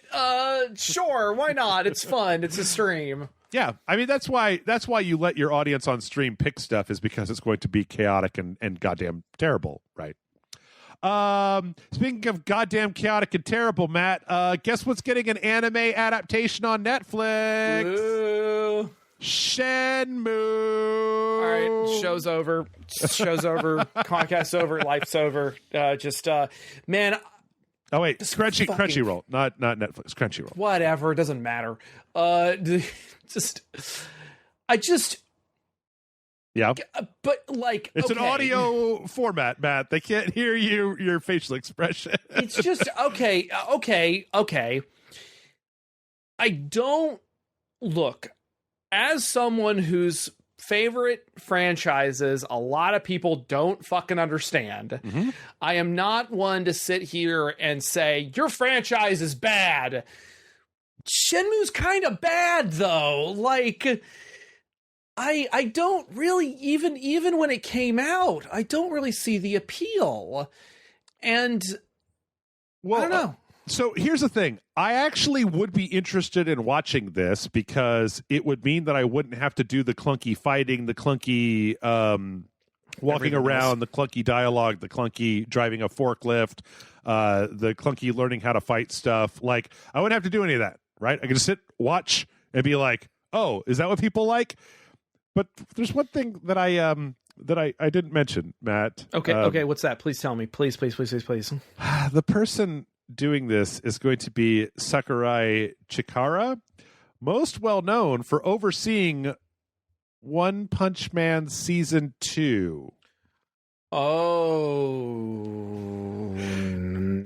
Speaker 1: sure, why not? It's fun. It's a stream. Yeah, I mean that's why you let your audience on stream pick stuff, is because it's going to be chaotic and goddamn terrible, right? Speaking of goddamn chaotic and terrible, Matt, guess what's getting an anime adaptation on Netflix?
Speaker 3: Ooh.
Speaker 1: Shenmue.
Speaker 3: All right, show's over. Podcast's over. Life's over. Man.
Speaker 1: Oh wait, Crunchyroll, not Netflix. Crunchyroll.
Speaker 3: Whatever, it doesn't matter.
Speaker 1: Yeah,
Speaker 3: but like
Speaker 1: it's an audio format, Matt. They can't hear your facial expression.
Speaker 3: It's just okay. I don't look, as someone whose favorite franchises a lot of people don't fucking understand. Mm-hmm. I am not one to sit here and say your franchise is bad. Shenmue's kind of bad though. Like I don't really, even when it came out, I don't really see the appeal. And I don't know.
Speaker 1: So here's the thing. I actually would be interested in watching this because it would mean that I wouldn't have to do the clunky fighting, the clunky walking around, the clunky dialogue, the clunky driving a forklift, the clunky learning how to fight stuff. Like, I wouldn't have to do any of that, right? I could just sit, watch, and be like, oh, is that what people like? But there's one thing that I didn't mention, Matt.
Speaker 3: Okay, what's that? Please tell me. Please.
Speaker 1: The person doing this is going to be Sakurai Chikara, most well known for overseeing One Punch Man Season 2.
Speaker 3: Oh.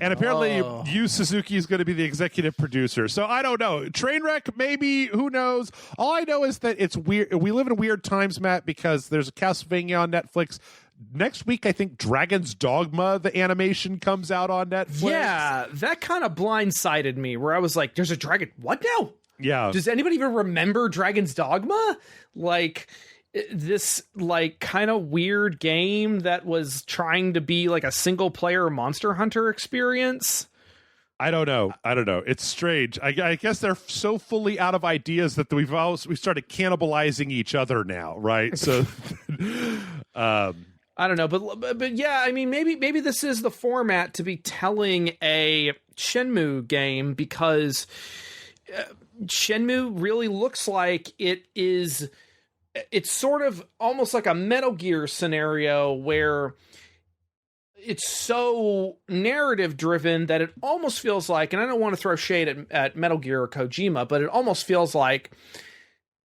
Speaker 1: And apparently Yu Suzuki is going to be the executive producer. So I don't know. Trainwreck, maybe. Who knows? All I know is that it's weird. We live in weird times, Matt, because there's a Castlevania on Netflix. Next week, I think Dragon's Dogma, the animation, comes out on Netflix.
Speaker 3: Yeah, that kind of blindsided me, where I was like, there's a dragon. What now?
Speaker 1: Yeah.
Speaker 3: Does anybody even remember Dragon's Dogma? Like, this like kind of weird game that was trying to be like a single player Monster Hunter experience.
Speaker 1: I don't know. It's strange. I guess they're so fully out of ideas that we started cannibalizing each other now, right? So
Speaker 3: I don't know, but yeah, I mean, maybe this is the format to be telling a Shenmue game, because Shenmue really looks like it's sort of almost like a Metal Gear scenario where it's so narrative driven that it almost feels like, and I don't want to throw shade at Metal Gear or Kojima, but it almost feels like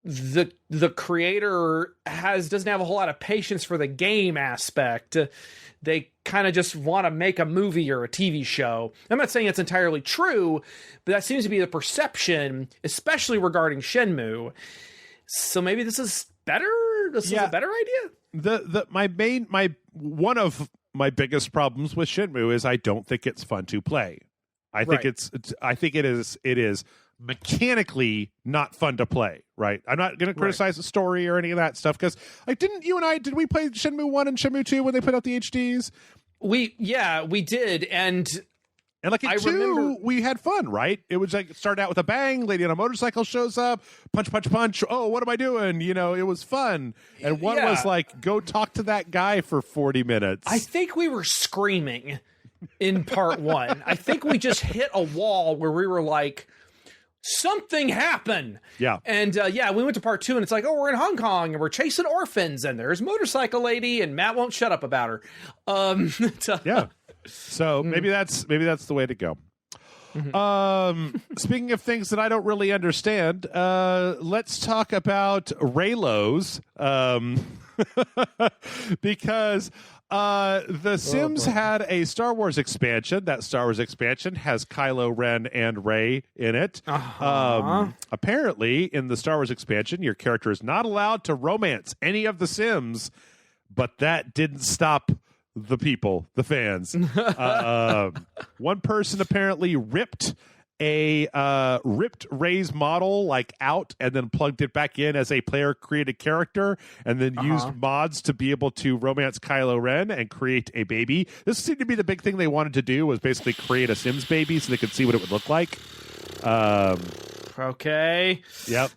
Speaker 3: the creator doesn't have a whole lot of patience for the game aspect. They kind of just want to make a movie or a TV show. I'm not saying it's entirely true, but that seems to be the perception, especially regarding Shenmue. So maybe this is better. This is a better idea.
Speaker 1: One of my biggest problems with Shenmue is I don't think it's fun to play. I think it is mechanically not fun to play, right? I'm not going to criticize the story or any of that stuff, because did we play Shenmue 1 and Shenmue 2 when they put out the HDs?
Speaker 3: We did, and
Speaker 1: like in 2, we had fun, right? It was like, start out with a bang, lady on a motorcycle shows up, punch, punch, punch. Oh, what am I doing? It was fun. And one was like, go talk to that guy for 40 minutes.
Speaker 3: I think we were screaming in part 1. I think we just hit a wall where we were like, something happened.
Speaker 1: Yeah. And
Speaker 3: we went to part 2, and it's like, oh, we're in Hong Kong and we're chasing orphans, and there's motorcycle lady, and Matt won't shut up about her.
Speaker 1: Yeah. So maybe that's the way to go. Speaking of things that I don't really understand, let's talk about Raylos, because The Sims had a Star Wars expansion. That Star Wars expansion has Kylo Ren and Rey in it. Apparently, in the Star Wars expansion, your character is not allowed to romance any of the Sims, but that didn't stop the people, the fans. One person apparently ripped Rey's model out and then plugged it back in as a player created character, and then used mods to be able to romance Kylo Ren and create a baby. This seemed to be the big thing they wanted to do, was basically create a Sims baby so they could see what it would look like.
Speaker 3: Okay.
Speaker 1: Yep.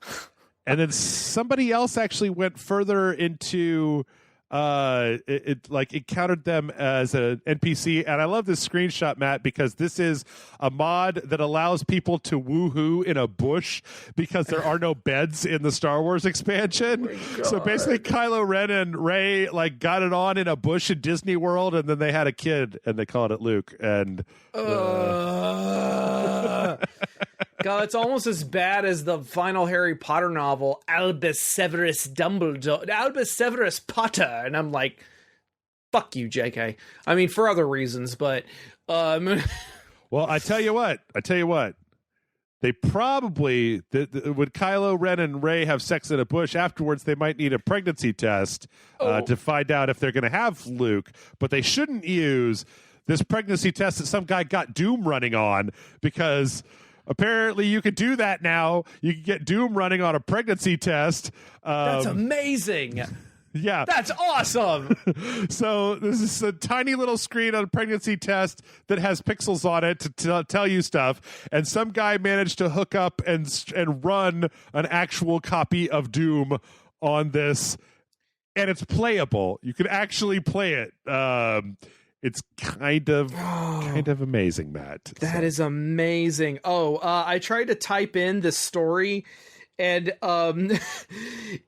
Speaker 1: And then somebody else actually went further into it encountered them as an NPC, and I love this screenshot, Matt, because this is a mod that allows people to woohoo in a bush because there are no beds in the Star Wars expansion. So basically, Kylo Ren and Rey got it on in a bush in Disney World, and then they had a kid, and they called it Luke. And
Speaker 3: God, it's almost as bad as the final Harry Potter novel, Albus Severus Potter. And I'm like, fuck you, JK. I mean, for other reasons, but...
Speaker 1: Well, I tell you what. They probably, would Kylo Ren and Rey have sex in a bush afterwards, they might need a pregnancy test to find out if they're going to have Luke. But they shouldn't use this pregnancy test that some guy got Doom running on, because... apparently, you could do that now. You can get Doom running on a pregnancy test.
Speaker 3: That's amazing.
Speaker 1: Yeah.
Speaker 3: That's awesome.
Speaker 1: So this is a tiny little screen on a pregnancy test that has pixels on it to tell you stuff. And some guy managed to hook up and run an actual copy of Doom on this. And it's playable. You can actually play it. It's kind of amazing, Matt.
Speaker 3: That is amazing. I tried to type in this story, and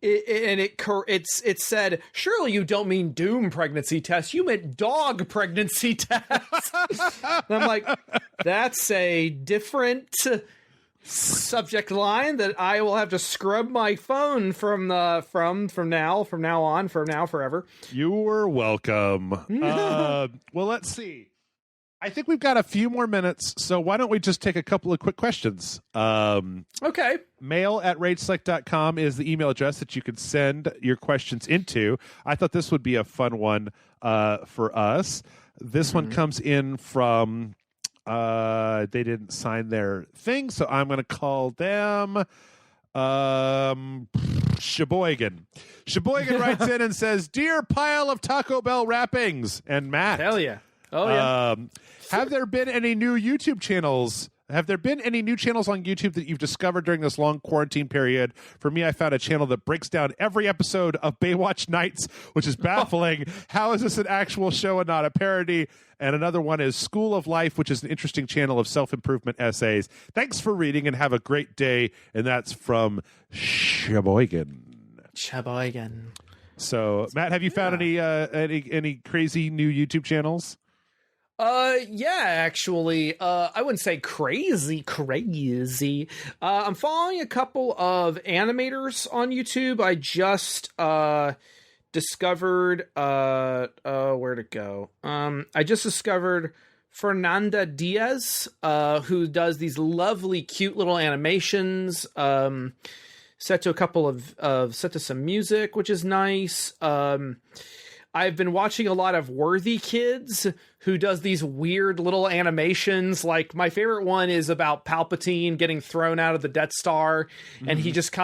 Speaker 3: it said, surely you don't mean Doom pregnancy test, you meant dog pregnancy test. And I'm like, that's a different subject line that I will have to scrub my phone from now on, forever.
Speaker 1: You were welcome. Well, let's see. I think we've got a few more minutes, so why don't we just take a couple of quick questions?
Speaker 3: Okay.
Speaker 1: mail@rageselect.com is the email address that you can send your questions into. I thought this would be a fun one for us. This one comes in from... they didn't sign their thing, so I'm going to call them Sheboygan. Sheboygan writes in and says, "Dear pile of Taco Bell wrappings," and Matt.
Speaker 3: Hell yeah. Oh yeah.
Speaker 1: Have there been any new YouTube channels? Have there been any new channels on YouTube that you've discovered during this long quarantine period? For me, I found a channel that breaks down every episode of Baywatch Nights, which is baffling. How is this an actual show and not a parody? And another one is School of Life, which is an interesting channel of self-improvement essays. Thanks for reading and have a great day. And that's from Sheboygan. So, Matt, have you found any crazy new YouTube channels?
Speaker 3: Yeah, actually, I wouldn't say crazy. I'm following a couple of animators on YouTube. I just, discovered where'd it go? I just discovered Fernanda Diaz, who does these lovely, cute little animations, set to a couple of set to some music, which is nice. I've been watching a lot of Worthy Kids, who does these weird little animations. Like, my favorite one is about Palpatine getting thrown out of the Death Star, and he just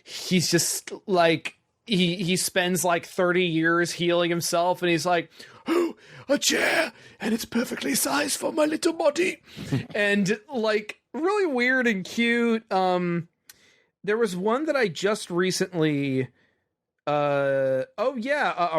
Speaker 3: he's just like, he spends like 30 years healing himself, and he's like, oh, a chair, and it's perfectly sized for my little body. And like, really weird and cute. There was one that I just recently, a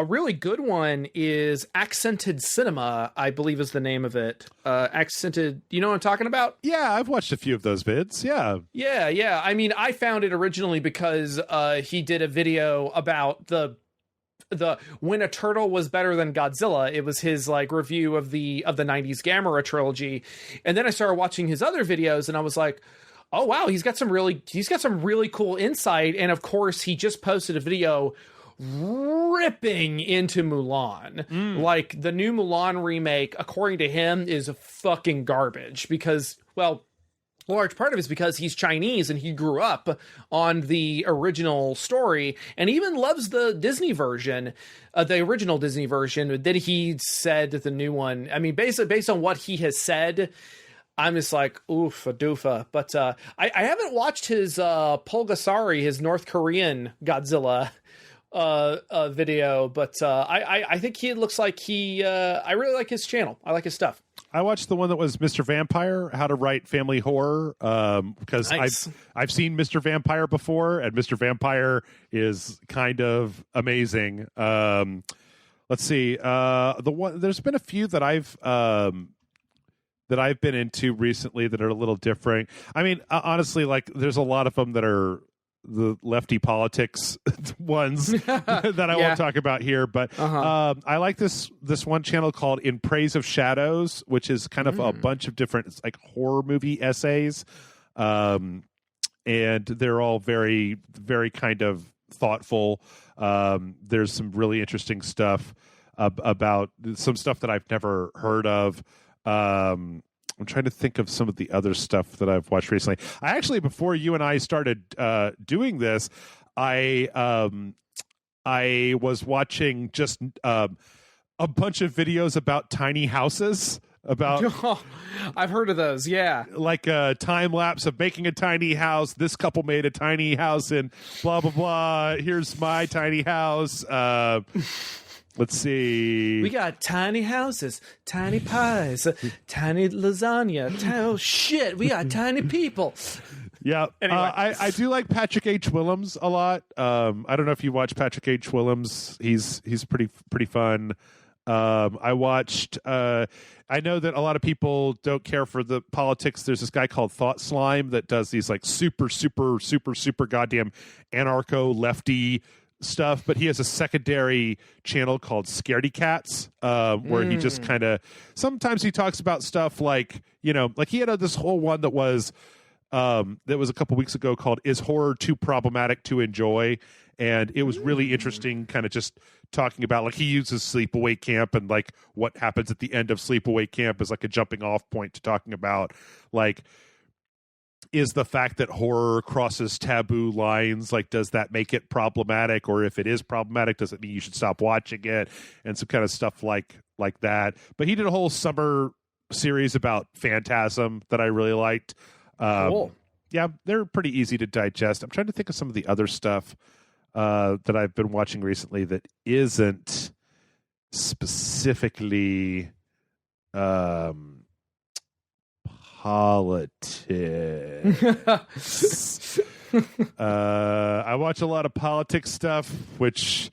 Speaker 3: really good one is Accented Cinema, I believe is the name of it. Accented, you know what I'm talking about?
Speaker 1: Yeah, I've watched a few of those vids. Yeah.
Speaker 3: Yeah. I mean, I found it originally because he did a video about the when a turtle was better than Godzilla. It was his like review of the 90s Gamera trilogy. And then I started watching his other videos, and I was like, oh wow, he's got some really cool insight. And of course, he just posted a video ripping into Mulan. Like, the new Mulan remake, according to him, is fucking garbage because, well, a large part of it is because he's Chinese and he grew up on the original story, and even loves the Disney version, the original Disney version. Then he said that the new one, I mean, based on what he has said, I'm just like, oof, a doofa. But I haven't watched his Pulgasari, his North Korean Godzilla video, but I think he looks like I really like his channel. I like his stuff.
Speaker 1: I watched the one that was Mr. Vampire, How to Write Family Horror, because nice. I've seen Mr. Vampire before, and Mr. Vampire is kind of amazing. Let's see, there's been a few that I've been into recently that are a little different. I mean, honestly, like, there's a lot of them that are the lefty politics ones that I won't talk about here, but I like this one channel called In Praise of Shadows, which is kind of a bunch of different like horror movie essays, and they're all very, very kind of thoughtful. There's some really interesting stuff about some stuff that I've never heard of. I'm trying to think of some of the other stuff that I've watched recently. I actually, before you and I started doing this, I was watching just a bunch of videos about tiny houses.
Speaker 3: I've heard of those, yeah.
Speaker 1: Like a time lapse of making a tiny house. This couple made a tiny house and blah, blah, blah. Here's my tiny house. Let's see.
Speaker 3: We got tiny houses, tiny pies, tiny lasagna. Oh, shit. We got tiny people.
Speaker 1: Yeah. Anyway. I do like Patrick H. Willems a lot. I don't know if you watch Patrick H. Willems. He's pretty fun. I watched, I know that a lot of people don't care for the politics. There's this guy called Thought Slime that does these like super goddamn anarcho lefty stuff, but he has a secondary channel called Scaredy Cats, where he just kind of, sometimes he talks about stuff like, you know, like he had this whole one that was a couple weeks ago called Is Horror Too Problematic to Enjoy? And it was really interesting, kind of just talking about, like, he uses Sleepaway Camp and like what happens at the end of Sleepaway Camp as like a jumping off point to talking about, like, is the fact that horror crosses taboo lines, like, does that make it problematic? Or if it is problematic, does it mean you should stop watching it? And some kind of stuff like that. But he did a whole summer series about Phantasm that I really liked.
Speaker 3: Cool.
Speaker 1: Yeah, they're pretty easy to digest. I'm trying to think of some of the other stuff that I've been watching recently that isn't specifically politics. I watch a lot of politics stuff, which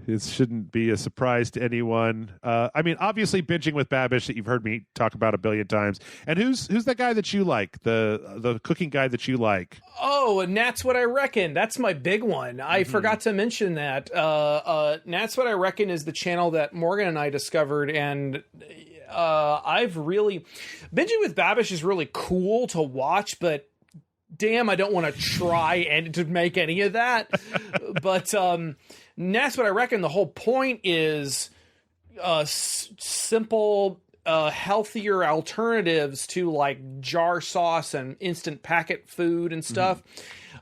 Speaker 1: it shouldn't be a surprise to anyone. I mean, obviously, Binging with Babish that you've heard me talk about a billion times. And who's that guy that you like? The cooking guy that you like?
Speaker 3: Oh, and That's What I Reckon. That's my big one. I forgot to mention that. That's What I Reckon is the channel that Morgan and I discovered, and I've really... Binging with Babish is really cool to watch, but damn, I don't want to try and to make any of that. But That's what I reckon. The whole point is simple, healthier alternatives to like jar sauce and instant packet food and stuff.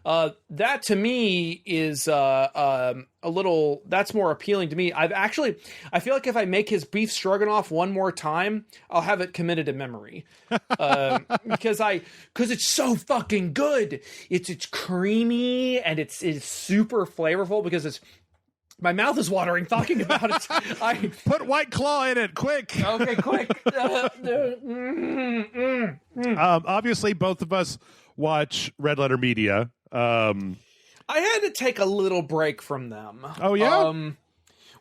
Speaker 3: That to me is a little, that's more appealing to me. I feel like if I make his beef stroganoff one more time, I'll have it committed to memory. Because it's so fucking good. It's creamy and it's super flavorful because my mouth is watering talking about it. I
Speaker 1: put White Claw in it, quick.
Speaker 3: Okay, quick.
Speaker 1: Obviously, both of us watch Red Letter Media.
Speaker 3: I had to take a little break from them.
Speaker 1: Oh, yeah?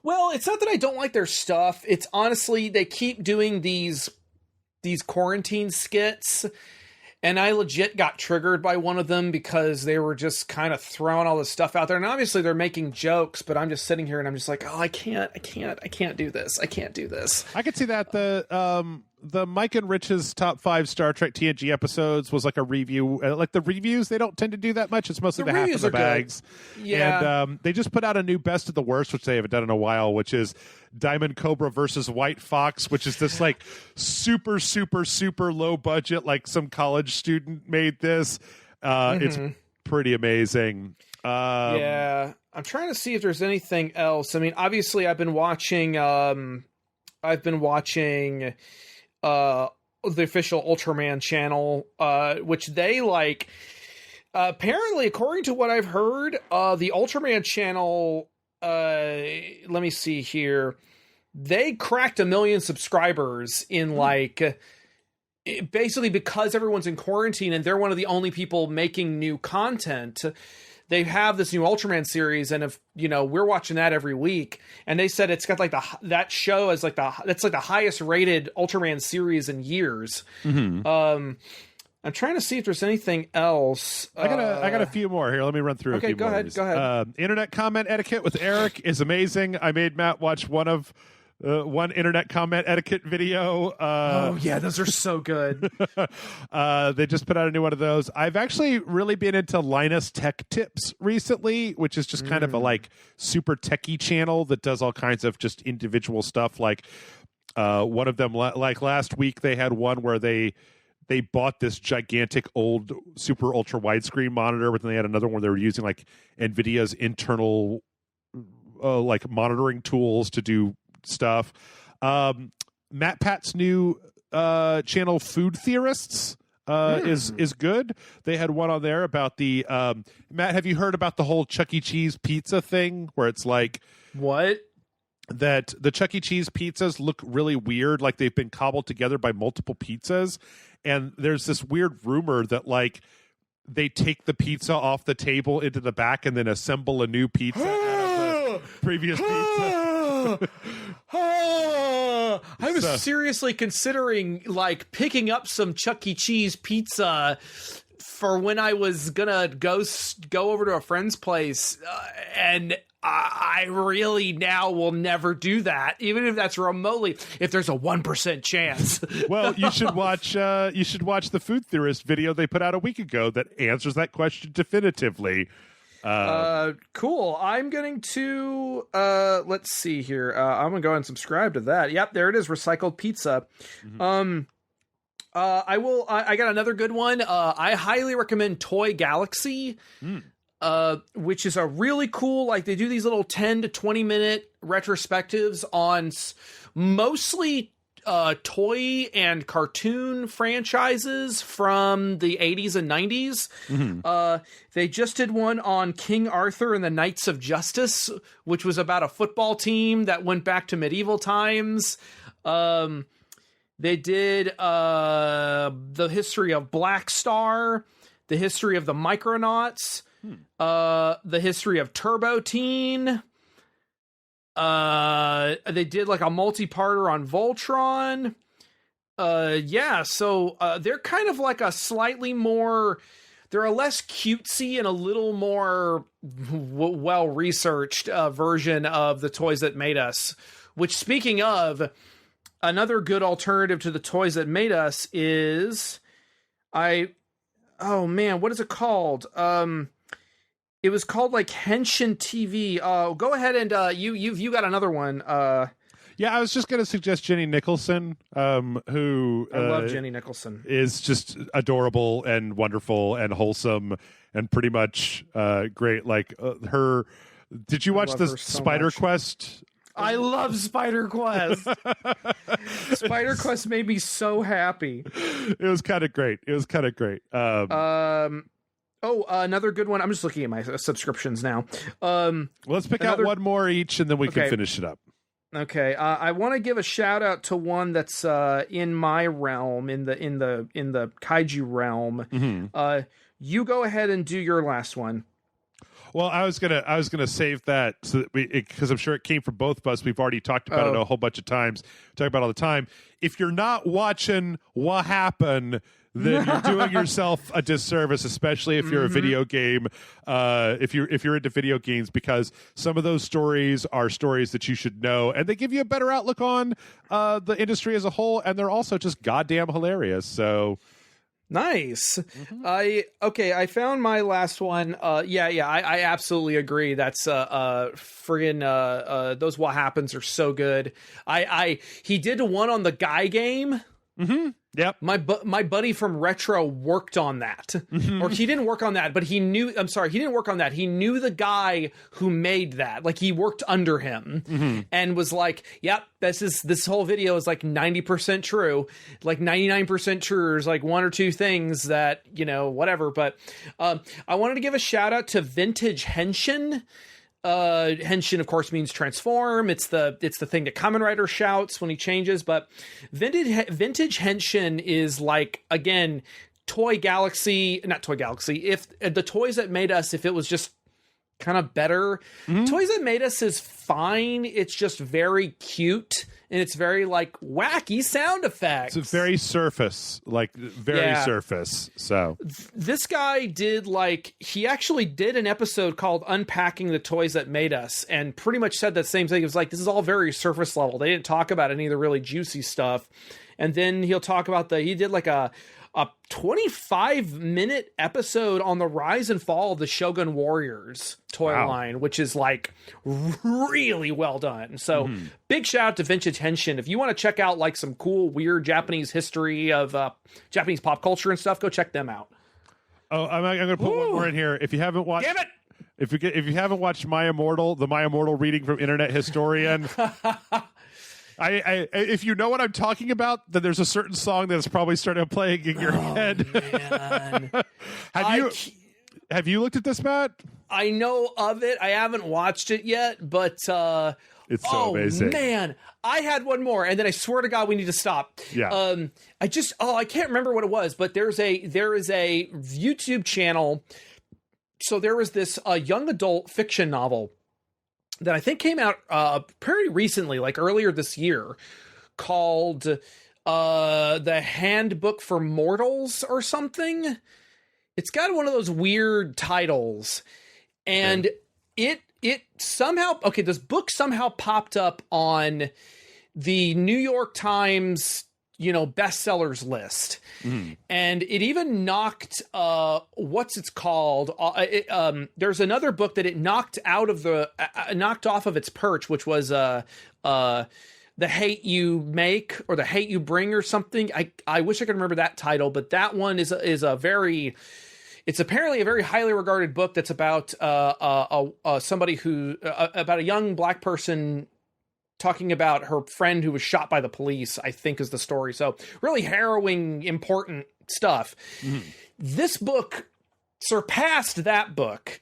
Speaker 3: Well, it's not that I don't like their stuff. It's honestly, they keep doing these quarantine skits, and I legit got triggered by one of them because they were just kind of throwing all this stuff out there. And obviously they're making jokes, but I'm just sitting here and I'm just like, oh, I can't do this. I can't do this.
Speaker 1: I could see that. The Mike and Rich's top 5 Star Trek TNG episodes was like a review. Like the reviews, they don't tend to do that much. It's mostly the half of the bags.
Speaker 3: Good. Yeah.
Speaker 1: And they just put out a new Best of the Worst, which they haven't done in a while, which is Diamond Cobra versus White Fox, which is this like super, super, super low budget, like some college student made this. It's pretty amazing.
Speaker 3: Yeah. I'm trying to see if there's anything else. I mean, obviously I've been watching the official Ultraman channel, which they like, apparently, according to what I've heard, the Ultraman channel, let me see here, they cracked 1 million subscribers in like, basically because everyone's in quarantine and they're one of the only people making new content. They have this new Ultraman series, and if we're watching that every week, and they said it's got like that show is like that's like the highest rated Ultraman series in years. I'm trying to see if there's anything else.
Speaker 1: I got a few more here. Let me run through a few more.
Speaker 3: Okay, go ahead.
Speaker 1: Internet comment etiquette with Eric is amazing. I made Matt watch one internet comment etiquette video.
Speaker 3: Oh yeah, those are so good.
Speaker 1: They just put out a new one of those. I've actually really been into Linus Tech Tips recently, which is just kind of a like super techie channel that does all kinds of just individual stuff. Like one of them, like last week, they had one where they bought this gigantic old super ultra widescreen monitor, but then they had another one where they were using like NVIDIA's internal like monitoring tools to do stuff. Matt Pat's new channel Food Theorists is good. They had one on there about the Matt, have you heard about the whole Chuck E. Cheese pizza thing where it's like
Speaker 3: what?
Speaker 1: That the Chuck E. Cheese pizzas look really weird, like they've been cobbled together by multiple pizzas, and there's this weird rumor that like they take the pizza off the table into the back and then assemble a new pizza out of the previous pizza.
Speaker 3: I was seriously considering like picking up some Chuck E. Cheese pizza for when I was gonna go over to a friend's place, and I really now will never do that, even if that's remotely, if there's a 1% chance.
Speaker 1: Well, you should watch the Food Theorist video they put out a week ago that answers that question definitively.
Speaker 3: Cool. I'm going to let's see here. I'm gonna go and subscribe to that. Yep, there it is. Recycled pizza. I got another good one. I highly recommend Toy Galaxy, which is a really cool, like they do these little 10 to 20 minute retrospectives on mostly toy and cartoon franchises from the 80s and 90s. They just did one on King Arthur and the Knights of Justice, which was about a football team that went back to medieval times. They did the history of Black Star, the history of the Micronauts, the history of Turbo Teen. They did like a multi-parter on Voltron. So they're kind of like a slightly more, they're a less cutesy and a little more well-researched version of the Toys That Made Us, which, speaking of, another good alternative to the Toys That Made Us is what is it called? It was called like Henshin TV. Go ahead and you got another one.
Speaker 1: Yeah, I was just going to suggest Jenny Nicholson, who
Speaker 3: I love Jenny Nicholson.
Speaker 1: Is just adorable and wonderful and wholesome and pretty much great. Like her. Did you watch the Spider Quest?
Speaker 3: I love Spider Quest. Spider Quest made me so happy.
Speaker 1: It was kind of great.
Speaker 3: Another good one. I'm just looking at my subscriptions now.
Speaker 1: Let's pick out one more each, and then we can finish it up.
Speaker 3: Okay. I want to give a shout out to one that's in my realm, in the kaiju realm.
Speaker 1: Mm-hmm.
Speaker 3: You go ahead and do your last one.
Speaker 1: Well, I was gonna save that so that because I'm sure it came from both of us. We've already talked about it a whole bunch of times. Talk about it all the time. If you're not watching What Happened, then you're doing yourself a disservice, especially if you're a video game. If you're into video games, because some of those stories are stories that you should know, and they give you a better outlook on the industry as a whole, and they're also just goddamn hilarious. So.
Speaker 3: Nice. I found my last one. I absolutely agree. That's friggin' those What Happens are so good. He did one on the Guy game.
Speaker 1: Mm-hmm. Yep.
Speaker 3: My buddy from Retro worked on that. Or he didn't work on that, but he knew, I'm sorry, he didn't work on that. He knew the guy who made that. Like, he worked under him and was like, yep, this whole video is like 90% true, like 99% true. There's like one or two things that, whatever. But I wanted to give a shout out to Vintage Henshin. Henshin, of course, means transform. It's the thing that Kamen Rider shouts when he changes. But vintage Henshin is like, again, not Toy Galaxy. If the toys that made us, if it was just kind of better, Toys That Made Us is fine. It's just very cute. And it's very, like, wacky sound effects.
Speaker 1: It's very surface. Surface. So
Speaker 3: this guy did, he actually did an episode called Unpacking the Toys That Made Us, and pretty much said that same thing. It was like, this is all very surface level. They didn't talk about any of the really juicy stuff. And then he'll talk about he did like a 25-minute episode on the rise and fall of the Shogun Warriors toy line, which is like really well done. So big shout out to Vintage Henshin. If you want to check out like some cool, weird Japanese history of Japanese pop culture and stuff, go check them out.
Speaker 1: Oh, I'm going to put one more in here. If you haven't watched,
Speaker 3: damn it!
Speaker 1: If you haven't watched My Immortal, the My Immortal reading from Internet Historian. If you know what I'm talking about, then there's a certain song that's probably started playing in your head.
Speaker 3: Man.
Speaker 1: Have you looked at this, Matt?
Speaker 3: I know of it. I haven't watched it yet, but
Speaker 1: it's so amazing.
Speaker 3: Man, I had one more, and then I swear to God, we need to stop.
Speaker 1: Yeah.
Speaker 3: I can't remember what it was, but there is a YouTube channel. So there was this young adult fiction novel that I think came out pretty recently, like earlier this year, called The Handbook for Mortals or something. It's got one of those weird titles. And it somehow, this book somehow popped up on the New York Times, bestsellers list. And it even knocked, what's it's called? There's another book that it knocked off of its perch, which was The Hate You Make or The Hate You Bring or something. I wish I could remember that title, but that one is apparently a very highly regarded book that's about somebody about a young black person talking about her friend who was shot by the police, I think is the story. So really harrowing, important stuff. This book surpassed that book.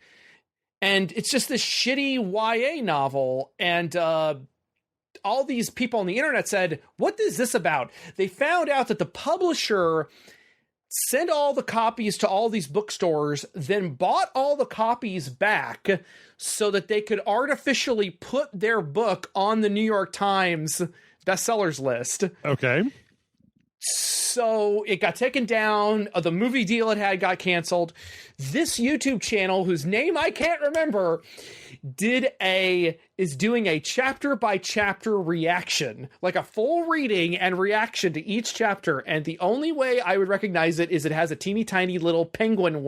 Speaker 3: And it's just this shitty YA novel. And all these people on the internet said, what is this about? They found out that the publisher sent all the copies to all these bookstores, then bought all the copies back so that they could artificially put their book on the New York Times bestsellers list.
Speaker 1: Okay.
Speaker 3: So it got taken down. The movie deal it had got canceled. This YouTube channel, whose name I can't remember, is doing a chapter by chapter reaction, like a full reading and reaction to each chapter. And the only way I would recognize it is it has a teeny tiny little penguin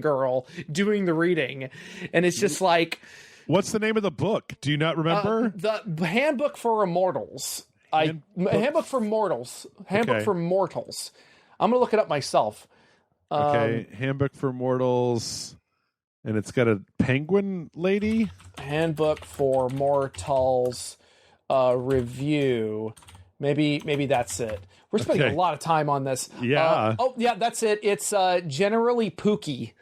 Speaker 3: girl doing the reading. And it's just like,
Speaker 1: what's the name of the book? Do you not remember?
Speaker 3: The Handbook for Immortals. Handbook for Mortals. Handbook for Mortals. I'm going to look it up myself.
Speaker 1: Okay, Handbook for Mortals. And it's got a penguin lady?
Speaker 3: Handbook for Mortals review. Maybe that's it. We're spending a lot of time on this.
Speaker 1: Yeah.
Speaker 3: That's it. It's Generally Pooky.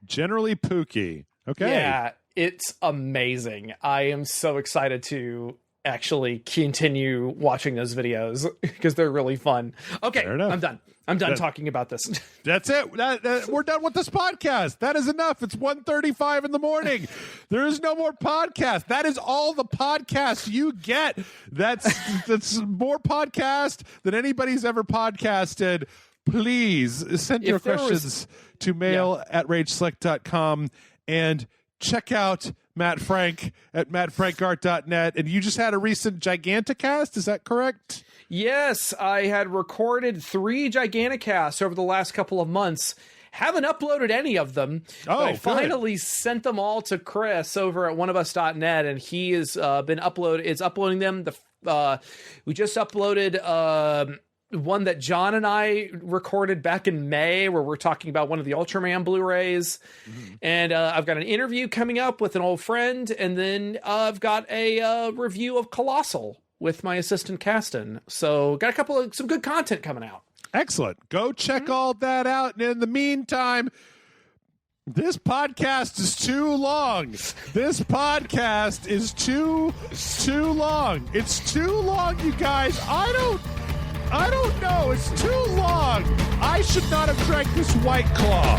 Speaker 1: Generally Pooky. Okay.
Speaker 3: Yeah, it's amazing. I am so excited to actually continue watching those videos because they're really fun. Okay, I'm done talking about this.
Speaker 1: That's it. We're done with this podcast. That is enough. It's 1:35 in the morning. There is no more podcast. That is all the podcast you get. That's more podcast than anybody's ever podcasted. Please send your questions to mail@rageselect.com and check out Matt Frank at mattfrankart.net. And you just had a recent Giganticast, is that correct?
Speaker 3: Yes, I had recorded 3 Giganticasts over the last couple of months. Haven't uploaded any of them. But I finally sent them all to Chris over at oneofus.net, and he has been uploading them. We just uploaded one that John and I recorded back in May, where we're talking about one of the Ultraman Blu-rays. Mm-hmm. And I've got an interview coming up with an old friend, and then I've got a review of Colossal with my assistant Caston. So got some good content coming out.
Speaker 1: Excellent. Go check all that out. And in the meantime, this podcast is too long. This podcast is too long. It's too long, you guys. I don't know. It's too long. I should not have drank this White Claw.